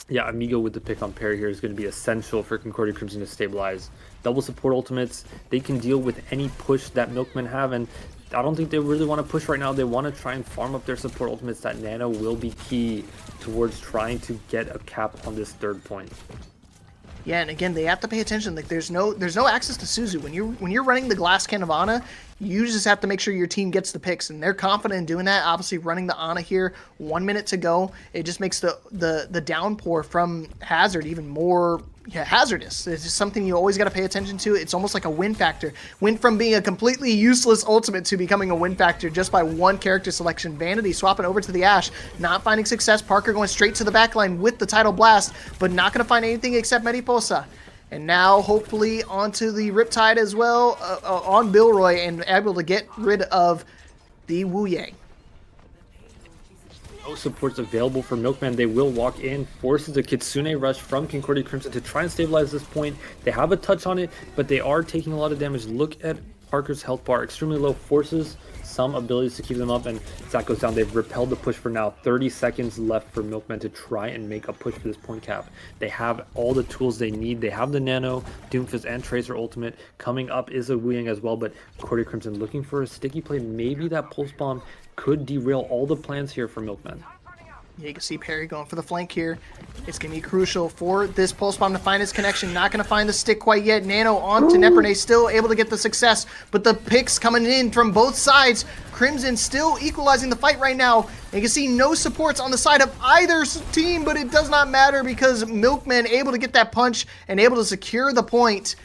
Yeah, Amigo with the pick on parry here is going to be essential for Concordia Crimson to stabilize. Double support ultimates, they can deal with any push that Milkmen have, and I don't think they really want to push right now. They want to try and farm up their support ultimates. That nano will be key towards trying to get a cap on this third point.
Yeah, and again, they have to pay attention. Like, there's no access to Suzu when you're running the glass cannon of Ana. You just have to make sure your team gets the picks, and they're confident in doing that. Obviously, running the Ana here, 1 minute to go, it just makes the downpour from Hazard even more hazardous. It's just something you always got to pay attention to. It's almost like a win factor. Went from being a completely useless ultimate to becoming a win factor just by one character selection. Vanity swapping over to the Ashe, not finding success. Parker going straight to the backline with the Tidal Blast, but not going to find anything except Mariposa. And now, hopefully, onto the Riptide as well, on Bilroy, and able to get rid of the Wu Yang.
No supports available for Milkman. They will walk in, forces a Kitsune rush from Concordia Crimson to try and stabilize this point. They have a touch on it, but they are taking a lot of damage. Look at Parker's health bar, extremely low, forces some abilities to keep them up, and Zach goes down. They've repelled the push for now. 30 seconds left for Milkman to try and make a push for this point cap. They have all the tools they need. They have the Nano, Doomfist, and Tracer ultimate. Coming up is a Wu Yang as well, but Concordia Crimson looking for a sticky play. Maybe that pulse bomb could derail all the plans here for Milkman.
Yeah, you can see Perry going for the flank here. It's going to be crucial for this pulse bomb to find its connection. Not going to find the stick quite yet. Nano on to Neperne, still able to get the success, but the picks coming in from both sides. Crimson still equalizing the fight right now. And you can see no supports on the side of either team, but it does not matter because Milkman able to get that punch and able to secure the point.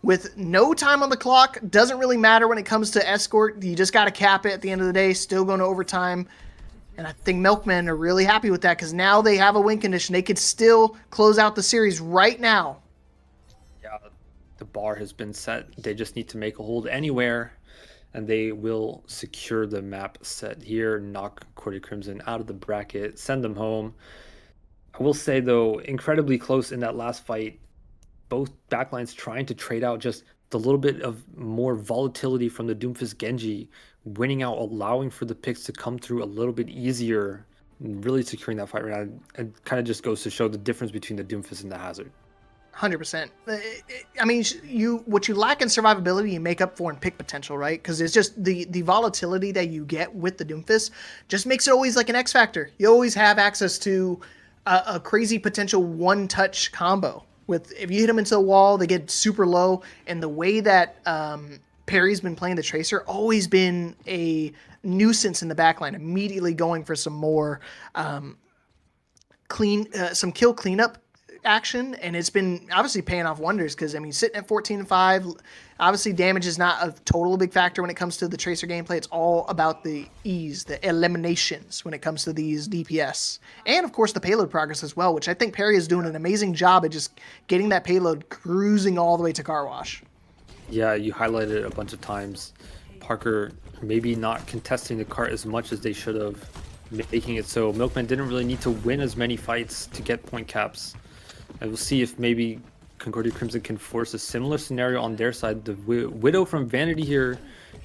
With no time on the clock, doesn't really matter when it comes to escort. You just got to cap it at the end of the day. Still going to overtime. And I think Milkmen are really happy with that because now they have a win condition. They could still close out the series right now.
Yeah, the bar has been set. They just need to make a hold anywhere, and they will secure the map set here, knock Concordia Crimson out of the bracket, send them home. I will say, though, incredibly close in that last fight. Both backlines trying to trade out just the little bit of more volatility from the Doomfist Genji, winning out, allowing for the picks to come through a little bit easier, and really securing that fight right now. It kind of just goes to show the difference between the Doomfist and the Hazard.
100%. I mean, what you lack in survivability, you make up for in pick potential, right? Because it's just the volatility that you get with the Doomfist just makes it always like an X factor. You always have access to a crazy potential one-touch combo. With if you hit them into the wall, they get super low, and the way that Perry's been playing the Tracer, always been a nuisance in the backline, immediately going for some more some kill cleanup action, and it's been obviously paying off wonders because, I mean, sitting at 14-5, obviously damage is not a total big factor when it comes to the Tracer gameplay. It's all about the ease, the eliminations when it comes to these DPS. And, of course, the payload progress as well, which I think Perry is doing an amazing job at just getting that payload cruising all the way to car wash.
Yeah, you highlighted it a bunch of times. Parker maybe not contesting the cart as much as they should have. making it so Milkmen didn't really need to win as many fights to get point caps. And we'll see if maybe Concordia Crimson can force a similar scenario on their side. The Widow from Vanity here,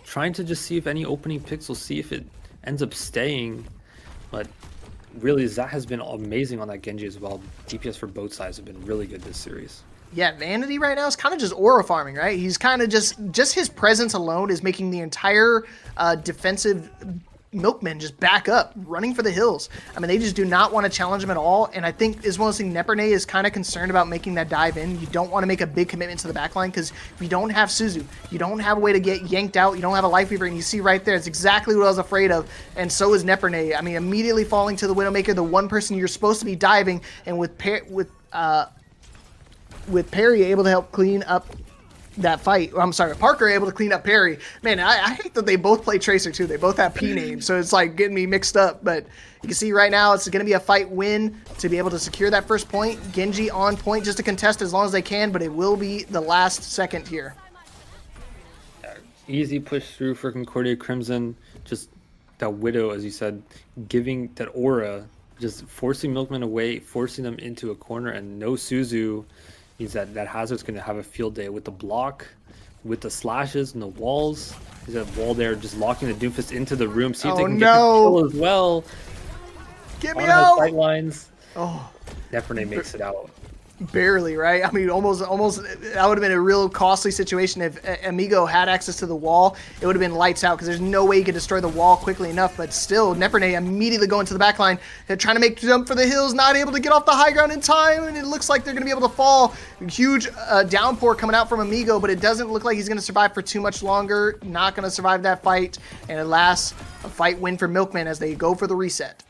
trying to just see if any opening picks will see if it ends up staying. But really, Zat has been amazing on that Genji as well. DPS for both sides have been really good this series.
Yeah, Vanity right now is kind of just aura farming, right? He's kind of just his presence alone is making the entire defensive Milkmen just back up, running for the hills. I mean, they just do not want to challenge him at all. And I think as well as Neperne is kind of concerned about making that dive in. You don't want to make a big commitment to the backline because if you don't have Suzu, you don't have a way to get yanked out. You don't have a life weaver, and you see right there, it's exactly what I was afraid of. And so is Neperne. I mean, immediately falling to the Widowmaker, the one person you're supposed to be diving, and with Perry able to help clean up that fight. I'm sorry, Parker able to clean up Perry. Man, I hate that they both play Tracer too. They both have P names, so it's like getting me mixed up. But you can see right now it's going to be a fight win to be able to secure that first point. Genji on point just to contest as long as they can, but it will be the last second here.
Easy push through for Concordia Crimson. Just that Widow, as you said, giving that aura, just forcing Milkmen away, forcing them into a corner, and no Suzu. Means that Hazard's going to have a field day with the block, with the slashes and the walls. There's a wall there just locking the Doomfist into the room. See if they can get the kill as well.
Get me out!
Sight lines.
Oh,
Neperne makes it out.
Barely, right? I mean, almost. That would have been a real costly situation if Amigo had access to the wall. It would have been lights out because there's no way you could destroy the wall quickly enough. But still, Neperne immediately going to the back line. They're trying to make the jump for the hills, not able to get off the high ground in time, and it looks like they're going to be able to fall. Huge downpour coming out from Amigo, but it doesn't look like he's going to survive for too much longer. Not going to survive that fight, and at last, a fight win for Milkmen as they go for the reset.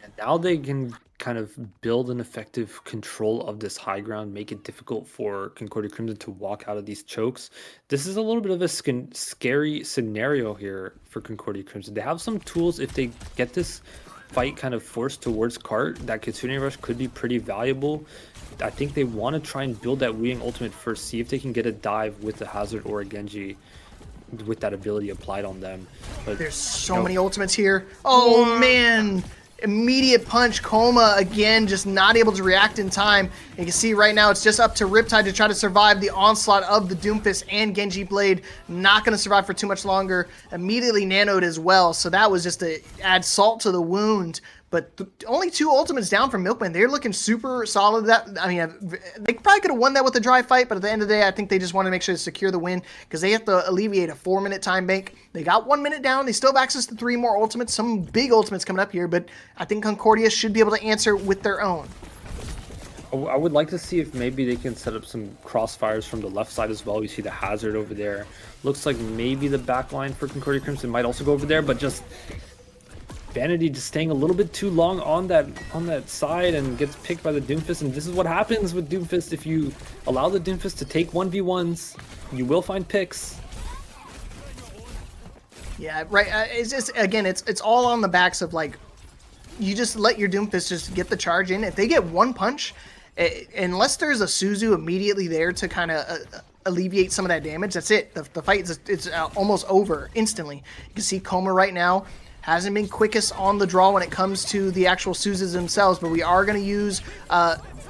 And now they can kind of build an effective control of this high ground, make it difficult for Concordia Crimson to walk out of these chokes. This is a little bit of a scary scenario here for Concordia Crimson. They have some tools if they get this fight kind of forced towards cart. That Kitsune Rush could be pretty valuable. I think they want to try and build that Weeding ultimate first, see if they can get a dive with the Hazard or a Genji with that ability applied on them. But
there's so many ultimates here. Oh man! Immediate punch, Coma again, just not able to react in time. And you can see right now it's just up to Riptide to try to survive the onslaught of the Doomfist and Genji Blade. Not going to survive for too much longer. Immediately nanoed as well, so that was just to add salt to the wound. But only 2 ultimates down from Milkmen. They're looking super solid. I mean, they probably could have won that with a dry fight, but at the end of the day, I think they just want to make sure to secure the win because they have to alleviate a 4-minute time bank. They got 1 minute down. They still have access to 3 more ultimates. Some big ultimates coming up here, but I think Concordia should be able to answer with their own.
I would like to see if maybe they can set up some crossfires from the left side as well. We see the Hazard over there. Looks like maybe the back line for Concordia Crimson might also go over there, but just Vanity just staying a little bit too long on that side and gets picked by the Doomfist. And this is what happens with Doomfist. If you allow the Doomfist to take 1v1s, you will find picks.
Yeah, right. It's just, again, it's all on the backs of, like, you just let your Doomfist just get the charge in. If they get one punch, unless there's a Suzu immediately there to kind of alleviate some of that damage, that's it. The fight is almost over instantly. You can see Coma right now. Hasn't been quickest on the draw when it comes to the actual Suzes themselves, but we are going to use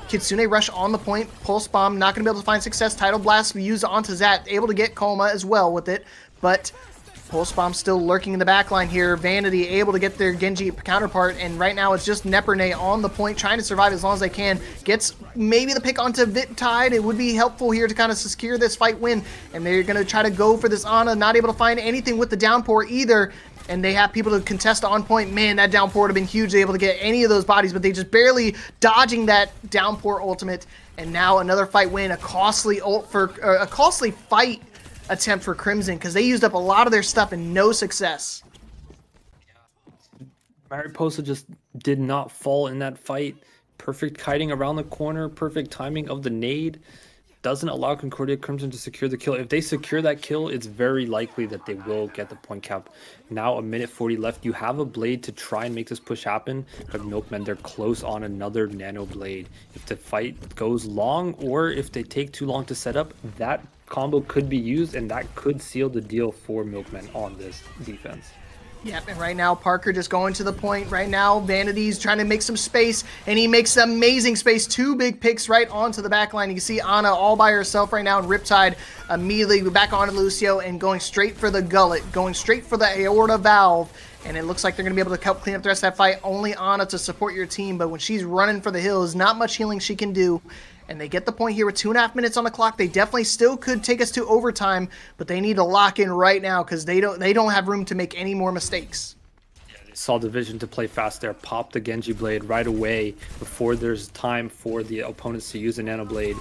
Kitsune Rush on the point. Pulse Bomb, not going to be able to find success. Tidal Blast, we use onto Zat, able to get Coma as well with it, but Pulse Bomb still lurking in the backline here. Vanity able to get their Genji counterpart, and right now it's just Neperne on the point, trying to survive as long as they can. Gets maybe the pick onto Tide. It would be helpful here to kind of secure this fight win, and they're going to try to go for this Ana, not able to find anything with the downpour either. And they have people to contest on point. Man, that downpour would have been huge. They able to get any of those bodies, but they just barely dodging that downpour ultimate. And now another fight win, a costly fight attempt for Crimson because they used up a lot of their stuff and no success.
Mariposa just did not fall in that fight. Perfect kiting around the corner, perfect timing of the nade. Doesn't allow Concordia Crimson to secure the kill. If they secure that kill, it's very likely that they will get the point cap. Now a minute 40 left. You have a blade to try and make this push happen, but Milkmen, they're close on another nano blade. If the fight goes long or if they take too long to set up, that combo could be used and that could seal the deal for Milkmen on this defense.
Yep, and right now Parker just going to the point. Right now, Vanity's trying to make some space, and he makes amazing space. 2 big picks right onto the back line. You can see Ana all by herself right now, and Riptide immediately back onto Lucio and going straight for the gullet, going straight for the aorta valve. And it looks like they're going to be able to help clean up the rest of that fight. Only Ana to support your team, but when she's running for the hills, not much healing she can do. And they get the point here with 2.5 minutes on the clock. They definitely still could take us to overtime, but they need to lock in right now because they don't have room to make any more mistakes.
They saw the vision to play fast there, pop the Genji blade right away before there's time for the opponents to use a nano blade.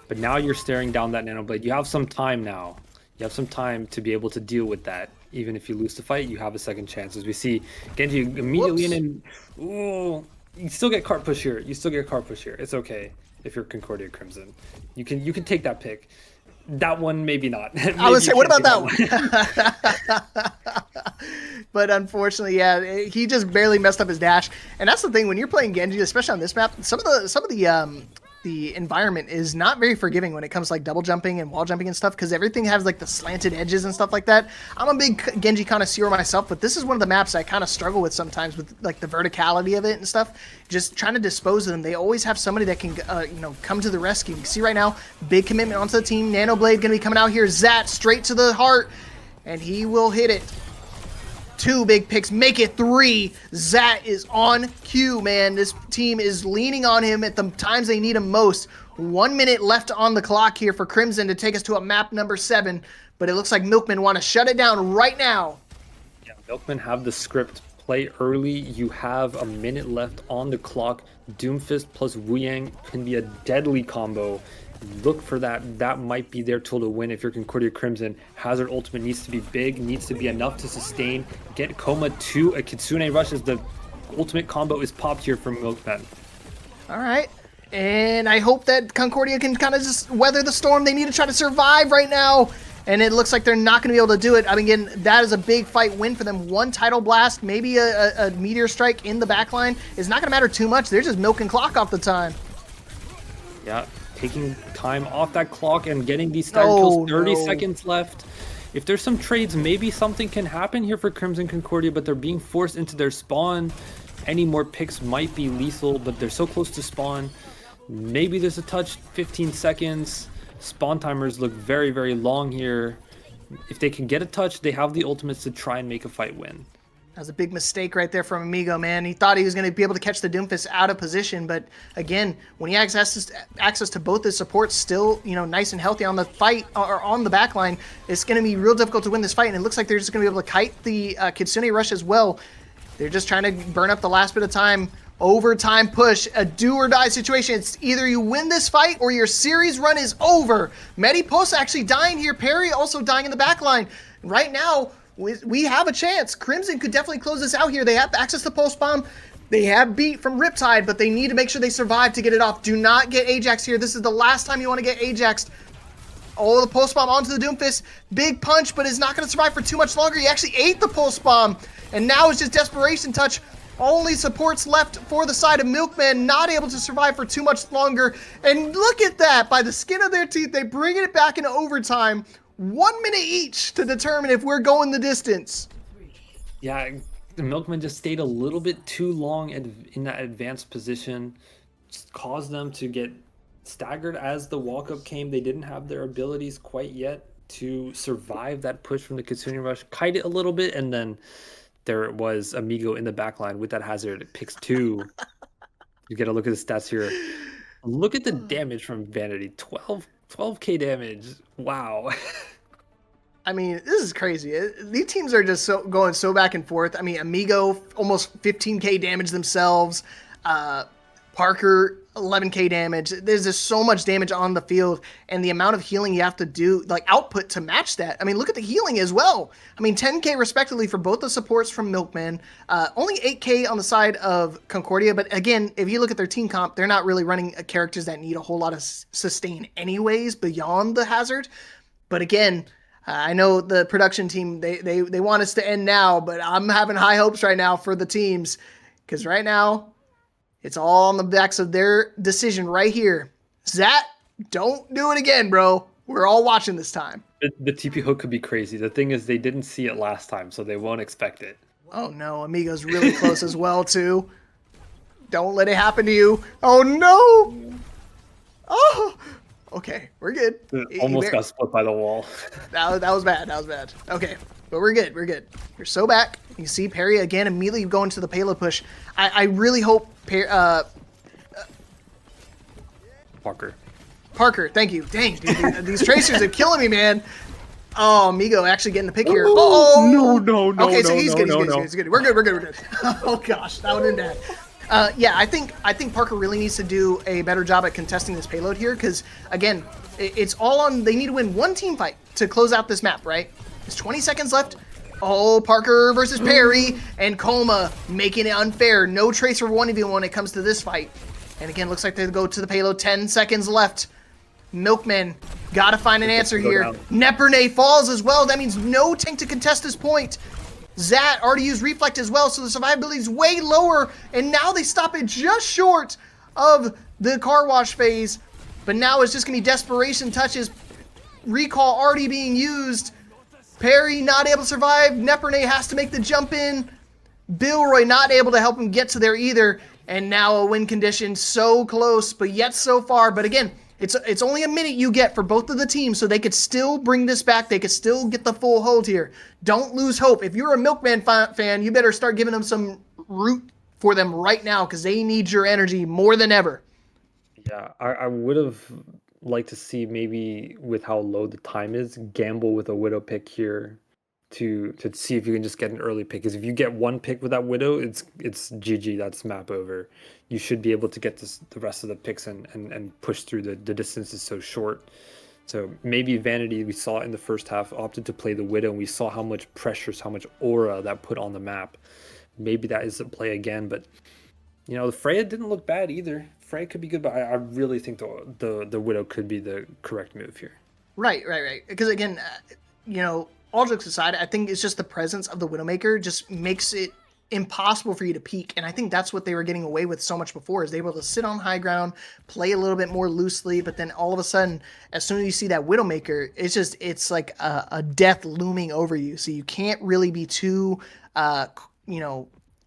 But now you're staring down that nano blade. You have some time now. You have some time to be able to deal with that. Even if you lose the fight, you have a second chance. As we see Genji immediately in. Ooh, you still get cart push here. You still get cart push here. It's okay. If you're Concordia Crimson, you can take that pick. That one, maybe not. Maybe
I would say, what about that one? But unfortunately, yeah, he just barely messed up his dash. And that's the thing when you're playing Genji, especially on this map. Some of the environment is not very forgiving when it comes to like double jumping and wall jumping and stuff because everything has like the slanted edges and stuff like that. I'm a big Genji connoisseur myself, but this is one of the maps I kind of struggle with sometimes with like the verticality of it and stuff. Just trying to dispose of them. They always have somebody that can come to the rescue. You can see right now, big commitment onto the team. Nano Blade gonna be coming out here. Zat straight to the heart, and he will hit it. 2 big picks, make it 3. Zat is on cue, man. This team is leaning on him at the times they need him most. 1 minute left on the clock here for Crimson to take us to a map number 7, but it looks like Milkmen want to shut it down right now.
Yeah, Milkmen have the script. Play early. You have a minute left on the clock. Doomfist plus Wu Yang can be a deadly combo. Look for that. That might be their tool to win if you're Concordia Crimson. Hazard ultimate needs to be big, needs to be enough to sustain. Get Coma to a Kitsune Rush as the ultimate combo is popped here from Milkmen.
All right. And I hope that Concordia can kind of just weather the storm. They need to try to survive right now. And it looks like they're not going to be able to do it. I mean, again, that is a big fight win for them. 1 Tidal Blast, maybe a Meteor Strike in the backline is not going to matter too much. They're just milking clock off the time.
Yeah, taking time off that clock and getting these stagger kills. 30 seconds left. If there's some trades, maybe something can happen here for Crimson Concordia, but they're being forced into their spawn. Any more picks might be lethal, but they're so close to spawn. Maybe there's a touch, 15 seconds. Spawn timers look very, very long here. If they can get a touch, they have the ultimates to try and make a fight win.
That was a big mistake right there from Amigo, man. He thought he was going to be able to catch the Doomfist out of position, but again, when he has access to both his supports still, nice and healthy on the fight or on the backline, it's going to be real difficult to win this fight, and it looks like they're just going to be able to kite the Kitsune Rush as well. They're just trying to burn up the last bit of time. Overtime push, a do or die situation. It's either you win this fight or your series run is over. Medipost actually dying here. Perry also dying in the back line. Right now, we have a chance. Crimson could definitely close this out here. They have access to Pulse Bomb. They have beat from Riptide, but they need to make sure they survive to get it off. Do not get Ajax here. This is the last time you want to get Ajaxed. Oh, the Pulse Bomb onto the Doomfist. Big punch, but is not going to survive for too much longer. He actually ate the Pulse Bomb, and now it's just Desperation Touch. Only supports left for the side of Milkmen, not able to survive for too much longer. And look at that. By the skin of their teeth, they bring it back into overtime. 1 minute each to determine if we're going the distance.
Yeah, the Milkmen just stayed a little bit too long in that advanced position. Just caused them to get staggered as the walk-up came. They didn't have their abilities quite yet to survive that push from the Kitsune Rush. Kite it a little bit, and then there was Amigo in the backline with that hazard. It picks 2. You get a look at the stats here. Look at the damage from Vanity. 12k damage. Wow.
I mean, this is crazy. These teams are just going so back and forth. I mean, Amigo almost 15k damage themselves. Parker 11k damage. There's just so much damage on the field, and the amount of healing you have to do, like output to match that. I mean, look at the healing as well. I mean, 10k respectively for both the supports from Milkmen. Only 8k on the side of Concordia, but again, if you look at their team comp, they're not really running characters that need a whole lot of sustain anyways beyond the hazard. But again, I know the production team, they want us to end now, but I'm having high hopes right now for the teams, because right now, it's all on the backs of their decision right here. Zat, don't do it again, bro. We're all watching this time.
The TP hook could be crazy. The thing is, they didn't see it last time, so they won't expect it.
Oh no, Amigo's really close as well too. Don't let it happen to you. Oh no! Oh, okay, we're good.
It almost got split by the wall.
That was bad. That was bad. Okay, but we're good. We're good. You're so back. You see Perry again immediately going to the payload push. I really hope Parker. Thank you. Dang, dude, these tracers are killing me, man. Oh, Amigo actually getting the pick here. Oh
no.
Okay, so he's good. He's good. We're good. Oh gosh, that would have been bad. Yeah, I think Parker really needs to do a better job at contesting this payload here because, again, it's all on. They need to win one team fight to close out this map, right? There's 20 seconds left. Oh, Parker versus Perry and Coma making it unfair. No tracer 1v1 when it comes to this fight. And again, looks like they go to the payload. 10 seconds left. Milkmen gotta find an answer here. Nepernay falls as well. That means no tank to contest this point. Zat already used Reflect as well, so the survivability is way lower, and now they stop it just short of the car wash phase. But now it's just gonna be desperation touches. Recall already being used. Perry not able to survive. Nepernay has to make the jump in. Billroy not able to help him get to there either. And now a win condition, so close, but yet so far. But again, it's only a minute you get for both of the teams, so they could still bring this back. They could still get the full hold here. Don't lose hope. If you're a Milkman fan, you better start giving them some root for them right now because they need your energy more than ever.
Yeah, I would have liked to see maybe with how low the time is, gamble with a Widow pick here to see if you can just get an early pick. Because if you get one pick with that Widow, it's GG. That's map over. You should be able to get the rest of the picks and push through. The distance is so short. So maybe Vanity, we saw in the first half, opted to play the Widow, and we saw how much pressure, how much aura that put on the map. Maybe that is the play again, but the Freya didn't look bad either. Freya could be good, but I really think the Widow could be the correct move here.
Right. Because again, all jokes aside, I think it's just the presence of the Widowmaker just makes it impossible for you to peek, and I think that's what they were getting away with so much before, is they were able to sit on high ground, play a little bit more loosely, but then all of a sudden, as soon as you see that Widowmaker, it's like a death looming over you, so you can't really be too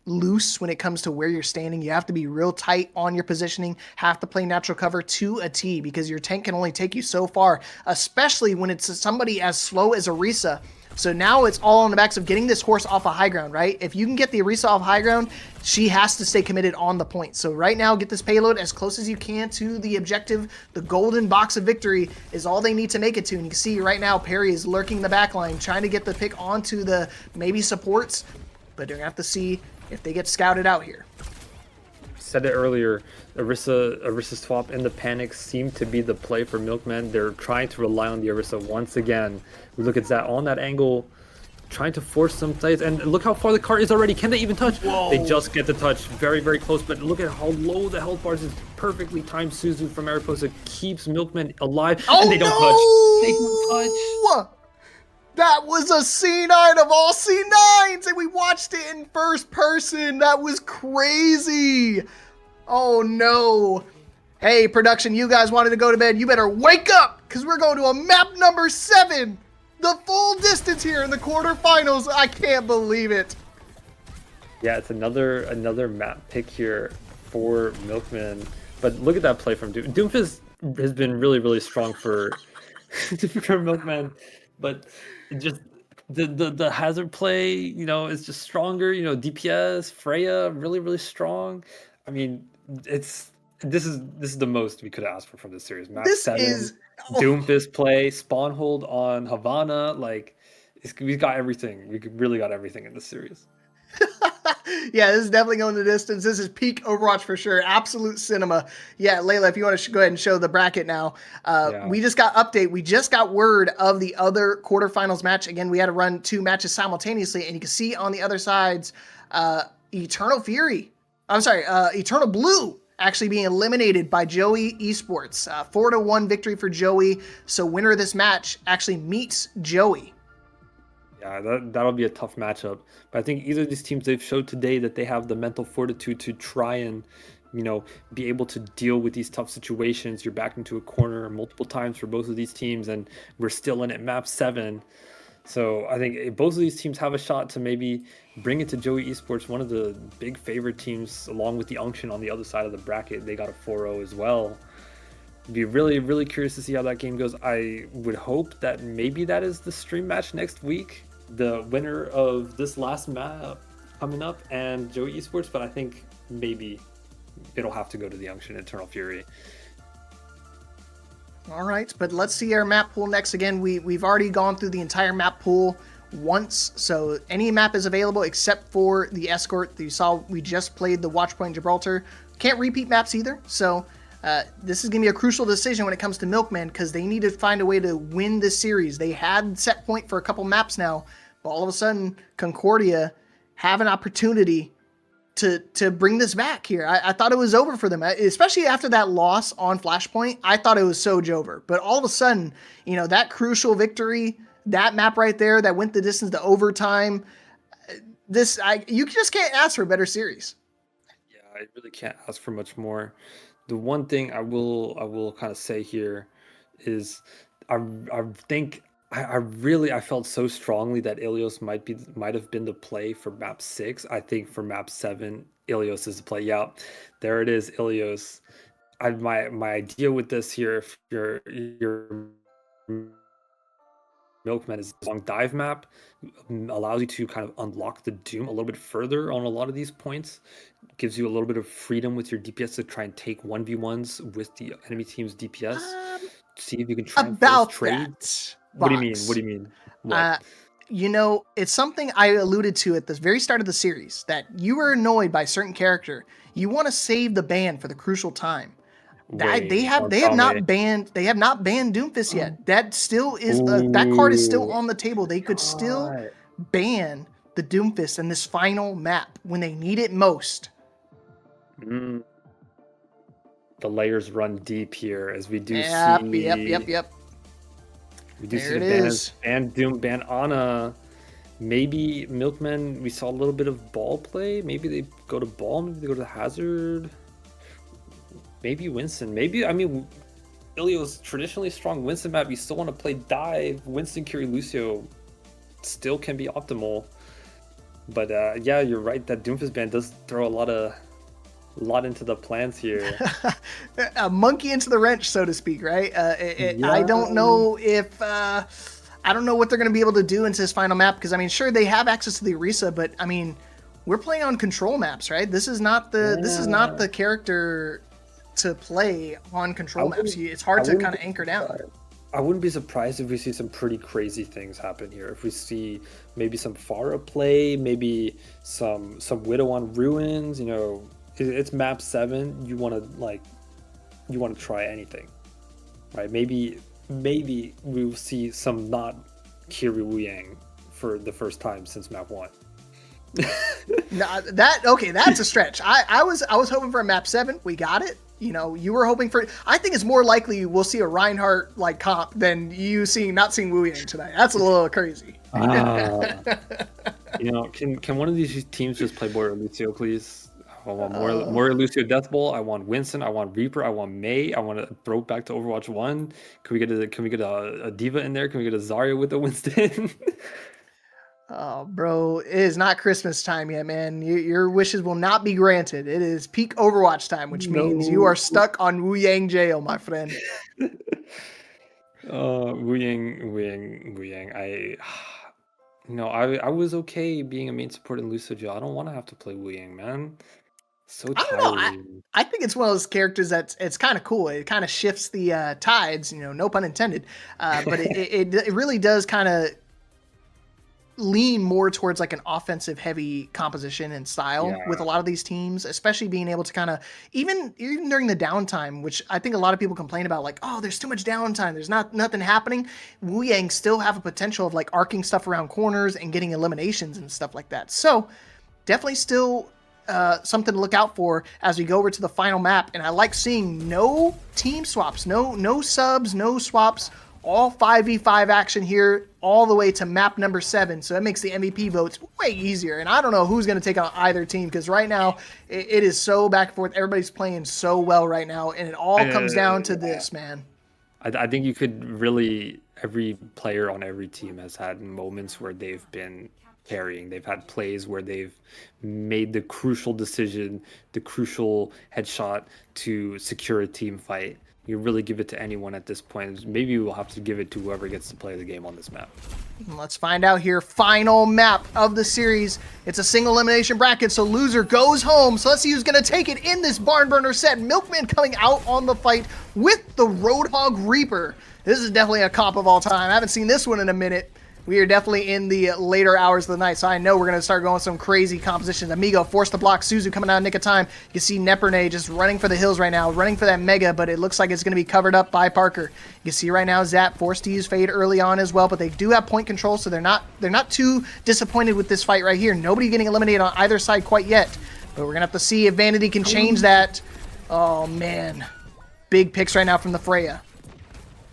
loose when it comes to where you're standing. You have to be real tight on your positioning, have to play natural cover to a T, because your tank can only take you so far, especially when it's somebody as slow as Orisa. So now it's all on the backs of getting this horse off of high ground, right? If you can get the Orisa off high ground, she has to stay committed on the point. So right now, get this payload as close as you can to the objective. The golden box of victory is all they need to make it to. And you can see right now, Perry is lurking in the back line, trying to get the pick onto the maybe supports, but they're going to have to see if they get scouted out here.
Said it earlier, Orisa swap and the panic seem to be the play for Milkmen. They're trying to rely on the Orisa once again. We look at that on that angle, trying to force some plays, and look how far the cart is already. Can they even touch? Whoa. They just get the touch, very, very close, but look at how low the health bars is. Perfectly timed Suzu from Mariposa keeps Milkmen alive, and they don't touch. They don't touch.
That was a C9 of all C9s, and we watched it in first person. That was crazy. Oh no. Hey, production, you guys wanted to go to bed. You better wake up, because we're going to a map number 7. The full distance here in the quarterfinals. I can't believe it.
Yeah, it's another map pick here for Milkmen. But look at that play from Doom. Doomfist has been really, really strong for Milkmen. But just the hazard play, is just stronger. DPS, Freya, really, really strong. I mean, this is the most we could ask for from this series. Map 7, Doomfist play, spawn hold on Havana. We've got everything. We really got everything in this series.
Yeah, this is definitely going the distance. This is peak Overwatch for sure. Absolute cinema. Yeah, Layla, if you want to go ahead and show the bracket now. We just got update. We just got word of the other quarterfinals match. Again, we had to run 2 matches simultaneously, and you can see on the other sides, Eternal Blue actually being eliminated by Joey Esports. 4-1 victory for Joey. So winner of this match actually meets Joey.
Yeah, that'll be a tough matchup. But I think either of these teams, they've showed today that they have the mental fortitude to try and, be able to deal with these tough situations. You're backed into a corner multiple times for both of these teams, and we're still in at map 7. So I think both of these teams have a shot to maybe bring it to Joey Esports, one of the big favorite teams, along with the Unction on the other side of the bracket. They got a 4-0 as well. Be really, really curious to see how that game goes. I would hope that maybe that is the stream match next week, the winner of this last map coming up and Joey Esports, but I think maybe it'll have to go to the Unction Eternal Fury.
All right, but let's see our map pool next. Again, we've already gone through the entire map pool once, so any map is available except for the Escort. You saw we just played the Watchpoint Gibraltar. Can't repeat maps either, so this is going to be a crucial decision when it comes to Milkmen because they need to find a way to win this series. They had set point for a couple maps now, but all of a sudden, Concordia have an opportunity to bring this back here. I thought it was over for them, especially after that loss on Flashpoint. I thought it was Soj over, but all of a sudden, that crucial victory, that map right there that went the distance to overtime, you just can't ask for a better series.
Yeah, I really can't ask for much more. The one thing I will kind of say here is I think I felt so strongly that Ilios might have been the play for map 6. I think for map 7, Ilios is the play. Yeah, there it is, Ilios. My idea with this here, if your Milkmen is a long dive map, allows you to kind of unlock the Doom a little bit further on a lot of these points. Gives you a little bit of freedom with your DPS to try and take 1v1s with the enemy team's DPS. See if you can try and force trade. What do you mean? What do you mean? What?
It's something I alluded to at the very start of the series, that you were annoyed by a certain character. You want to save the ban for the crucial time. They have not banned Doomfist yet. That still is that card is still on the table. They could still ban the Doomfist in this final map when they need it most.
The layers run deep here, as we do see.
Yep.
We do see the bans, ban Doom, ban Ana. Maybe Milkmen, we saw a little bit of ball play. Maybe they go to ball, maybe they go to Hazard. Maybe Winston. Ilio's traditionally strong Winston map. You still want to play dive. Winston, Curie, Lucio still can be optimal. But yeah, you're right. That Doomfist ban does throw a lot into the plans here.
A monkey into the wrench, so to speak, right? I don't know if I don't know what they're going to be able to do into this final map because sure they have access to the Orisa, but we're playing on control maps, right? This is not the character to play on control maps. It's hard to kind of anchor down.
I wouldn't be surprised if we see some pretty crazy things happen here. If we see maybe some Pharah play, maybe some Widow on Ruins. It's map 7. You want to try anything, right? Maybe we'll see some not Kiri Wu Yang for the first time since map 1.
That's a stretch. I was hoping for a map 7. We got it. You were hoping for. I think it's more likely we'll see a Reinhardt comp than you not seeing Wu Yang tonight. That's a little crazy.
Can one of these teams just play Moira Lucio, please? I want more Lucio Death Bowl. I want Winston. I want Reaper. I want Mei. I want to throw back to Overwatch 1. Can we get a Diva in there? Can we get a Zarya with a Winston?
Oh, bro, it is not Christmas time yet, man. Your wishes will not be granted. It is peak Overwatch time, which means you are stuck on Wu Yang jail, my friend.
Wu Yang. I was okay being a main support in Lucio jail. I don't want to have to play Wu Yang, man. So tiring.
I don't know. I think it's one of those characters that's it's kind of cool. It kind of shifts the tides, no pun intended. But it really does kind of lean more towards an offensive heavy composition and style with a lot of these teams, especially being able to kind of even during the downtime, which I think a lot of people complain about, there's too much downtime, there's nothing happening. Wu Yang still have a potential of arcing stuff around corners and getting eliminations and stuff like that. So definitely still something to look out for as we go over to the final map. And I like seeing no team swaps, no subs, no swaps, all 5v5 action here all the way to map number 7. So that makes the MVP votes way easier. And I don't know who's going to take on either team because right now it is so back and forth. Everybody's playing so well right now. And it all comes down to this, man.
I think you could really, every player on every team has had moments where they've been carrying. They've had plays where they've made the crucial decision, the crucial headshot to secure a team fight. You really give it to anyone at this point. Maybe we'll have to give it to whoever gets to play the game on this map.
Let's find out here. Final map of the series. It's a single elimination bracket, so loser goes home. So let's see who's going to take it in this barn burner set. Milkman coming out on the fight with the Roadhog Reaper. This is definitely a comp of all time. I haven't seen this one in a minute. We are definitely in the later hours of the night, so I know we're going to start going some crazy compositions. Amigo forced the block. Suzu coming out in nick of time. You can see Nepernay just running for the hills right now, running for that Mega, but it looks like it's going to be covered up by Parker. You can see right now Zap forced to use Fade early on as well, but they do have point control, so they're not too disappointed with this fight right here. Nobody getting eliminated on either side quite yet, but we're going to have to see if Vanity can change that. Oh, man. Big picks right now from the Freya.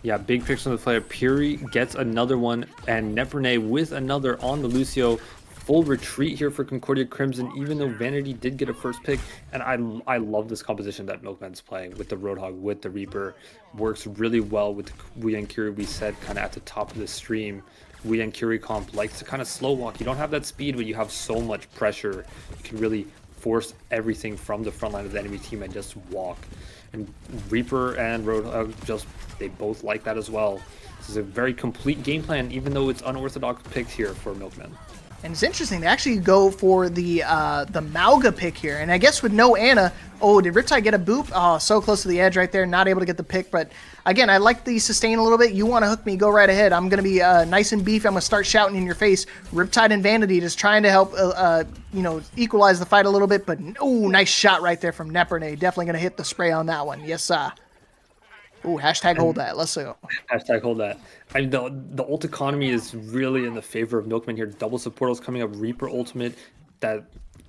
Yeah, big picks from the player. Puri gets another one, and Nepernay with another on the Lucio. Full retreat here for Concordia Crimson, even though Vanity did get a first pick. And I love this composition that Milkman's playing with the Roadhog, with the Reaper. Works really well with the Wuyan Curie. We said kind of at the top of the stream, Wuyan Curie comp likes to kind of slow walk. You don't have that speed, but you have so much pressure. You can really force everything from the front line of the enemy team and just walk. And Reaper and Roadhog they both like that as well. This is a very complete game plan, even though it's unorthodox picks here for Milkmen.
And it's interesting, they actually go for the Mauga pick here. And I guess with no Ana, oh, did Riptide get a boop? Oh, so close to the edge right there, not able to get the pick. But again, I like the sustain a little bit. You want to hook me, go right ahead. I'm going to be nice and beefy. I'm going to start shouting in your face. Riptide and Vanity just trying to help, equalize the fight a little bit. But, oh, nice shot right there from Nepernay. Definitely going to hit the spray on that one. Yes, sir. Ooh, hashtag hold that. Let's go.
Hashtag hold that. I mean, the ult economy is really in the favor of Milkman here. Double supportals coming up. Reaper ultimate. That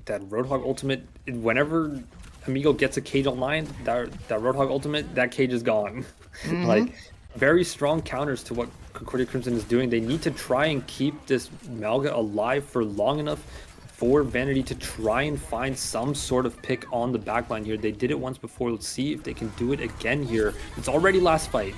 Roadhog ultimate. Whenever Amigo gets a cage online, that Roadhog ultimate, that cage is gone. Mm-hmm. Like, very strong counters to what Concordia Crimson is doing. They need to try and keep this Malga alive for long enough for Vanity to try and find some sort of pick on the backline here. They did it once before. Let's see if they can do it again here. It's already last fight.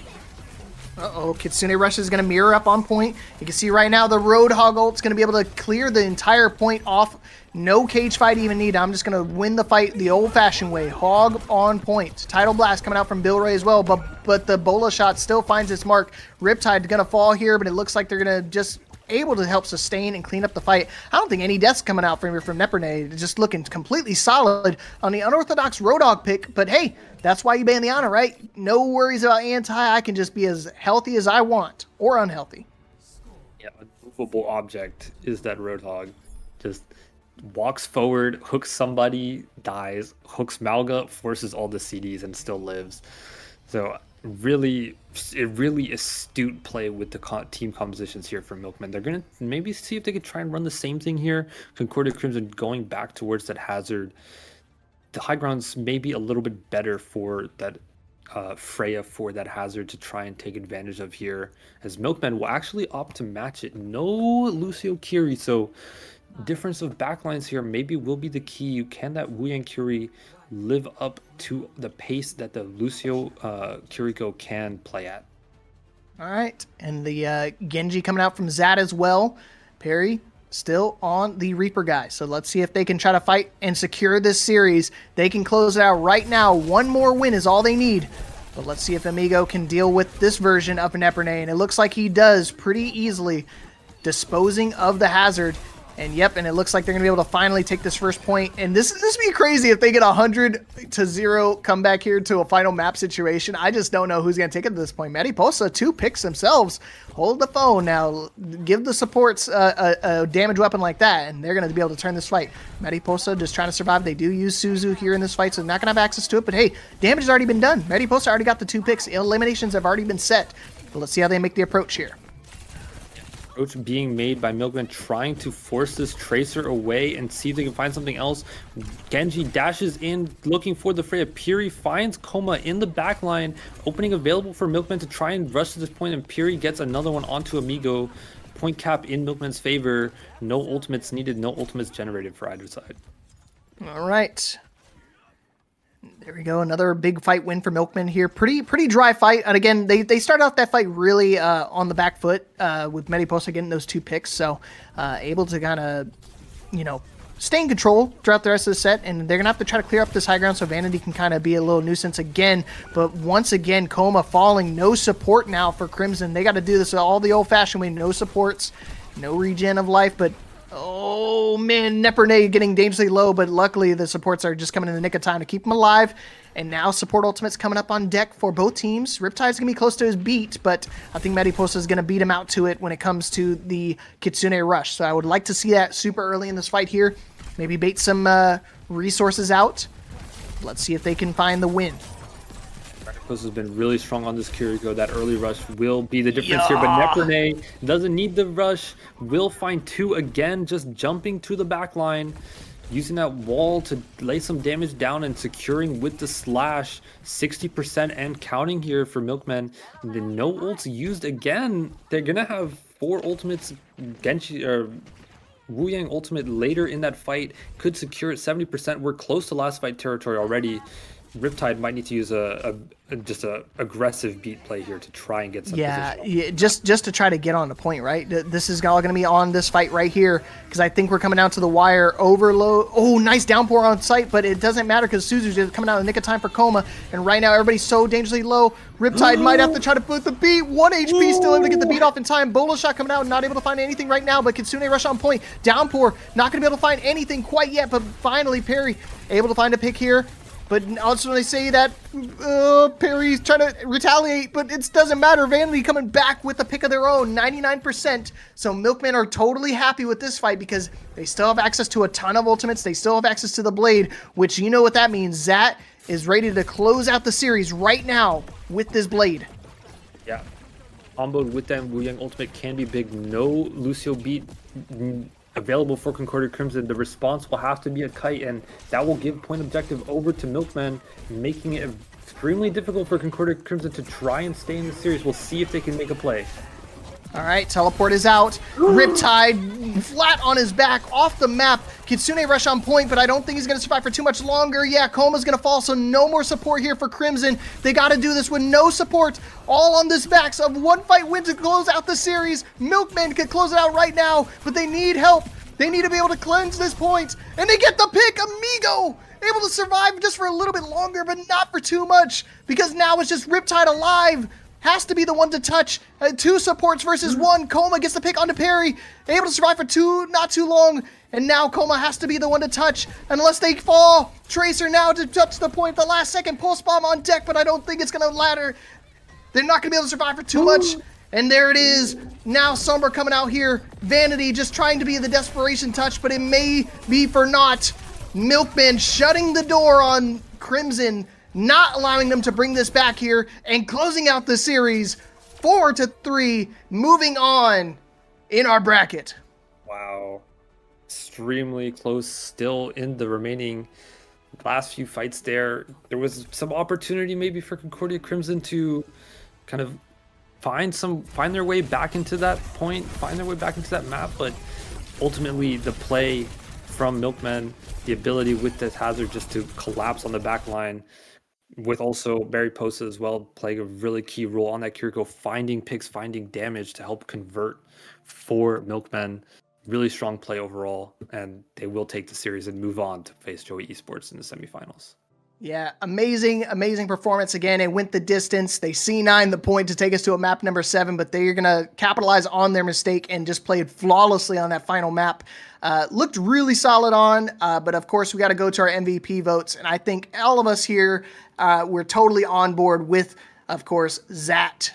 Uh-oh, Kitsune Rush is going to mirror up on point. You can see right now the Roadhog ult's going to be able to clear the entire point off. No cage fight even needed. I'm just going to win the fight the old-fashioned way. Hog on point. Tidal Blast coming out from Bill Ray as well, but the Bola shot still finds its mark. Riptide going to fall here, but it looks like they're going to just able to help sustain and clean up the fight. I don't think any deaths coming out from Nepernay. Just looking completely solid on the unorthodox Roadhog pick. But hey, that's why you ban the Ana, right? No worries about anti. I can just be as healthy as I want, or unhealthy.
Yeah, a movable object is that Roadhog. Just walks forward, hooks somebody, dies, hooks Malga, forces all the CDs, and still lives. So really astute play with the team compositions here for Milkmen. They're going to maybe see if they could try and run the same thing here. Concordia Crimson going back towards that hazard. The high ground's maybe a little bit better for that Freya for that hazard to try and take advantage of here, as Milkmen will actually opt to match it. No Lucio Curie, so difference of backlines here maybe will be the key. Can that Wuyan Curie live up to the pace that the Lucio Kiriko can play at?
All right, and the Genji coming out from Zad as well. Perry still on the Reaper guy, so let's see if they can try to fight and secure this series. They can close it out right now. One more win is all they need. But let's see if Amigo can deal with this version of Nepernay, and it looks like he does pretty easily, disposing of the hazard. And yep, and it looks like they're going to be able to finally take this first point. And this would be crazy if they get 100-0 come back here to a final map situation. I just don't know who's going to take it at this point. Mariposa, 2 picks themselves. Hold the phone now. Give the supports a damage weapon like that, and they're going to be able to turn this fight. Mariposa just trying to survive. They do use Suzu here in this fight, so they're not going to have access to it. But hey, damage has already been done. Mariposa already got the 2 picks. Eliminations have already been set. But let's see how they make the approach here.
Approach being made by Milkman, trying to force this Tracer away and see if they can find something else. Genji dashes in, looking for the Freya. Puri finds Coma in the back line, opening available for Milkman to try and rush to this point, and Puri gets another one onto Amigo. Point cap in Milkman's favor. No ultimates needed, no ultimates generated for either side.
All right. There we go. Another big fight win for Milkmen here. Pretty dry fight. And again, they started off that fight really on the back foot with Mediposa getting those 2 picks. So able to kind of, stay in control throughout the rest of the set. And they're going to have to try to clear up this high ground so Vanity can kind of be a little nuisance again. But once again, Coma falling. No support now for Crimson. They got to do this all the old-fashioned way. No supports, no regen of life, but oh man, Nepernay getting dangerously low, but luckily the supports are just coming in the nick of time to keep him alive. And now support ultimates coming up on deck for both teams. Riptide's going to be close to his beat, but I think Mediposa is going to beat him out to it when it comes to the Kitsune Rush. So I would like to see that super early in this fight here. Maybe bait some resources out. Let's see if they can find the win.
Has been really strong on this Kiriko. That early rush will be the difference here, but Nepernay doesn't need the rush. Will find 2 again, just jumping to the back line, using that wall to lay some damage down and securing with the slash. 60% and counting here for Milkmen. The no ults used again. They're gonna have 4 ultimates. Genshi or Wu Yang ultimate later in that fight could secure it 70%. We're close to last fight territory already. Riptide might need to use just a aggressive beat play here to try and get some position.
Yeah, just to try to get on the point, right? This is all going to be on this fight right here because I think we're coming down to the wire. Overload. Oh, nice downpour on site, but it doesn't matter because Suzu's just coming out in the nick of time for Coma, and right now everybody's so dangerously low. Riptide might have to try to put the beat. 1 HP, still able to get the beat off in time. Bolo shot coming out, not able to find anything right now, but Kitsune Rush on point. Downpour, not going to be able to find anything quite yet, but finally Perry able to find a pick here. But also they say that Perry's trying to retaliate, but it doesn't matter. Vanity coming back with a pick of their own, 99%. So Milkmen are totally happy with this fight because they still have access to a ton of ultimates. They still have access to the blade, which you know what that means. Zat is ready to close out the series right now with this blade.
Yeah. Comboed with that Wu Yang ultimate can be big. No Lucio beat available for Concordia Crimson. The response will have to be a kite, and that will give point objective over to Milkmen, making it extremely difficult for Concordia Crimson to try and stay in the series. We'll see if they can make a play.
All right, teleport is out. Riptide flat on his back off the map. Kitsune Rush on point, but I don't think he's going to survive for too much longer. Yeah, Koma's going to fall, so no more support here for Crimson. They got to do this with no support, all on this backs of 1 fight win to close out the series. Milkmen could close it out right now, but they need help. They need to be able to cleanse this point, and they get the pick. Amigo able to survive just for a little bit longer, but not for too much, because now it's just Riptide alive. Has to be the one to touch. 2 supports versus 1. Coma gets the pick onto Perry. Able to survive for 2, not too long. And now Coma has to be the one to touch. Unless they fall. Tracer now to touch the point. The last second pulse bomb on deck, but I don't think it's going to ladder. They're not going to be able to survive for too much. And there it is. Now Sombra coming out here. Vanity just trying to be the desperation touch, but it may be for naught. Milkman shutting the door on Crimson, not allowing them to bring this back here and closing out the series 4-3, moving on in our bracket.
Wow. Extremely close still in the remaining last few fights there. There was some opportunity maybe for Concordia Crimson to kind of find their way back into that point, find their way back into that map, but ultimately the play from Milkmen, the ability with this hazard just to collapse on the back line, with also Barry Posa as well playing a really key role on that Kiriko, finding picks, finding damage to help convert for Milkmen. Really strong play overall, and they will take the series and move on to face Joey Esports in the semifinals.
Yeah, amazing performance again. It went the distance. They C9 the point to take us to a map number 7, but they're going to capitalize on their mistake and just played flawlessly on that final map. Looked really solid on, but of course we got to go to our MVP votes, and I think all of us here, we're totally on board with, of course, Zat.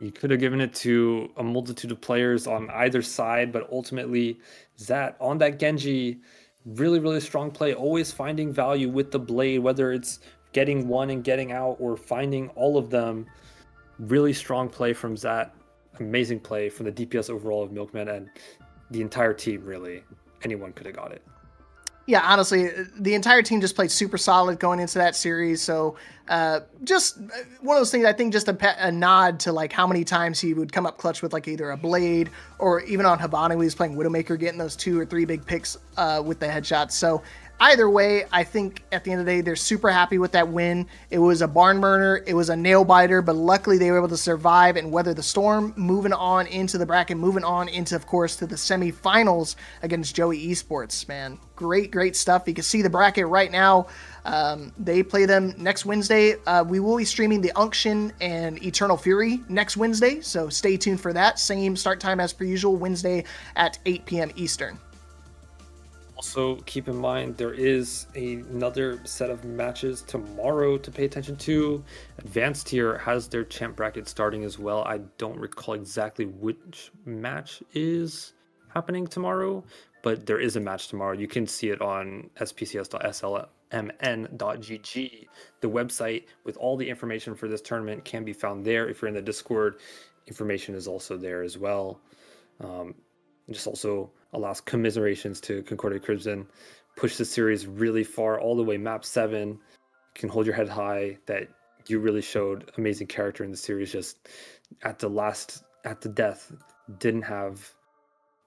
You could have given it to a multitude of players on either side, but ultimately Zat on that Genji, really strong play, always finding value with the blade, whether it's getting one and getting out or finding all of them. Really strong play from Zat. Amazing play from the DPS overall of Milkmen, and the entire team, really. Anyone could have got it.
Yeah, honestly, the entire team just played super solid going into that series. So just one of those things, I think just a nod to like how many times he would come up clutch with like either a blade or even on Habana when he was playing Widowmaker, getting those 2 or 3 big picks with the headshots. So either way, I think at the end of the day, they're super happy with that win. It was a barn burner. It was a nail biter, but luckily they were able to survive and weather the storm, moving on into the bracket, moving on into, of course, to the semifinals against Joey Esports, man. Great stuff. You can see the bracket right now. They play them next Wednesday. We will be streaming the Unction and Eternal Fury next Wednesday, so stay tuned for that. Same start time as per usual, Wednesday at 8 p.m. Eastern.
Also, keep in mind there is another set of matches tomorrow to pay attention to. Advanced tier has their champ bracket starting as well. I don't recall exactly which match is happening tomorrow, but there is a match tomorrow. You can see it on spcs.slmn.gg. The website with all the information for this tournament can be found there. If you're in the Discord, information is also there as well. Just also a last commiserations to Concordia Crimson. Push the series really far, all the way map 7. You can hold your head high that you really showed amazing character in the series. Just at the death, didn't have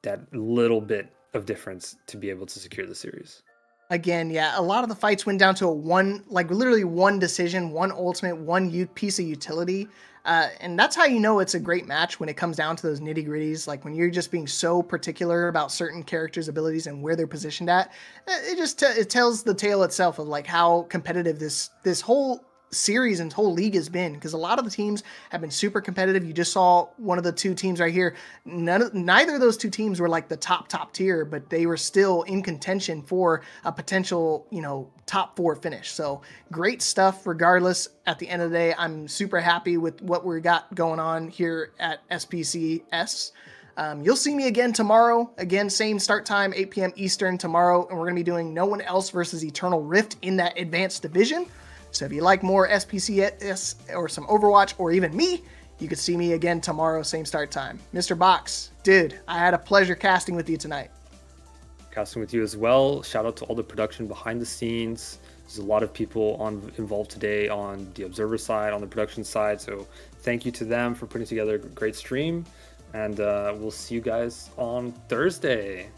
that little bit of difference to be able to secure the series.
Again, yeah, a lot of the fights went down to literally one decision, one ultimate, one piece of utility. And that's how you know it's a great match when it comes down to those nitty gritties. Like when you're just being so particular about certain characters' abilities and where they're positioned at, it tells the tale itself of like how competitive this whole series and whole league has been, because a lot of the teams have been super competitive. You just saw one of the two teams right here. Neither of those two teams were like the top tier, but they were still in contention for a potential, top 4 finish. So great stuff regardless. At the end of the day, I'm super happy with what we got going on here at SPCS. You'll see me again tomorrow. Again, same start time, 8 p.m. Eastern tomorrow, and we're going to be doing No One Else versus Eternal Rift in that advanced division. So if you like more SPCS or some Overwatch or even me, you could see me again tomorrow, same start time. Mr. Box, dude, I had a pleasure casting with you tonight.
Casting with you as well. Shout out to all the production behind the scenes. There's a lot of people involved today on the Observer side, on the production side. So thank you to them for putting together a great stream. And we'll see you guys on Thursday.